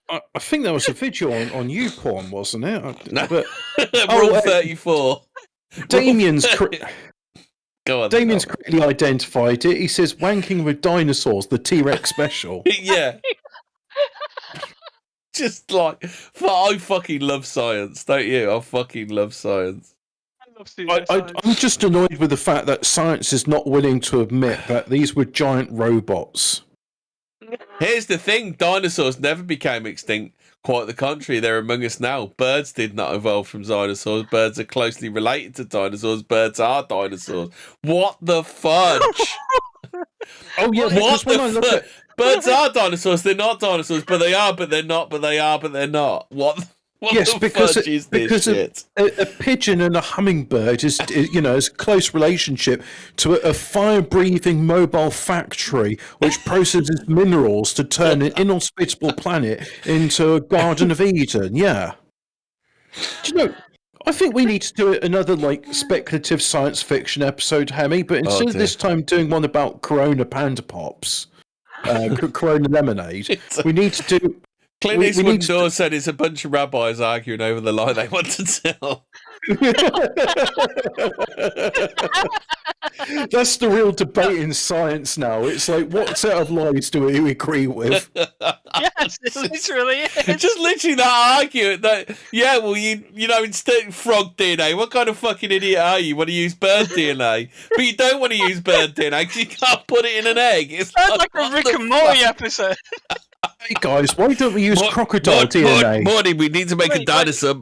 I think there was a video on YouPorn, wasn't it? No. But, Rule 34. Damien's Go on. Damien's correctly identified it. He says wanking with dinosaurs, the T-Rex special. Yeah. Just like, I fucking love science, don't you? I fucking love science. I'm just annoyed with the fact that science is not willing to admit that these were giant robots. Here's the thing, dinosaurs never became extinct. Quite the contrary, they're among us now. Birds did not evolve from dinosaurs. Birds are closely related to dinosaurs. Birds are dinosaurs. What the fudge? Oh yeah, what the fudge? Birds are dinosaurs. They're not dinosaurs, but they are, but they're not, but they are, but they're not. What the fudge is this shit? A pigeon and a hummingbird is a close relationship to a fire-breathing mobile factory which processes minerals to turn an inhospitable planet into a Garden of Eden. Yeah. Do you know? I think we need to do another speculative science fiction episode, Hemi, but instead of this time doing one about Corona Panda Pops, Corona Lemonade, we need to do Clint Eastwood said it's a bunch of rabbis arguing over the lie they want to tell. That's the real debate in science now. It's like, what set of lies do we agree with? Yes, it literally is. Just literally that argument that, yeah, well, you know, instead of frog DNA, what kind of fucking idiot are you? You want to use bird DNA, but you don't want to use bird DNA because you can't put it in an egg. It's like a Rick and Morty episode. Hey guys, why don't we use crocodile DNA? Morty, we need to make a dinosaur,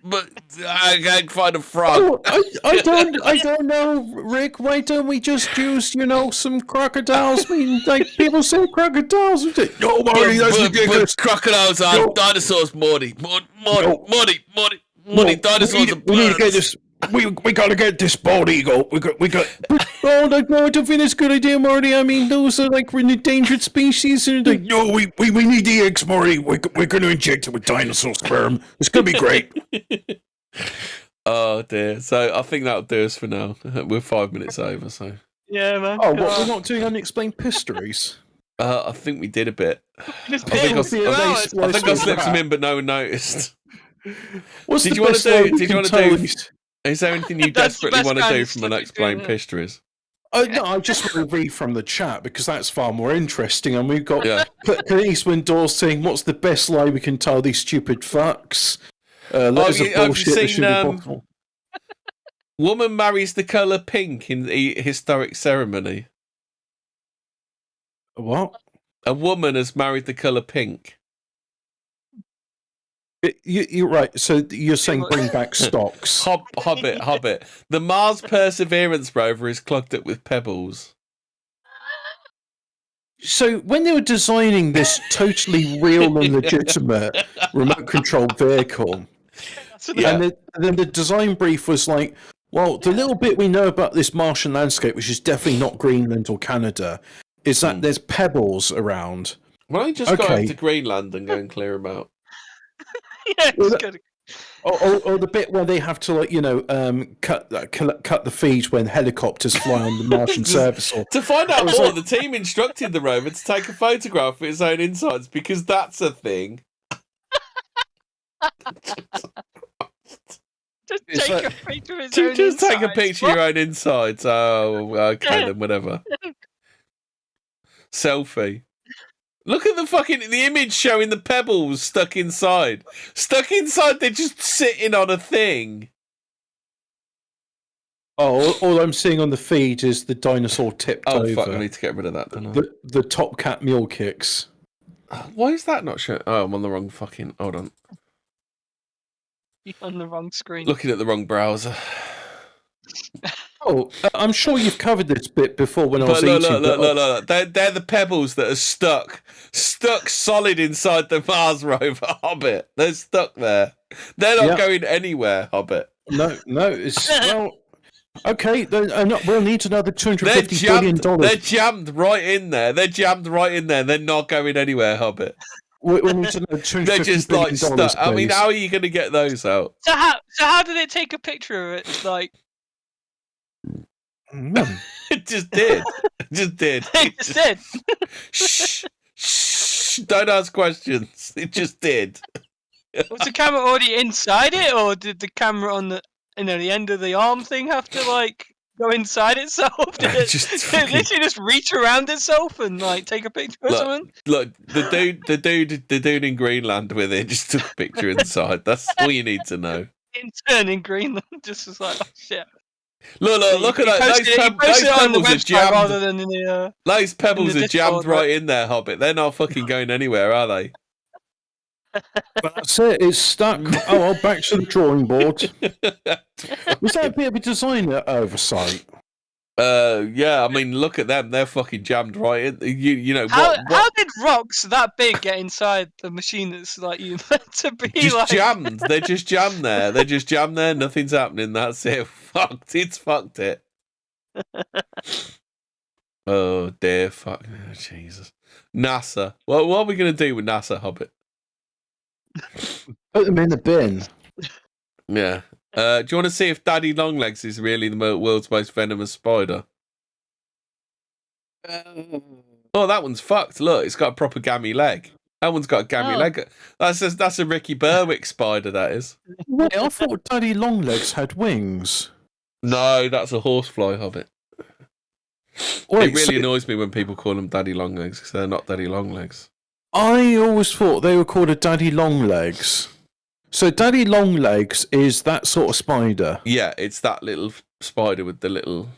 but I can't find a frog. Oh, I don't know, Rick. Why don't we just use, some crocodiles? I mean, like, people say crocodiles. No, Morty, that's ridiculous. But crocodiles are dinosaurs, Morty. Morty, dinosaurs are birds. We need to get this. We gotta get this bald eagle. We got. Oh, no, I don't think it's a good idea, Morty. I mean, those are like endangered species. And no, we need the eggs, Morty. We're gonna inject it with dinosaur sperm. It's gonna be great. Oh dear. So I think that'll do us for now. We're 5 minutes over. So yeah, man. Oh, what, we're not doing unexplained histories. I think we did a bit. I think I slipped some in, but no one noticed. Did you want to do? Is there anything you desperately want to do from unexplained histories? Oh, no, I just want to read from the chat because that's far more interesting. And we've got Clint Eastwood Dawes saying, "What's the best lie we can tell these stupid fucks?" Letters of bullshit that should be possible. Woman marries the colour pink in the historic ceremony. What? A woman has married the colour pink. You're right. So you're saying bring back stocks. Hobbit. The Mars Perseverance rover is clogged up with pebbles. So when they were designing this totally real and legitimate remote controlled vehicle, and then the design brief was like, well, the little bit we know about this Martian landscape, which is definitely not Greenland or Canada, is that there's pebbles around. Why don't you just go over to Greenland and go and clear them out? Yeah, it's good. Or the bit where they have to, cut the feed when helicopters fly on the Martian surface. To find out more, the team instructed the rover to take a photograph of its own insides because that's a thing. Just take a picture of its own insides. Take a picture of your own insides. Oh, okay then, whatever. Selfie. Look at the image showing the pebbles stuck inside. They're just sitting on a thing. Oh, all I'm seeing on the feed is the dinosaur tipped over. Oh, fuck, I need to get rid of that, don't I? The top cat mule kicks. Why is that not showing? Oh, I'm on the wrong fucking... Hold on. You're on the wrong screen. Looking at the wrong browser. Oh, I'm sure you've covered this bit before when I was eating. Look. They're the pebbles that are stuck solid inside the Mars rover, Hobbit. They're stuck there. They're not going anywhere, Hobbit. No, it's okay. We'll need another $250 billion. They're jammed right in there. They're not going anywhere, Hobbit. We need to know $250 They're just like stuck. Please. I mean, how are you going to get those out? So how did it take a picture of it? Like. It just did. It just did. Shh. Don't ask questions. It just did. Was the camera already inside it, or did the camera on the end of the arm thing have to go inside itself? Did it just reach around itself and take a picture of something? Look, the dude in Greenland with it just took a picture inside. That's all you need to know. Intern in Greenland just was like, oh shit. Look at that. Those pebbles are jammed. Those pebbles are jammed right in there, Hobbit. They're not fucking going anywhere, are they? That's it. It's stuck. Oh, back to the drawing board. Was that a bit of a designer oversight? Yeah. I mean, look at them. They're fucking jammed right in. You know what? How did rocks that big get inside the machine that's you meant to be just jammed? They're just jammed there. They're just jammed there. Nothing's happening. That's it. It's fucked it. Oh dear. Fuck. Oh, Jesus. NASA. What are we going to do with NASA, Hobbit? Put them in the bin. Yeah. Do you want to see if Daddy Longlegs is really the world's most venomous spider? Oh, that one's fucked. Look, it's got a proper gammy leg. That one's got a gammy leg. That's a Ricky Berwick spider, that is. Wait, I thought daddy longlegs had wings. No, that's a horsefly hobbit. Wait, it really annoys me when people call them daddy longlegs because they're not daddy longlegs. I always thought they were called a daddy longlegs. So daddy longlegs is that sort of spider? Yeah, it's that little spider with the little...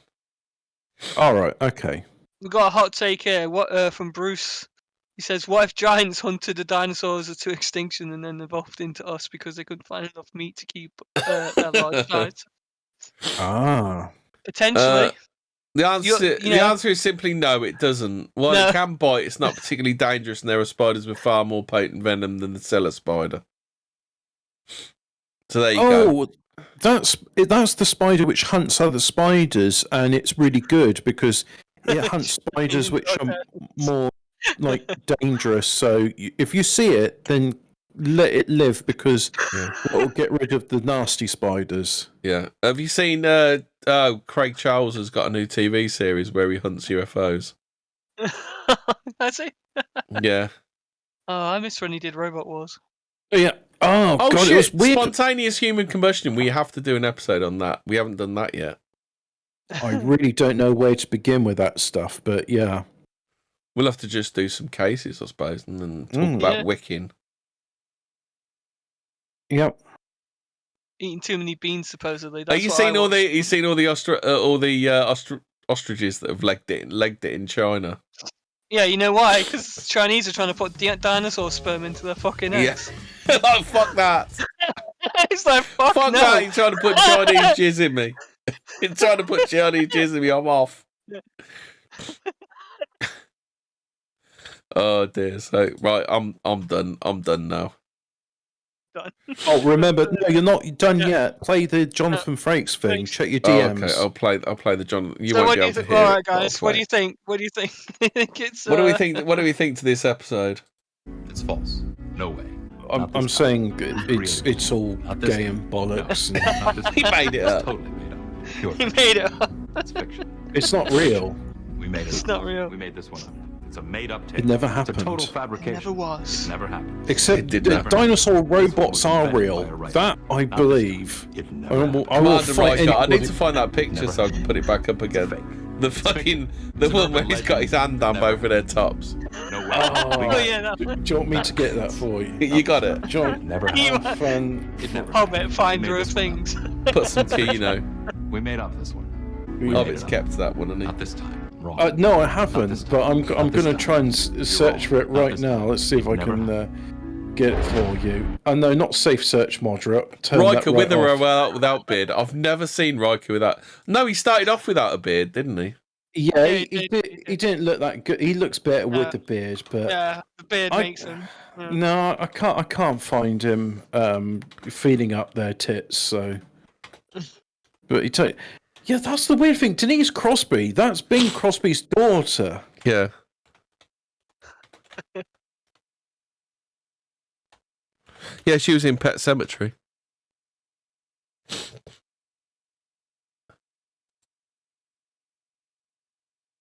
All right, okay. We've got a hot take here from Bruce. He says, what if giants hunted the dinosaurs to extinction and then evolved into us because they couldn't find enough meat to keep their large size? Ah. Potentially. The answer is simply no, it doesn't. While it can bite, it's not particularly dangerous, and there are spiders with far more potent venom than the cellar spider. So there you go. That's the spider which hunts other spiders, and it's really good because it hunts spiders which are more like dangerous. So if you see it, then let it live because it'll get rid of the nasty spiders. Yeah. Have you seen? Craig Charles has got a new TV series where he hunts UFOs. Has he? Yeah. Oh, I missed when he did Robot Wars. Yeah. Oh God, shit! It was weird. Spontaneous human combustion. We have to do an episode on that. We haven't done that yet. I really don't know where to begin with that stuff, but yeah. We'll have to just do some cases, I suppose, and then talk about wicking. Yep. Eating too many beans, supposedly. Have you seen all the ostriches that have legged it in China? Yeah, you know why? Because the Chinese are trying to put dinosaur sperm into their fucking eggs. Yeah. Like, fuck that. It's like, fuck no. That. You're trying to put Chinese jizz in me. You're trying to put Chinese jizz in me. I'm off. Yeah. Oh dear. So right, I'm done. I'm done now. Done. Oh, remember, no, you're not done yet. Play the Jonathan Frakes thing. Check your DMs. Okay, I'll play the Jonathan. You so won't be able to hear all right, guys. What do you think? What do you think? It's, What do we think? What do we think to this episode? It's false. No way. I'm saying it's all gay and bollocks. No, He made it up. Totally made up. Pure He made it up. It's fiction. It's not real. We made it. It's not real. We made this one up. It's a made-up tale. It never happened. It's a total fabrication. It never was. It never happened. Except dinosaur robots are real. That I believe. I will fight anybody. I need to find that picture so I can put it back up again. The fucking one where he's got his hand down both of their tops. No way. Oh yeah. Do you want me to get that for you? You got it. John, Never have fun. Hobbit finder of things. Put some key, We made up this one. Hobbit's kept that one, hasn't he? Not this time. Wrong. No, I haven't. But I'm going to try and search for it right now. Let's see if I can get it for you. No, not safe search moderate. Riker with or without beard. I've never seen Riker without. No, he started off without a beard, didn't he? Yeah, he didn't look that good. He looks better with the beard, but yeah, the beard makes him. Yeah. No, I can't find him feeling up their tits. So, but yeah, that's the weird thing. Denise Crosby, that's Bing Crosby's daughter. Yeah. Yeah, she was in Pet Sematary.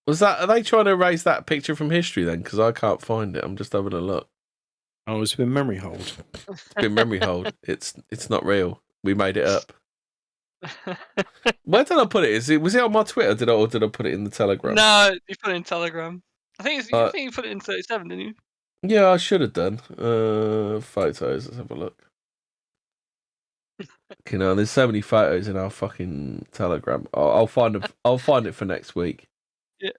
Are they trying to erase that picture from history then? Because I can't find it. I'm just having a look. Oh, it's been memory hold. It's been memory hold. It's not real. We made it up. Where did I put it? Was it on my Twitter? Or did I put it in the Telegram? No, you put it in Telegram. I think you put it in 37, didn't you? Yeah, I should have done. Photos. Let's have a look. There's so many photos in our fucking Telegram. I'll find it for next week. Yeah.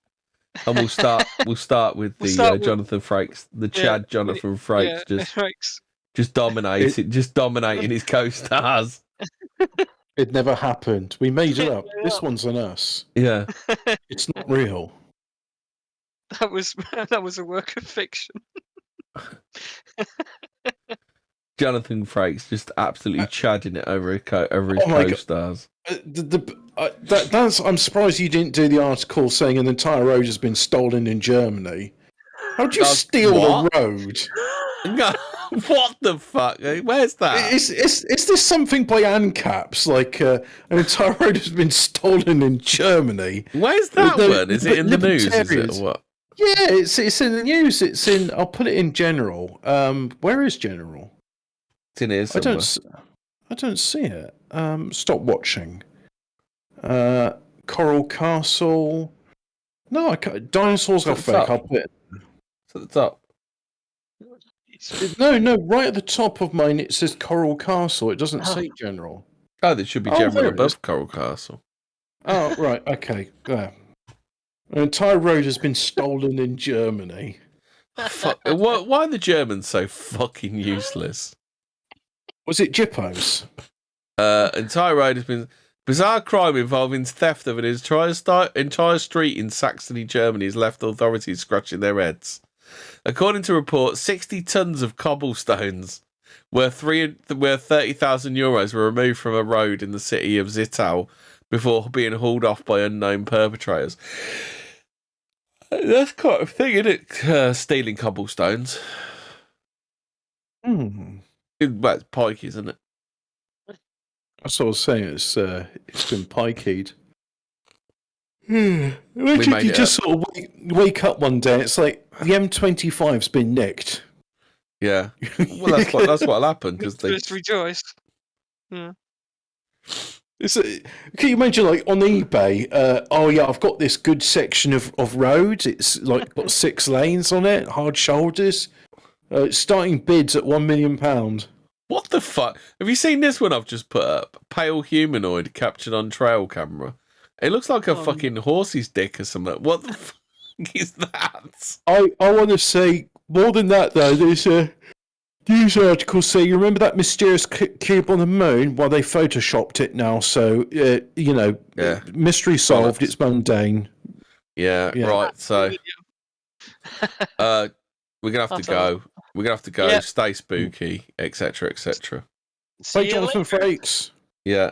And we'll start with Jonathan Frakes, the Chad Jonathan Frakes, just dominating his co-stars. It never happened. We made it up. This one's on us. Yeah. It's not real. That was a work of fiction. Jonathan Frakes just absolutely chadding it over his co-stars. I'm surprised you didn't do the article saying an entire road has been stolen in Germany. How'd you steal the road? No, what the fuck? Where's that? Is this something by ANCAPs? Like an entire road has been stolen in Germany? Where's that one? Is it in the news? Is it or what? Yeah, it's in the news. It's in. I'll put it in general. Where is general? It's in here somewhere. I don't see it. Stop watching. Coral Castle. No, I can't. Dinosaurs are fake. I'll put it. It's at the top. No, right at the top of mine it says Coral Castle. It doesn't say general. Oh, there should be general above Coral Castle. Oh, right, okay. There. An entire road has been stolen in Germany. Why are the Germans so fucking useless? Was it Jippos? Entire road has been... Bizarre crime involving theft of an entire street in Saxony, Germany has left authorities scratching their heads. According to reports, 60 tons of cobblestones worth €30,000 were removed from a road in the city of Zittau before being hauled off by unknown perpetrators. That's quite a thing, isn't it? Stealing cobblestones. Well, it's pikey, isn't it? That's what I was saying. It's been pikeyed. You just sort of wake up one day. It's like the M25's been nicked. Yeah. Well, that's what'll happen because they just rejoice. Yeah. Can you imagine, like on eBay? I've got this good section of road. It's like got 6 lanes on it, hard shoulders. Starting bids at £1 million. What the fuck? Have you seen this one I've just put up? Pale humanoid captured on trail camera. It looks like a fucking horse's dick or something. What the fuck is that? I want to say more than that, though. There's a news article saying, you remember that mysterious cube on the moon? Well, they photoshopped it now, so, mystery solved. It's mundane. Yeah, right. So, we're going to have to go. We're going to have to go. Stay spooky, etc., etc. Bye, Jonathan Frakes. Yeah.